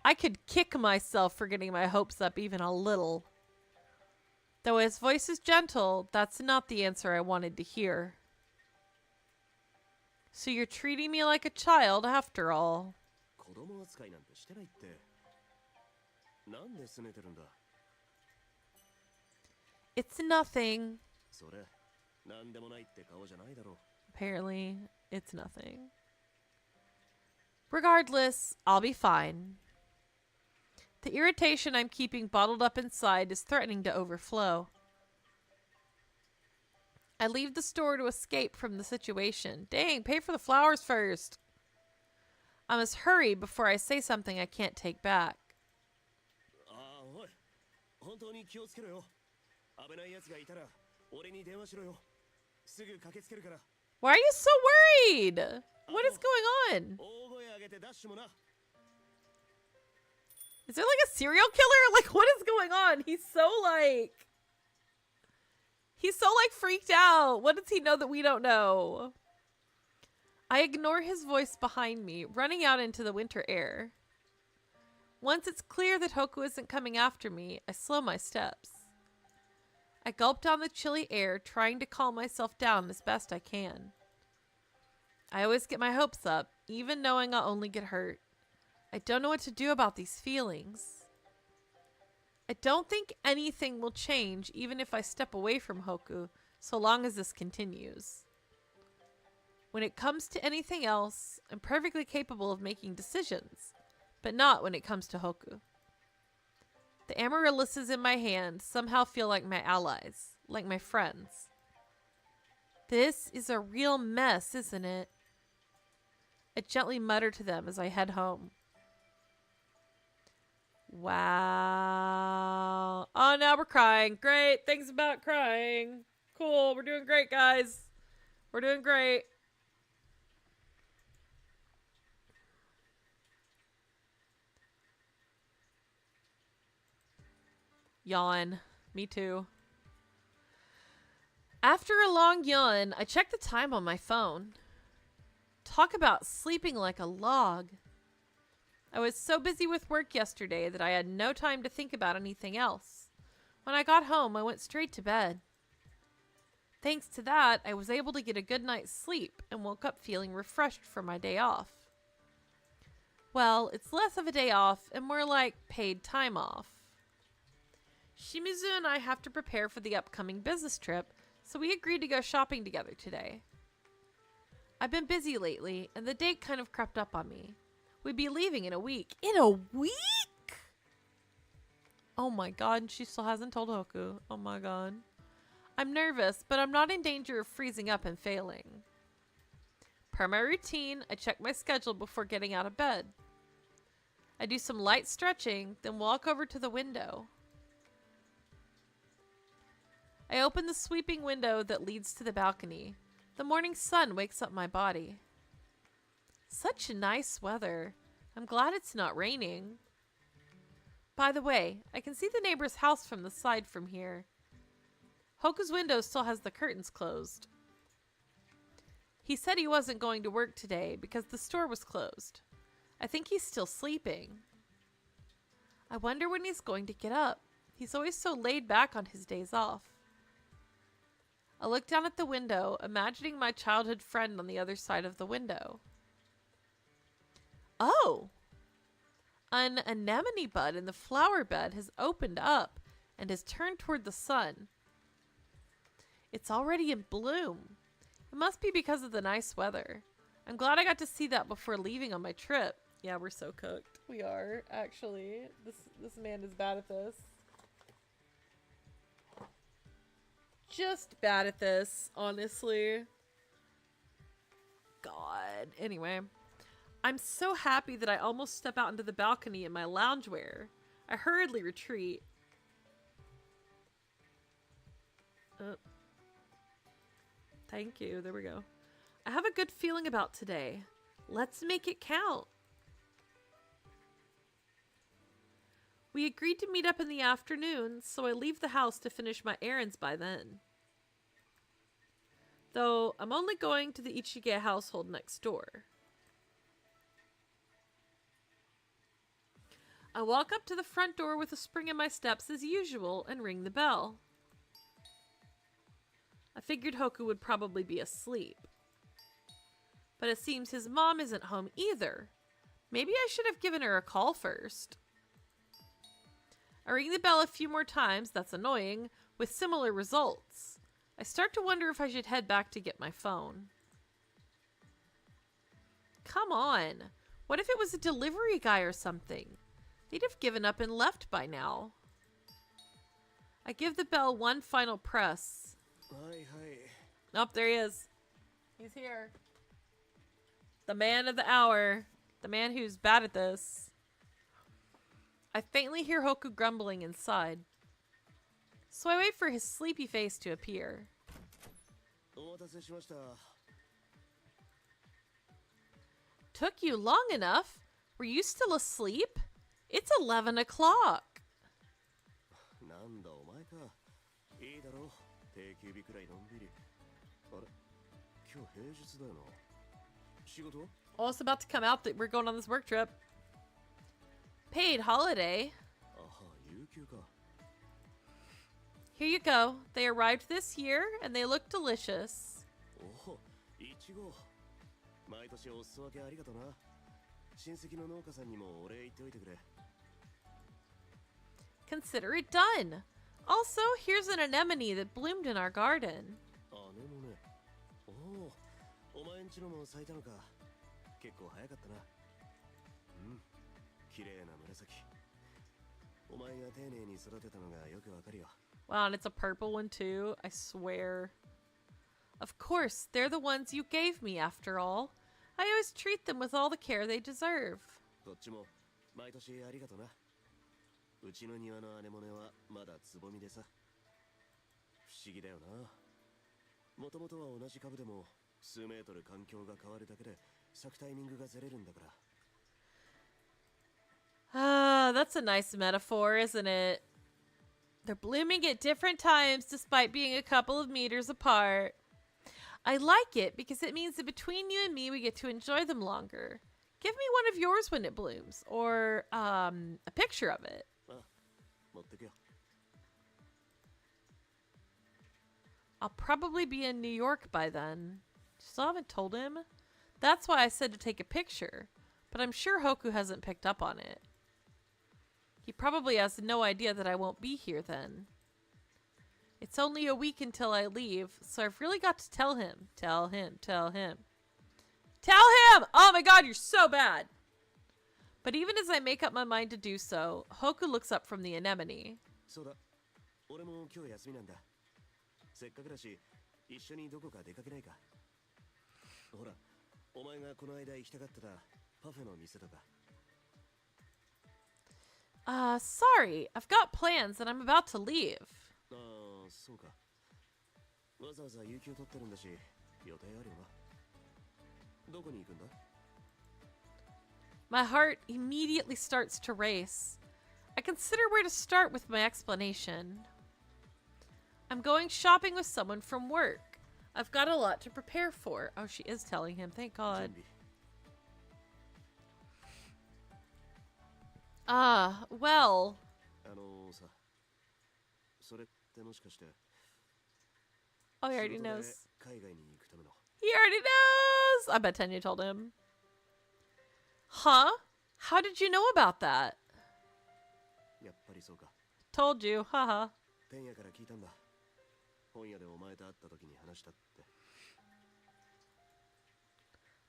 I could kick myself for getting my hopes up even a little. Though his voice is gentle, that's not the answer I wanted to hear. So you're treating me like a child after all. It's nothing. Apparently, it's nothing. Regardless, I'll be fine. The irritation I'm keeping bottled up inside is threatening to overflow. I leave the store to escape from the situation. Dang, pay for the flowers first. I must hurry before I say something I can't take back. Why are you so worried? What is going on? Is there like a serial killer? Like, what is going on? He's so freaked out. What does he know that we don't know? I ignore his voice behind me, running out into the winter air. Once it's clear that Hoku isn't coming after me, I slow my steps. I gulp down the chilly air, trying to calm myself down as best I can. I always get my hopes up, even knowing I'll only get hurt. I don't know what to do about these feelings. I don't think anything will change even if I step away from Hoku, so long as this continues. When it comes to anything else, I'm perfectly capable of making decisions, but not when it comes to Hoku. The amaryllises in my hand somehow feel like my allies, like my friends. This is a real mess, isn't it? I gently mutter to them as I head home. Wow. Oh, now we're crying. Great. Things about crying. Cool. We're doing great, guys. We're doing great. Yawn. Me too. After a long yawn, I check the time on my phone. Talk about sleeping like a log. I was so busy with work yesterday that I had no time to think about anything else. When I got home, I went straight to bed. Thanks to that, I was able to get a good night's sleep and woke up feeling refreshed for my day off. Well, it's less of a day off and more like paid time off. Shimizu and I have to prepare for the upcoming business trip, so we agreed to go shopping together today. I've been busy lately, and the date kind of crept up on me. We'd be leaving in a week. In a week?! Oh my god, and she still hasn't told Hoku. Oh my god. I'm nervous, but I'm not in danger of freezing up and failing. Per my routine, I check my schedule before getting out of bed. I do some light stretching, then walk over to the window. I open the sweeping window that leads to the balcony. The morning sun wakes up my body. Such nice weather. I'm glad it's not raining. By the way, I can see the neighbor's house from the side from here. Hoku's window still has the curtains closed. He said he wasn't going to work today because the store was closed. I think he's still sleeping. I wonder when he's going to get up. He's always so laid back on his days off. I look down at the window, imagining my childhood friend on the other side of the window. Oh! An anemone bud in the flower bed has opened up and has turned toward the sun. It's already in bloom. It must be because of the nice weather. I'm glad I got to see that before leaving on my trip. Yeah, we're so cooked. We are, actually. This man is bad at this. Just bad at this, honestly. God. Anyway. I'm so happy that I almost step out into the balcony in my loungewear. I hurriedly retreat. Thank you. There we go. I have a good feeling about today. Let's make it count. We agreed to meet up in the afternoon, so I leave the house to finish my errands by then. Though, I'm only going to the Ichige household next door. I walk up to the front door with a spring in my steps as usual and ring the bell. I figured Hoku would probably be asleep. But it seems his mom isn't home either. Maybe I should have given her a call first. I ring the bell a few more times, that's annoying, with similar results. I start to wonder if I should head back to get my phone. Come on. What if it was a delivery guy or something? They'd have given up and left by now. I give the bell one final press. Oh, there he is. He's here. The man of the hour. The man who's bad at this. I faintly hear Hoku grumbling inside. So I wait for his sleepy face to appear. Took you long enough? Were you still asleep? It's 11 o'clock. なんだお前か。いいだろう。定休日くらいのんびり。あれ今日平日だよな。仕事は Oh, it's about to come out that we're going on this work trip. Paid holiday. あは、有給か。Here you go. They arrived this year and they look delicious. おお、いちご。毎年お裾分けありがとな。親戚の農家さんにもお礼言っておいてくれ。Consider it done. Also, here's an anemone that bloomed in our garden. あねもね。おお、お前んちのも咲いたのか。結構早かったな。うん、綺麗な紫。お前が丁寧に育てたのがよくわかるよ。Wow, and it's a purple one too. I swear. Of course, they're the ones you gave me after all. I always treat them with all the care they deserve. どっちも毎年ありがとな。うちの庭のアネモネはまだつぼみでさ。不思議だよな。もともとは同じ株でも数メートル環境が変わるだけで咲くタイミングがずれるんだから。Ah, that's a nice metaphor, isn't it? They're blooming at different times despite being a couple of meters apart. I like it because it means that between you and me we get to enjoy them longer. Give me one of yours when it blooms, or a picture of it. あ、持ってくよ。I'll probably be in New York by then. Still haven't told him? That's why I said to take a picture, but I'm sure Hoku hasn't picked up on it. He probably has no idea that I won't be here then. It's only a week until I leave, so I've really got to tell him. Tell him. Tell him! Oh my god, you're so bad! But even as I make up my mind to do so, Hoku looks up from the anemone. そうだ。俺も今日休みなんだ。せっかくだし、一緒にどこか出かけないか。ほら、お前がこの間行きたかってたパフェの店とか。Sorry, I've got plans and I'm about to leave. ああ、そうか。わざわざ有給取ってるんだし、予定あるよな。どこに行くんだ? My heart immediately starts to race. I consider where to start with my explanation. I'm going shopping with someone from work. I've got a lot to prepare for. Oh, she is telling him. Thank God. Well. さ、それってもしかして Oh, he already knows. 海外に行くための He already knows! I bet Tenya told him. Huh? How did you know about that? やっぱりそうか。 Told you, haha. 天野から聞いたんだ。本屋でお前と会った時に話したって。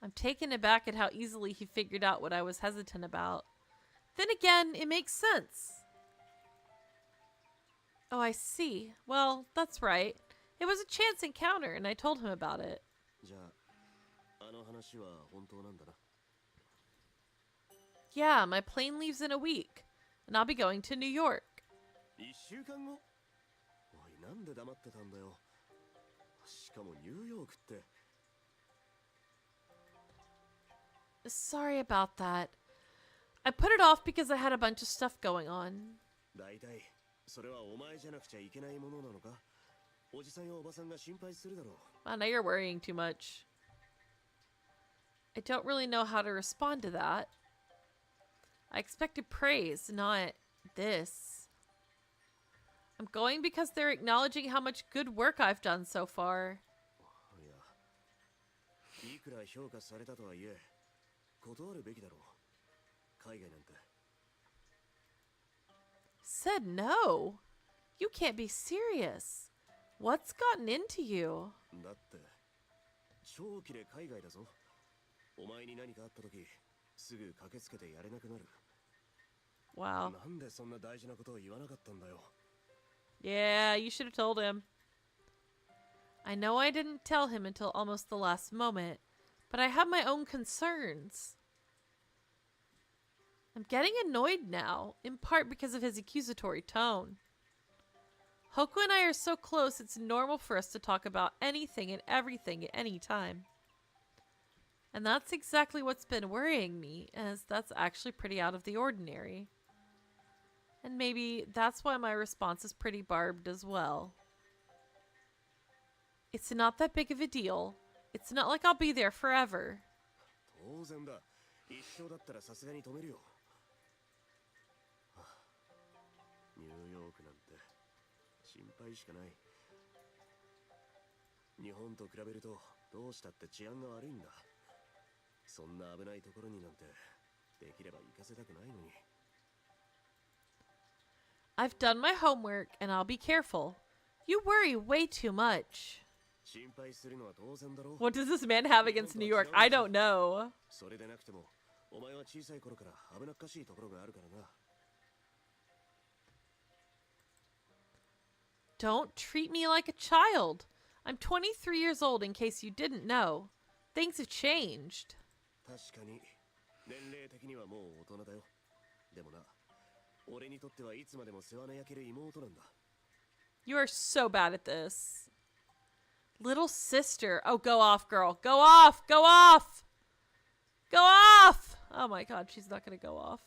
I'm taken aback at how easily he figured out what I was hesitant about. Then again, it makes sense. Oh, I see. Well, that's right. It was a chance encounter, and I told him about it. じゃあ、あの話は本当なんだな。 Yeah, my plane leaves in a week, and I'll be going to New York. 1週間後? おい、なんで黙ってたんだよ。しかもニューヨークって。 Sorry about that. I put it off because I had a bunch of stuff going on. だいたい、それはお前じゃなくちゃいけないものなのか? おじさんやおばさんが心配するだろう。 Now you're worrying too much. I don't really know how to respond to that. I expected praise, not this. I'm going because they're acknowledging how much good work I've done so far. いや、いくら評価されたとはいえ、断るべきだろう。海外なんて。 Said no? You can't be serious. What's gotten into you? だって、長期で海外だぞ。お前に何かあった時、すぐ駆けつけてやれなくなる。 Wow. なんでそんな大事なことを言わなかったんだよ。 Yeah, you should have told him. I know I didn't tell him until almost the last moment, but I have my own concerns. I'm getting annoyed now, in part because of his accusatory tone. Hoku and I are so close, it's normal for us to talk about anything and everything at any time. And that's exactly what's been worrying me, as that's actually pretty out of the ordinary. And maybe that's why my response is pretty barbed as well. It's not that big of a deal. It's not like I'll be there forever. 当然だ。一生だったらさすがに止めるよ。ニューヨークなんて心配しかない。日本と比べるとどうしたって治安が悪いんだ。そんな危ないところになんてできれば行かせたくないのに。I've done my homework and I'll be careful. You worry way too much. 心配するのは当然だろう。 What does this man have against New York? I don't know. それでなくてもお前は小さい頃から危なっかしいところがあるからな。 Don't treat me like a child. I'm 23 years old in case you didn't know. Things have changed. 確かに年齢的にはもう大人だよ。でもな、俺にとってはいつまでも世話の焼ける妹なんだ。 You are so bad at this. Little sister. Oh, go off, girl. Go off! Go off! Go off! Oh my god, she's not gonna go off.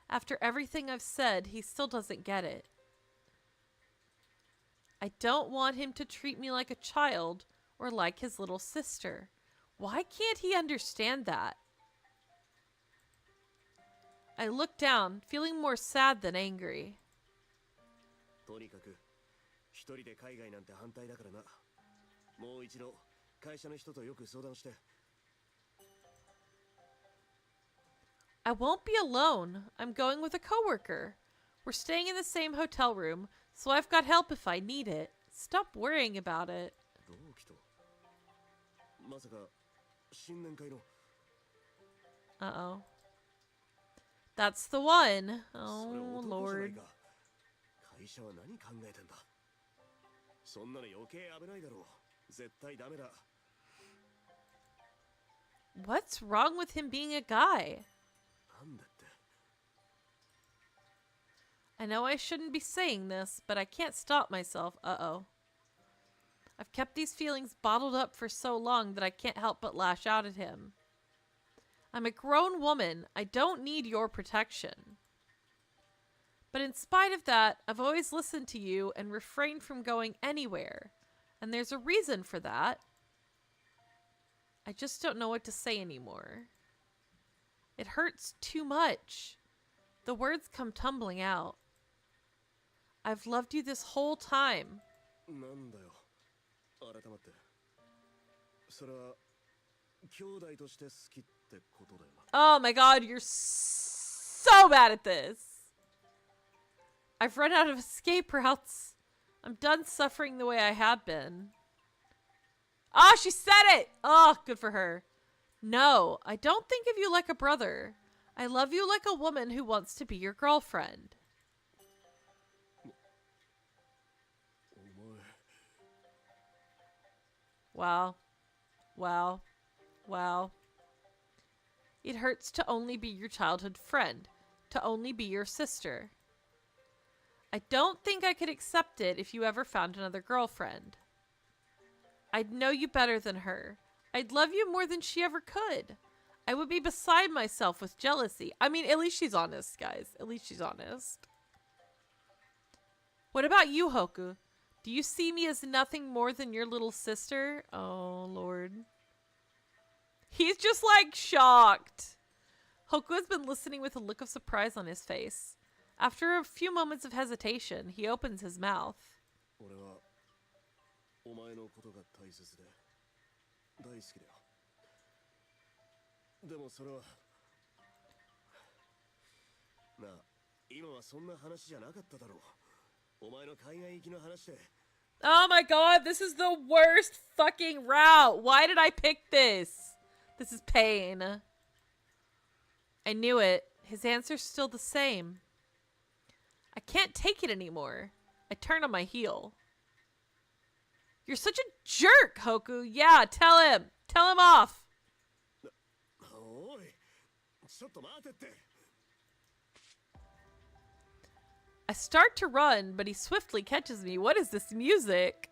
After everything I've said, he still doesn't get it. I don't want him to treat me like a child or like his little sister. Why can't he understand that? I look down, feeling more sad than angry. とにかく一人で海外なんて反対だからな。もう一度会社の人とよく相談して。 I won't be alone. I'm going with a coworker. We're staying in the same hotel room, so I've got help if I need it. Stop worrying about it. 同期とまさか新年会の。 Uh-oh. That's the one. それ Oh, 男じゃない Lord. か。会社は何考えてんだ。そんなの余計危ないだろう。絶対ダメだ。 What's wrong with him being a guy? なんだって。 I know I shouldn't be saying this, but I can't stop myself. Uh-oh. I've kept these feelings bottled up for so long that I can't help but lash out at him. I'm a grown woman. I don't need your protection. But in spite of that, I've always listened to you and refrained from going anywhere. And there's a reason for that. I just don't know what to say anymore. It hurts too much. The words come tumbling out. I've loved you this whole time. なんだよ。改まって。それは兄弟として好きってことだよな。 Oh my god, you're so bad at this. I've run out of escape routes. I'm done suffering the way I have been. Oh, she said it! Oh, good for her. No, I don't think of you like a brother. I love you like a woman who wants to be your girlfriend. お前。 Wow. Wow. Wow. It hurts to only be your childhood friend, to only be your sister. I don't think I could accept it if you ever found another girlfriend. I'd know you better than her. I'd love you more than she ever could. I would be beside myself with jealousy. I mean, at least she's honest, guys. At least she's honest. What about you, Hoku? Do you see me as nothing more than your little sister? Oh, Lord. He's just like shocked. Hoku has been listening with a look of surprise on his face. After a few moments of hesitation, he opens his mouth. 俺はお前のことが大切で大好きだよ。でもそれはなあ、今はそんな話じゃなかっただろう。お前の海外行きの話で。 Oh my god, this is the worst fucking route. Why did I pick this? This is pain. I knew it. His answer's still the same. I can't take it anymore. I turn on my heel. You're such a jerk, Hoku. Yeah, tell him. Tell him off. おい、ちょっと待てって。 I start to run, but he swiftly catches me. What is this music?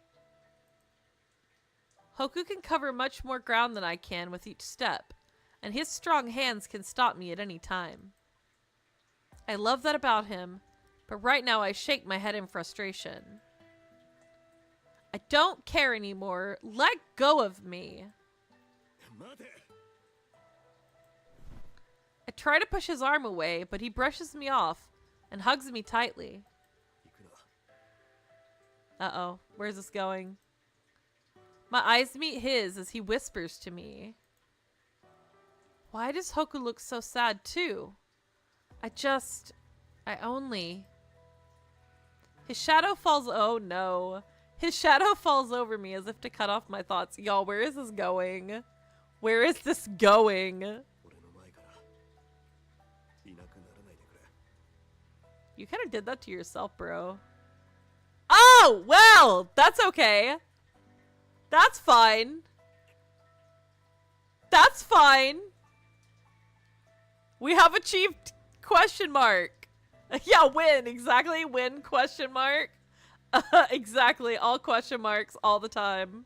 Hoku can cover much more ground than I can with each step, and his strong hands can stop me at any time. I love that about him, But right now I shake my head in frustration. I don't care anymore. Let go of me. I try to push his arm away, but he brushes me off and hugs me tightly. Uh-oh, where's this going? My eyes meet his as he whispers to me. Why does Hoku look so sad too? His shadow falls, oh no. His shadow falls over me as if to cut off my thoughts. Y'all, where is this going? Where is this going? You kind of did that to yourself, bro. Oh, well, that's okay. That's fine. That's fine. We have achieved question mark. Yeah, win. Exactly. Win question mark. Exactly. All question marks all the time.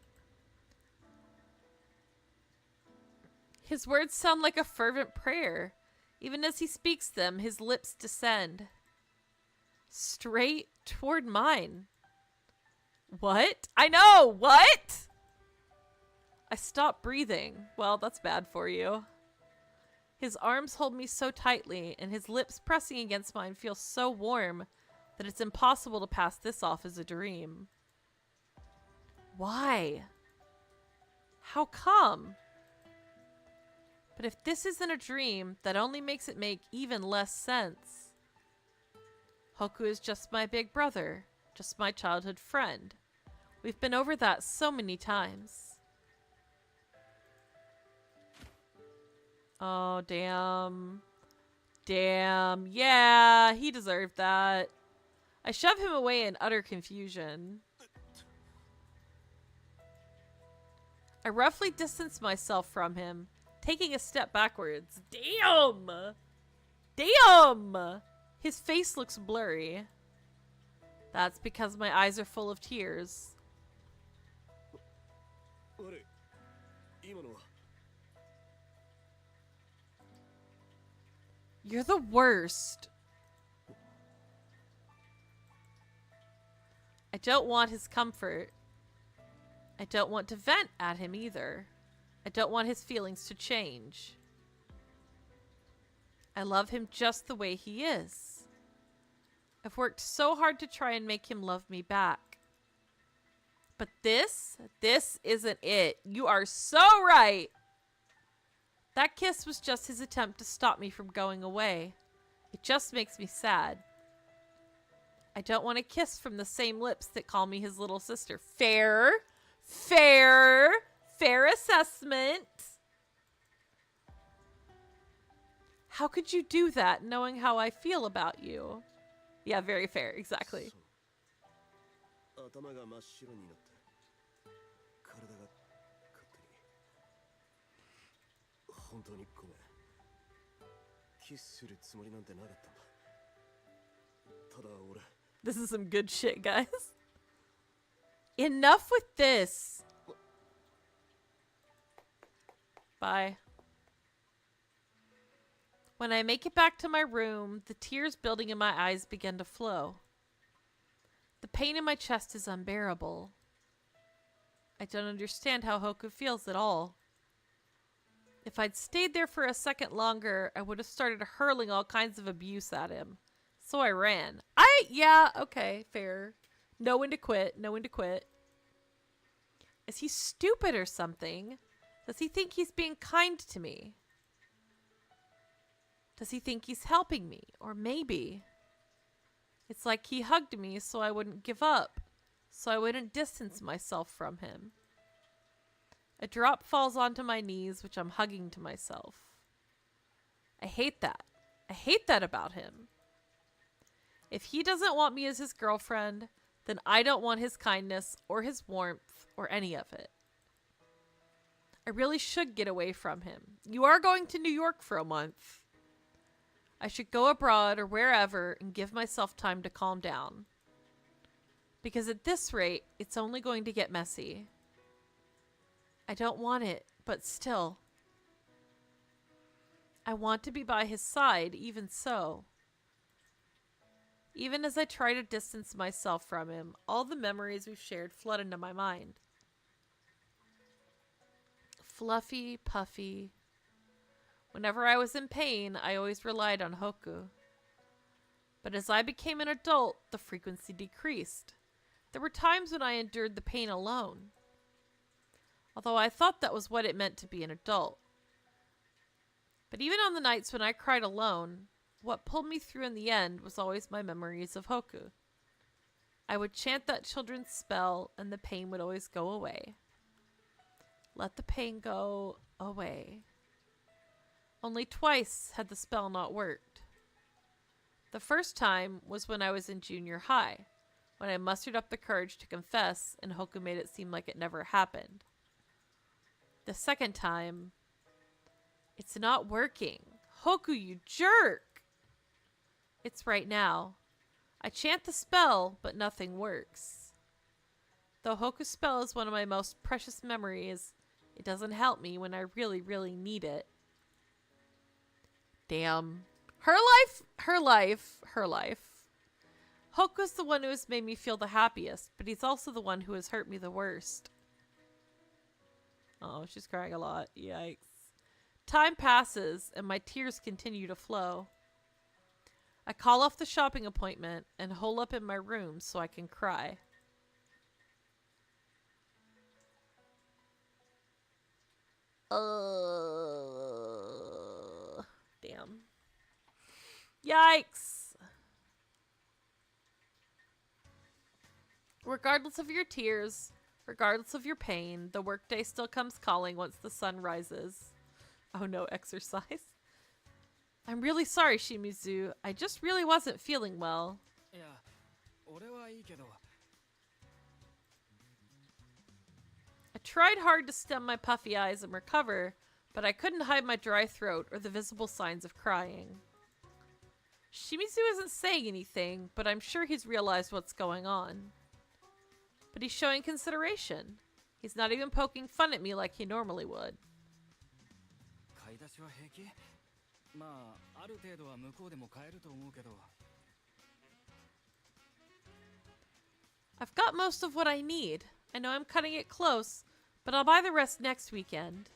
His words sound like a fervent prayer. Even as he speaks them, his lips descend. Straight toward mine. What? I know! What? I stop breathing. Well, that's bad for you. His arms hold me so tightly, and his lips pressing against mine feel so warm that it's impossible to pass this off as a dream. Why? How come? But if this isn't a dream, that only makes it make even less sense. Hoku is just my big brother, just my childhood friend. We've been over that so many times. Oh, damn. Damn. Yeah, he deserved that. I shove him away in utter confusion. I roughly distance myself from him, taking a step backwards. Damn! Damn! His face looks blurry. That's because my eyes are full of tears. You're the worst. I don't want his comfort. I don't want to vent at him either. I don't want his feelings to change. I love him just the way he is. I've worked so hard to try and make him love me back. But this isn't it. You are so right. That kiss was just his attempt to stop me from going away. It just makes me sad. I don't want a kiss from the same lips that call me his little sister. Fair. Fair. Fair assessment. How could you do that knowing how I feel about you? Yeah, very fair. Exactly. This is some good shit, guys. Enough with this. Bye. When I make it back to my room, the tears building in my eyes begin to flow. The pain in my chest is unbearable. I don't understand how Hoku feels at all. If I'd stayed there for a second longer, I would have started hurling all kinds of abuse at him. So I ran. Yeah, okay, fair. Know when to quit, know when to quit. Is he stupid or something? Does he think he's being kind to me? Does he think he's helping me? Or maybe it's like he hugged me so I wouldn't give up, so I wouldn't distance myself from him. A drop falls onto my knees, which I'm hugging to myself. I hate that. I hate that about him. If he doesn't want me as his girlfriend, then I don't want his kindness or his warmth or any of it. I really should get away from him. You are going to New York for a month. I should go abroad or wherever and give myself time to calm down. Because at this rate, it's only going to get messy. I don't want it, but still. I want to be by his side, even so. Even as I try to distance myself from him, all the memories we've shared flood into my mind. Fluffy, puffy. Whenever I was in pain, I always relied on Hoku. But as I became an adult, the frequency decreased. There were times when I endured the pain alone. Although I thought that was what it meant to be an adult. But even on the nights when I cried alone, what pulled me through in the end was always my memories of Hoku. I would chant that children's spell and the pain would always go away. Let the pain go away. Only twice had the spell not worked. The first time was when I was in junior high, when I mustered up the courage to confess and Hoku made it seem like it never happened. The second time, it's not working. Hoku, you jerk! It's right now. I chant the spell, but nothing works. Though Hoku's spell is one of my most precious memories, it doesn't help me when I really, really need it. Damn. Her life. Hoku's the one who has made me feel the happiest, but he's also the one who has hurt me the worst. Oh, she's crying a lot. Yikes. Time passes, and my tears continue to flow. I call off the shopping appointment and hole up in my room so I can cry. Damn. Yikes. Regardless of your tears, regardless of your pain, the workday still comes calling once the sun rises. Oh no, exercise. I'm really sorry, Shimizu. I just really wasn't feeling well. I tried hard to stem my puffy eyes and recover, but I couldn't hide my dry throat or the visible signs of crying. Shimizu isn't saying anything, but I'm sure he's realized what's going on. But he's showing consideration. He's not even poking fun at me like he normally would. I've got most of what I need. I know I'm cutting it close, but I'll buy the rest next weekend.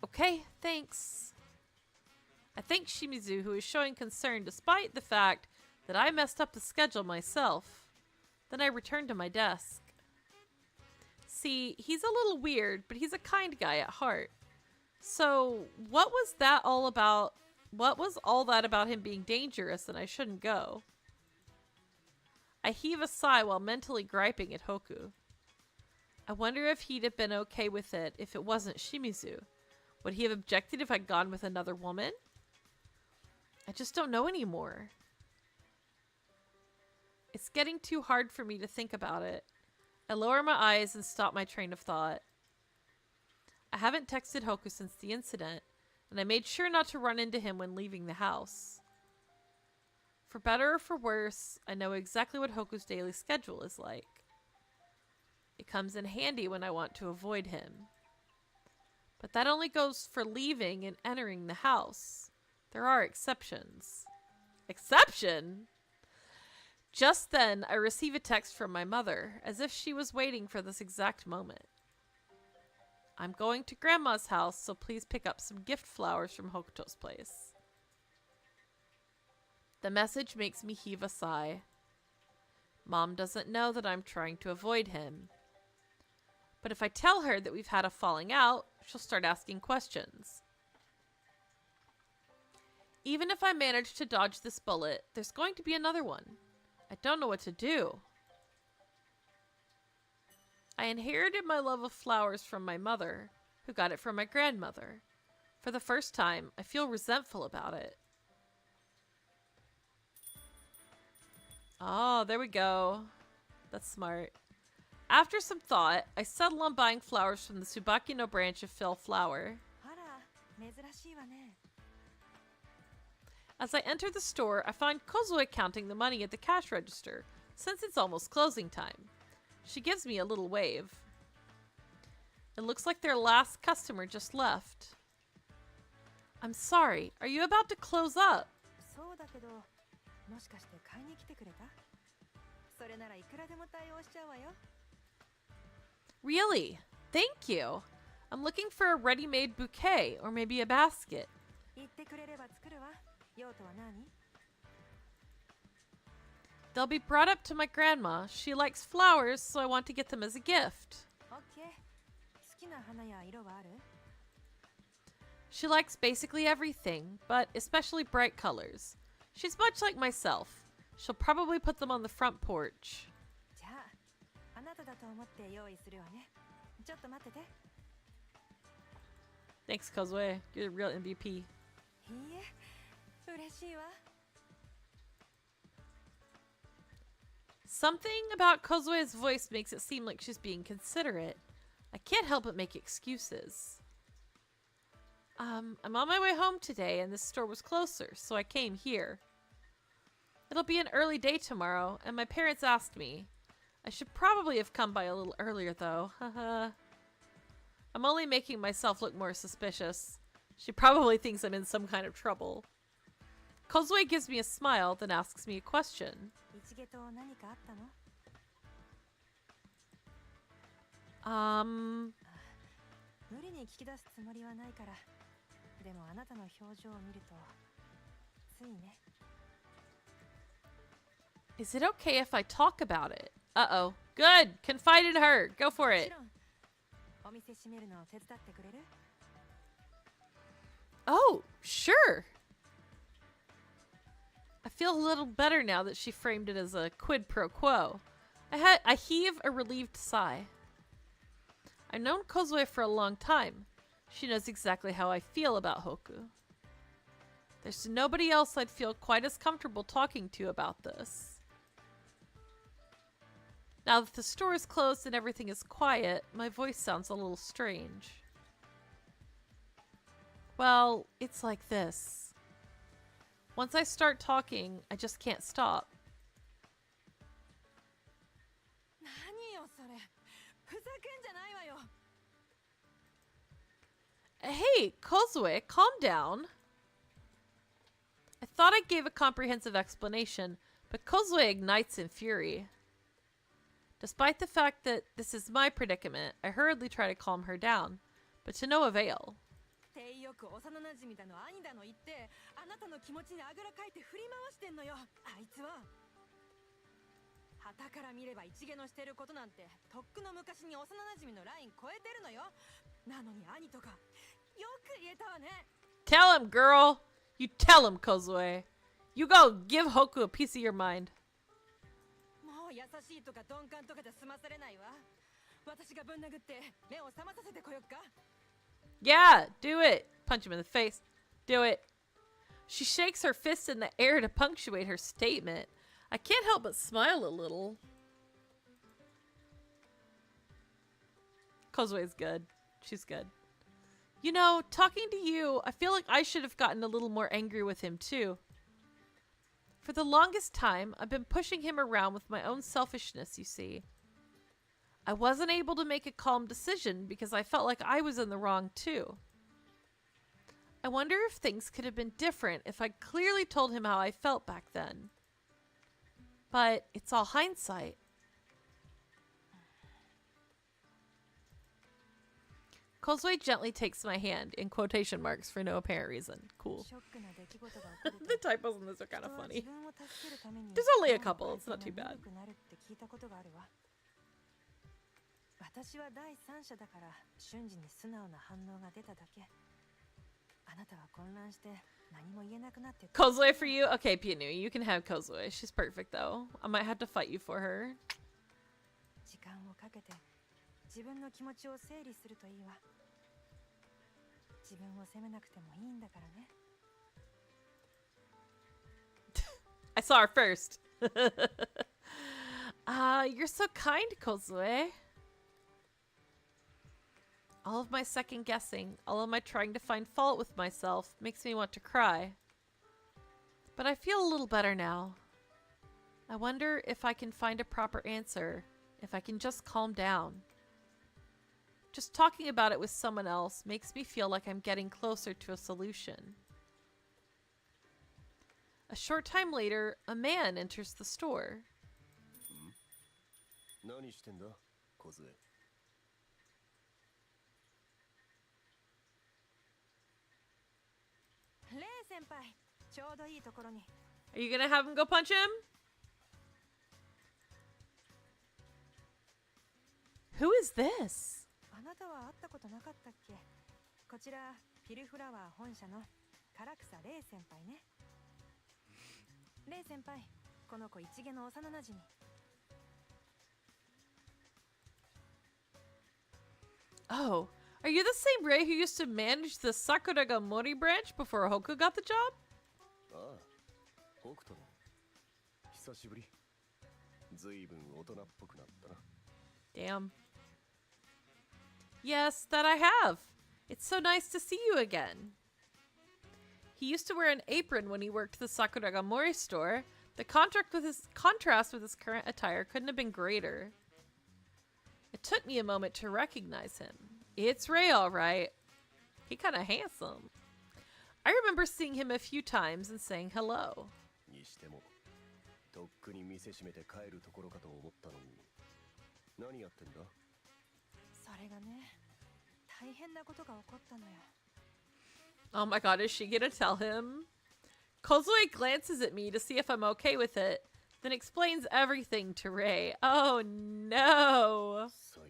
Okay, thanks. I thank Shimizu, who is showing concern despite the fact that I messed up the schedule myself. Then I returned to my desk. See, he's a little weird, but he's a kind guy at heart. So, what was that all about? What was all that about him being dangerous and I shouldn't go? I heave a sigh while mentally griping at Hoku. I wonder if he'd have been okay with it if it wasn't Shimizu. Would he have objected if I'd gone with another woman? I just don't know anymore. It's getting too hard for me to think about it. I lower my eyes and stop my train of thought. I haven't texted Hoku since the incident, and I made sure not to run into him when leaving the house. For better or for worse, I know exactly what Hoku's daily schedule is like. It comes in handy when I want to avoid him. But that only goes for leaving and entering the house. There are exceptions. Exception? Just then, I receive a text from my mother, as if she was waiting for this exact moment. I'm going to Grandma's house, so please pick up some gift flowers from Hokuto's place. The message makes me heave a sigh. Mom doesn't know that I'm trying to avoid him. But if I tell her that we've had a falling out, she'll start asking questions. Even if I manage to dodge this bullet, there's going to be another one. I don't know what to do. I inherited my love of flowers from my mother, who got it from my grandmother. For the first time, I feel resentful about it. Oh, there we go. That's smart. After some thought, I settle on buying flowers from the Tsubaki no branch of Phil Flower. As I enter the store, I find Kozue counting the money at the cash register, since it's almost closing time. She gives me a little wave. It looks like their last customer just left. I'm sorry. Are you about to close up? そうだけど、もしかして買いに来てくれた？それならいくらでも対応しちゃうわよ。Really? Thank you. I'm looking for a ready-made bouquet or maybe a basket. 言ってくれれば作るわ。用途は何？ They'll be brought up to my grandma. She likes flowers, so I want to get them as a gift. オッケー。好きな花や色はある？ She likes basically everything, but especially bright colors. She's much like myself. She'll probably put them on the front porch. じゃあ、あなただと思って用意するわね。ちょっと待ってて。 Thanks, Kozue. You're the real MVP. いいえ、嬉しいわ。 Something about Kozue's voice makes it seem like she's being considerate. I can't help but make excuses. I'm on my way home today and this store was closer, so I came here. It'll be an early day tomorrow, and my parents asked me. I should probably have come by a little earlier though. Haha. I'm only making myself look more suspicious. She probably thinks I'm in some kind of trouble. Kozue gives me a smile, then asks me a question. 一毛と何かあったの？無理に聞き出すつもりはないから。でもあなたの表情を見ると、ついね。 Is it okay if I talk about it? Uh-oh. Good! Confide in her! Go for も it! ちろん、お店閉めるのを手伝ってくれる？ Oh, sure! I feel a little better now that she framed it as a quid pro quo. I heave a relieved sigh. I've known Kozue for a long time. She knows exactly how I feel about Hoku. There's nobody else I'd feel quite as comfortable talking to about this. Now that the store is closed and everything is quiet, my voice sounds a little strange. Well, it's like this. Once I start talking, I just can't stop. 何よそれ。ふざけんじゃないわよ。 Hey, Kozue, calm down. I thought I gave a comprehensive explanation, but Kozue ignites in fury. Despite the fact that this is my predicament, I hurriedly try to calm her down, but to no avail. てよく幼なじみだの兄だの言って、あなたの気持ちにあぐらかいて振り回してんのよ。あいつは。旗から見れば一毛のしてることなんて、とっくの昔に幼なじみのライン超えてるのよ。なのに兄とか、よく言えたわね。 Tell him, girl! You tell him, Kozue. You go give Hoku a piece of your mind. もう優しいとか鈍感とかじゃ済まされないわ。私がぶん殴って目を覚まさせてこよっか。 Yeah, do it. Punch him in the face. Do it. She shakes her fist in the air to punctuate her statement. I can't help but smile a little. Kozue's good. She's good. You know, talking to you, I feel like I should have gotten a little more angry with him too. For the longest time, I've been pushing him around with my own selfishness, you see. I wasn't able to make a calm decision because I felt like I was in the wrong too. I wonder if things could have been different if I clearly told him how I felt back then. But it's all hindsight. Kozue gently takes my hand, in quotation marks for no apparent reason. Cool. ショックな出来事が起こる The と typos in this are kind 人 of は funny. 自分を助けるために There's only a couple, it's not too bad. 悪くなるって聞いたことがあるわ。私は第三者だから瞬時に素直な反応が出ただけ。あなたは混乱して何も言えなくなって。 Kozue for you? Okay, Pianu, you can have Kozue. She's perfect though. I might have to fight you for her. 時間をかけて自分の気持ちを整理するといいわ。自分を責めなくてもいいんだからね。 I saw her first. You're so kind, Kozue. All of my second guessing, all of my trying to find fault with myself makes me want to cry. But I feel a little better now. I wonder if I can find a proper answer, if I can just calm down. Just talking about it with someone else makes me feel like I'm getting closer to a solution. A short time later, a man enters the store. 何してんだ、小杖。レイ先輩、ちょうどいいところに。Are you gonna have him go punch him? Who is this? あなたは会ったことなかったっけ？こちらピルフラワー本社の唐草レイ先輩ね。レイ先輩、この子一毛の幼なじみ。Oh, are you the same Rei who used to manage the Sakuragamori branch before Hoku got the job? ああ、北斗の。久しぶり。ずいぶん大人っぽくなったな。Damn. Yes, that I have. It's so nice to see you again. He used to wear an apron when he worked the Sakuragamori store. The contrast with his current attire couldn't have been greater. It took me a moment to recognize him. It's Rei, all right. He kind of handsome. I remember seeing him a few times and saying hello. にしても、とっくに店閉めて帰るところかと思ったのに。何やってんだ？それがね、大変なことが起こったのよ。Oh my god, is she gonna tell him? Kozue glances at me to see if I'm okay with it, then explains everything to Rei. Oh no. 最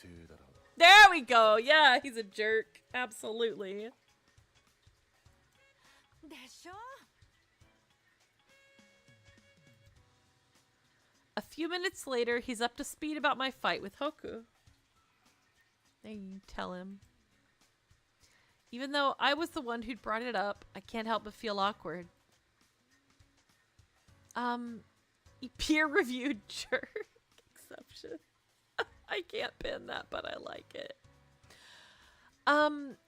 低だな。There we go. Yeah, he's a jerk. Absolutely. でしょ？ A few minutes later, he's up to speed about my fight with Hoku. There you tell him. Even though I was the one who'd brought it up, I can't help but feel awkward. Peer-reviewed jerk exception. I can't pin that, but I like it.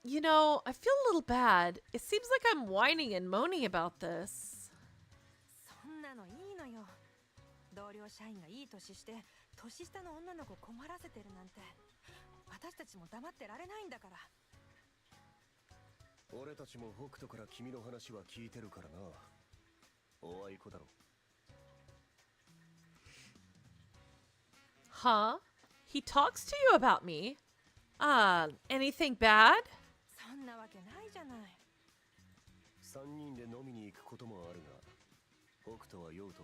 You know, I feel a little bad. It seems like I'm whining and moaning about this. そんなのいいのよ。同僚社員がいい年して年下の女の子困らせてるなんて、私たちも黙ってられないんだから。俺たちも北斗から君の話は聞いてるからな。おあいこだろ。Huh? He talks to you about me? Anything bad? そんなわけないじゃない。3人で飲みに行くこともあるが、北斗は酔うと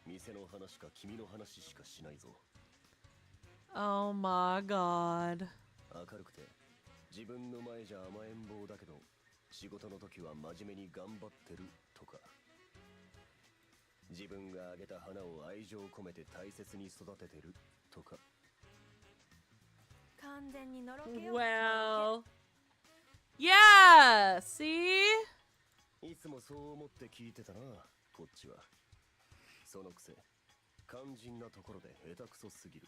店の話か君の話しかしないぞ。Oh my god. 明るくて自分の前じゃ甘えん坊だけど、仕事の時は真面目に頑張ってるとか、自分があげた花を愛情込めて大切に育ててるとか。完全にのろけよ。Well. Yeah! See? いつもそう思って聞いてたな、こっちは。そのくせ、肝心なところで下手くそすぎる。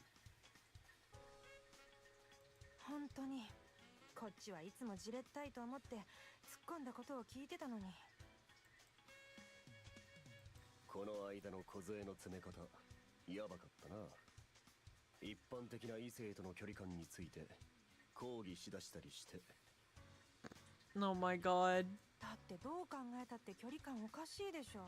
本当に、こっちはいつもじれったいと思って突っ込んだことを聞いてたのに。この間の梢の詰め方、やばかったな。一般的な異性との距離感について抗議しだしたりして。Oh my god. だってどう考えたって距離感おかしいでしょ。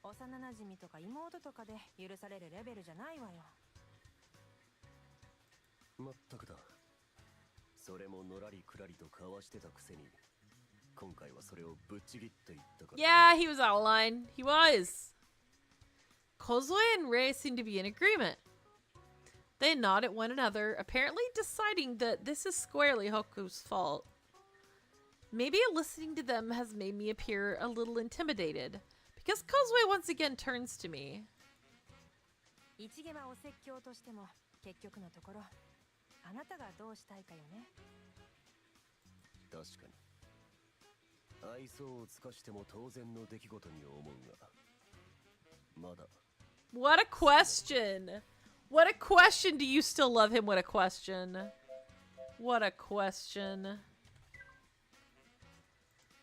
幼なじみとか妹とかで許されるレベルじゃないわよ。まったくだ。それものらりくらりと交わしてたくせに、今回はそれをぶっちぎって言ったから。Yeah, he was out of line. He was. Kozue and Rei seem to be in agreement. They nod at one another, apparently deciding that this is squarely Hoku's fault. Maybe listening to them has made me appear a little intimidated, because Kozue once again turns to me. 一毛はお説教としても結局のところあなたがどうしたいかよね。確かに。愛想を尽かしても当然の出来事に思うが、まだ。What a question! What a question! Do you still love him? What a question! What a question!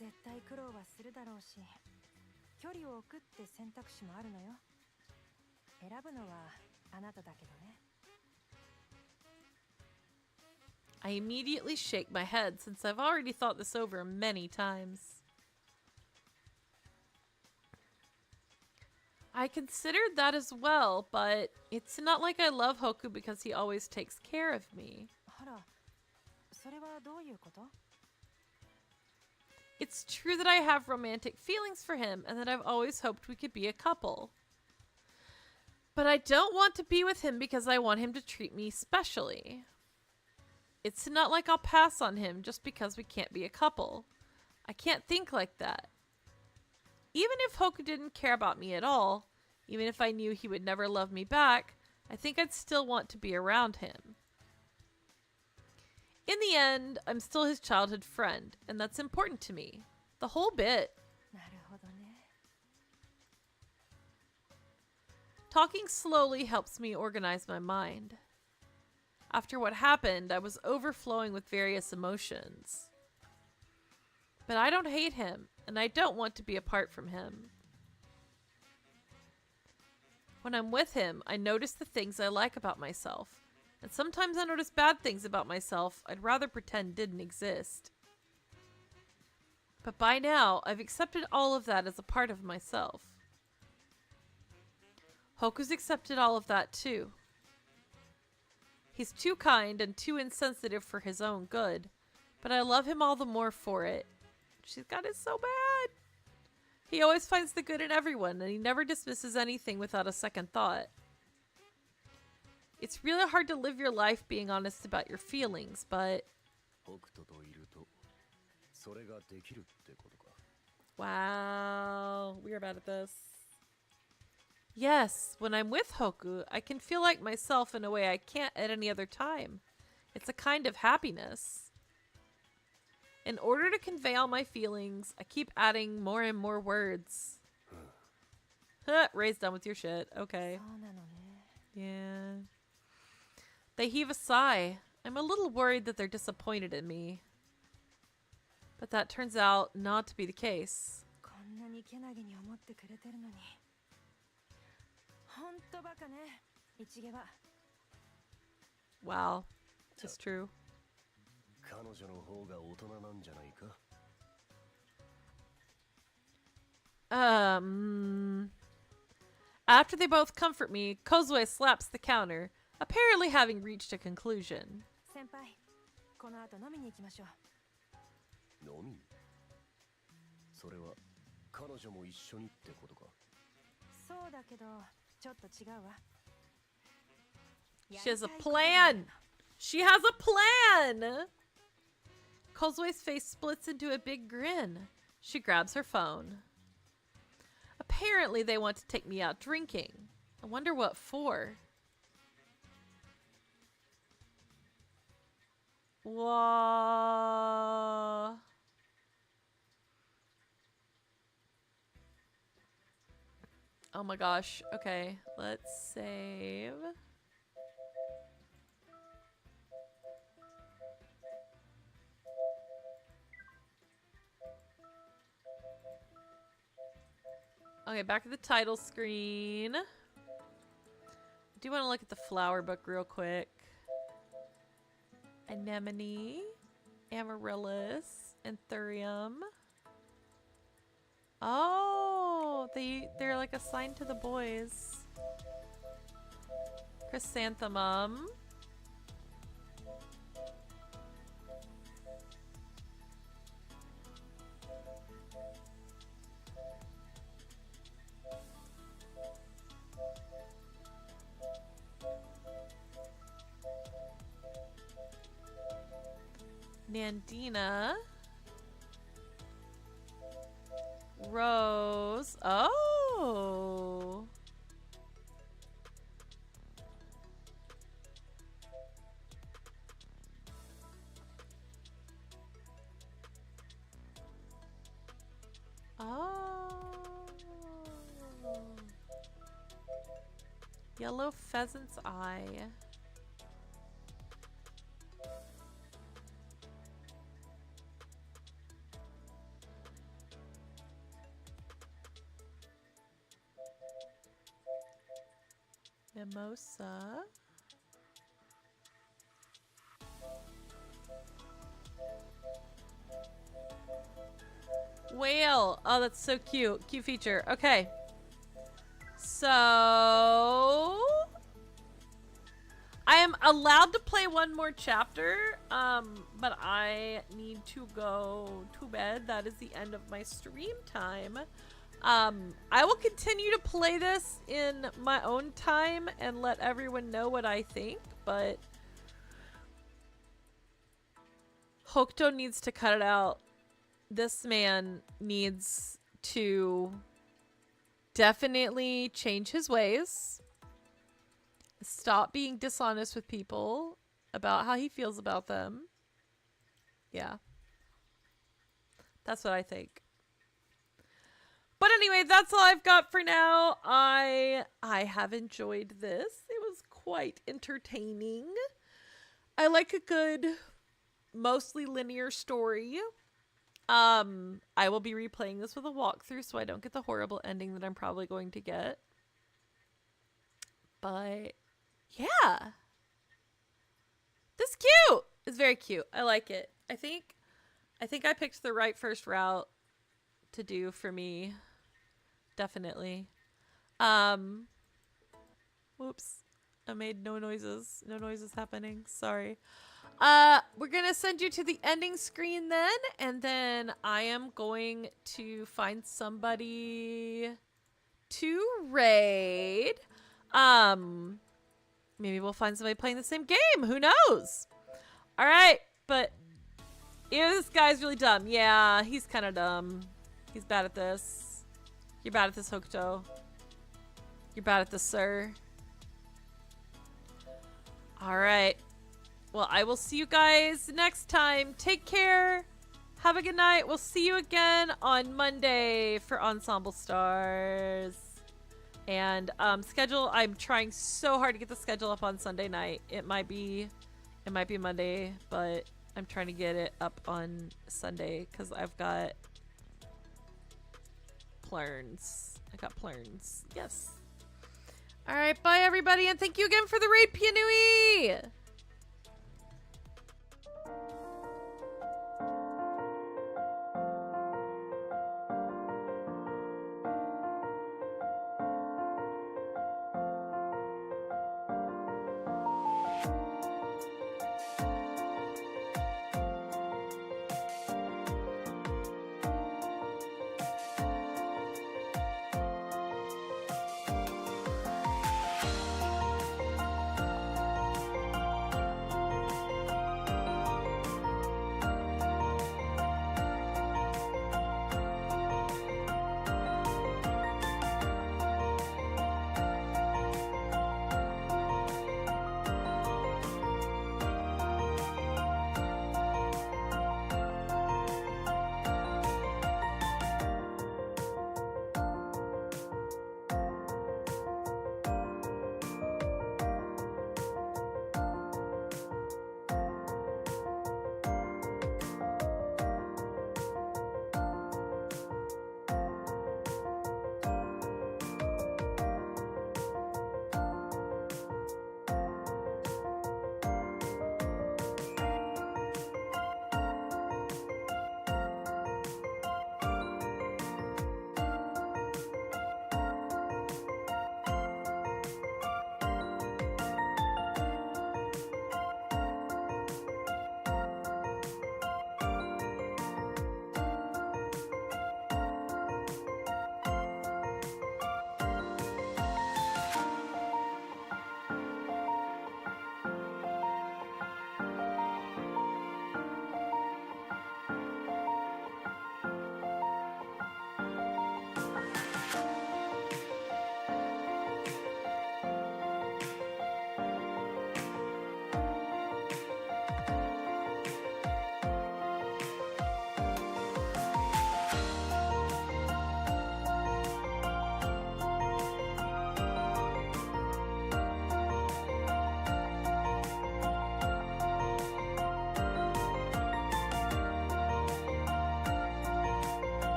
絶対苦労はするだろうし、距離を置くって選択肢もあるのよ。選ぶのはあなただけどね。I immediately shake my head since I've already thought this over many times. I considered that as well, but it's not like I love Hoku because he always takes care of me. あら、それはどういうこと？ It's true that I have romantic feelings for him and that I've always hoped we could be a couple. But I don't want to be with him because I want him to treat me specially. It's not like I'll pass on him just because we can't be a couple. I can't think like that. Even if Hoku didn't care about me at all, even if I knew he would never love me back, I think I'd still want to be around him. In the end, I'm still his childhood friend, and that's important to me. The whole bit. なるほどね。 Talking slowly helps me organize my mind. After what happened, I was overflowing with various emotions. But I don't hate him, and I don't want to be apart from him. When I'm with him, I notice the things I like about myself, and sometimes I notice bad things about myself I'd rather pretend didn't exist. But by now, I've accepted all of that as a part of myself. Hoku's accepted all of that too. He's too kind and too insensitive for his own good, but I love him all the more for it. She's got it so bad. He always finds the good in everyone, and he never dismisses anything without a second thought. It's really hard to live your life being honest about your feelings, but... Wow, we're bad at this. Yes, when I'm with Hoku, I can feel like myself in a way I can't at any other time. It's a kind of happiness. In order to convey all my feelings, I keep adding more and more words. Ray's done with your shit. Okay. そうなのね。 Yeah. They heave a sigh. I'm a little worried that they're disappointed in me. But that turns out not to be the case. こんなにけなげに思ってくれてるのに。ほんとバカね、一毛は。 Wow. It's true. 彼女の方が大人なんじゃないか? After they both comfort me, Kozue slaps the counter, apparently having reached a conclusion. 先輩、この後飲みに行きましょう。飲み? それは彼女も一緒にってことか? そうだけど、ちょっと違うわ。 She has a plan! She has a plan! Kozue's face splits into a big grin. She grabs her phone. Apparently they want to take me out drinking. I wonder what for. Whoa. Oh my gosh. Okay, let's save. Okay, back to the title screen. I do want to look at the flower book real quick. Anemone, Amaryllis, Anthurium. Oh, they're like assigned to the boys. Chrysanthemum. Nandina. Rose. Oh. Oh. Yellow pheasant's eye. Mimosa. whale. Oh, that's so cute. Cute feature. Okay. So I am allowed to play one more chapter, but I need to go to bed. That is the end of my stream time. I will continue to play this in my own time and let everyone know what I think, but Hokuto needs to cut it out. This man needs to definitely change his ways. Stop being dishonest with people about how he feels about them. Yeah. That's what I think. But anyway, that's all I've got for now. I have enjoyed this. It was quite entertaining. I like a good, mostly linear story. I will be replaying this with a walkthrough so I don't get the horrible ending that I'm probably going to get. But yeah. This is cute. It's very cute. I like it. I think I picked the right first route to do for me. Definitely. Whoops. I made no noises. No noises happening. Sorry. We're gonna send you to the ending screen then, and then I am going to find somebody to raid. Maybe we'll find somebody playing the same game. Who knows? All right, but this guy's really dumb. Yeah, he's kind of dumb. He's bad at this. You're bad at this, Hokuto. You're bad at this, sir. All right. Well, I will see you guys next time. Take care. Have a good night. We'll see you again on Monday for Ensemble Stars. And schedule. I'm trying so hard to get the schedule up on Sunday night. It might be Monday, but I'm trying to get it up on Sunday because I've got plurns. I got plurns. Yes. All right. Bye, everybody, and thank you again for the raid, Pianui.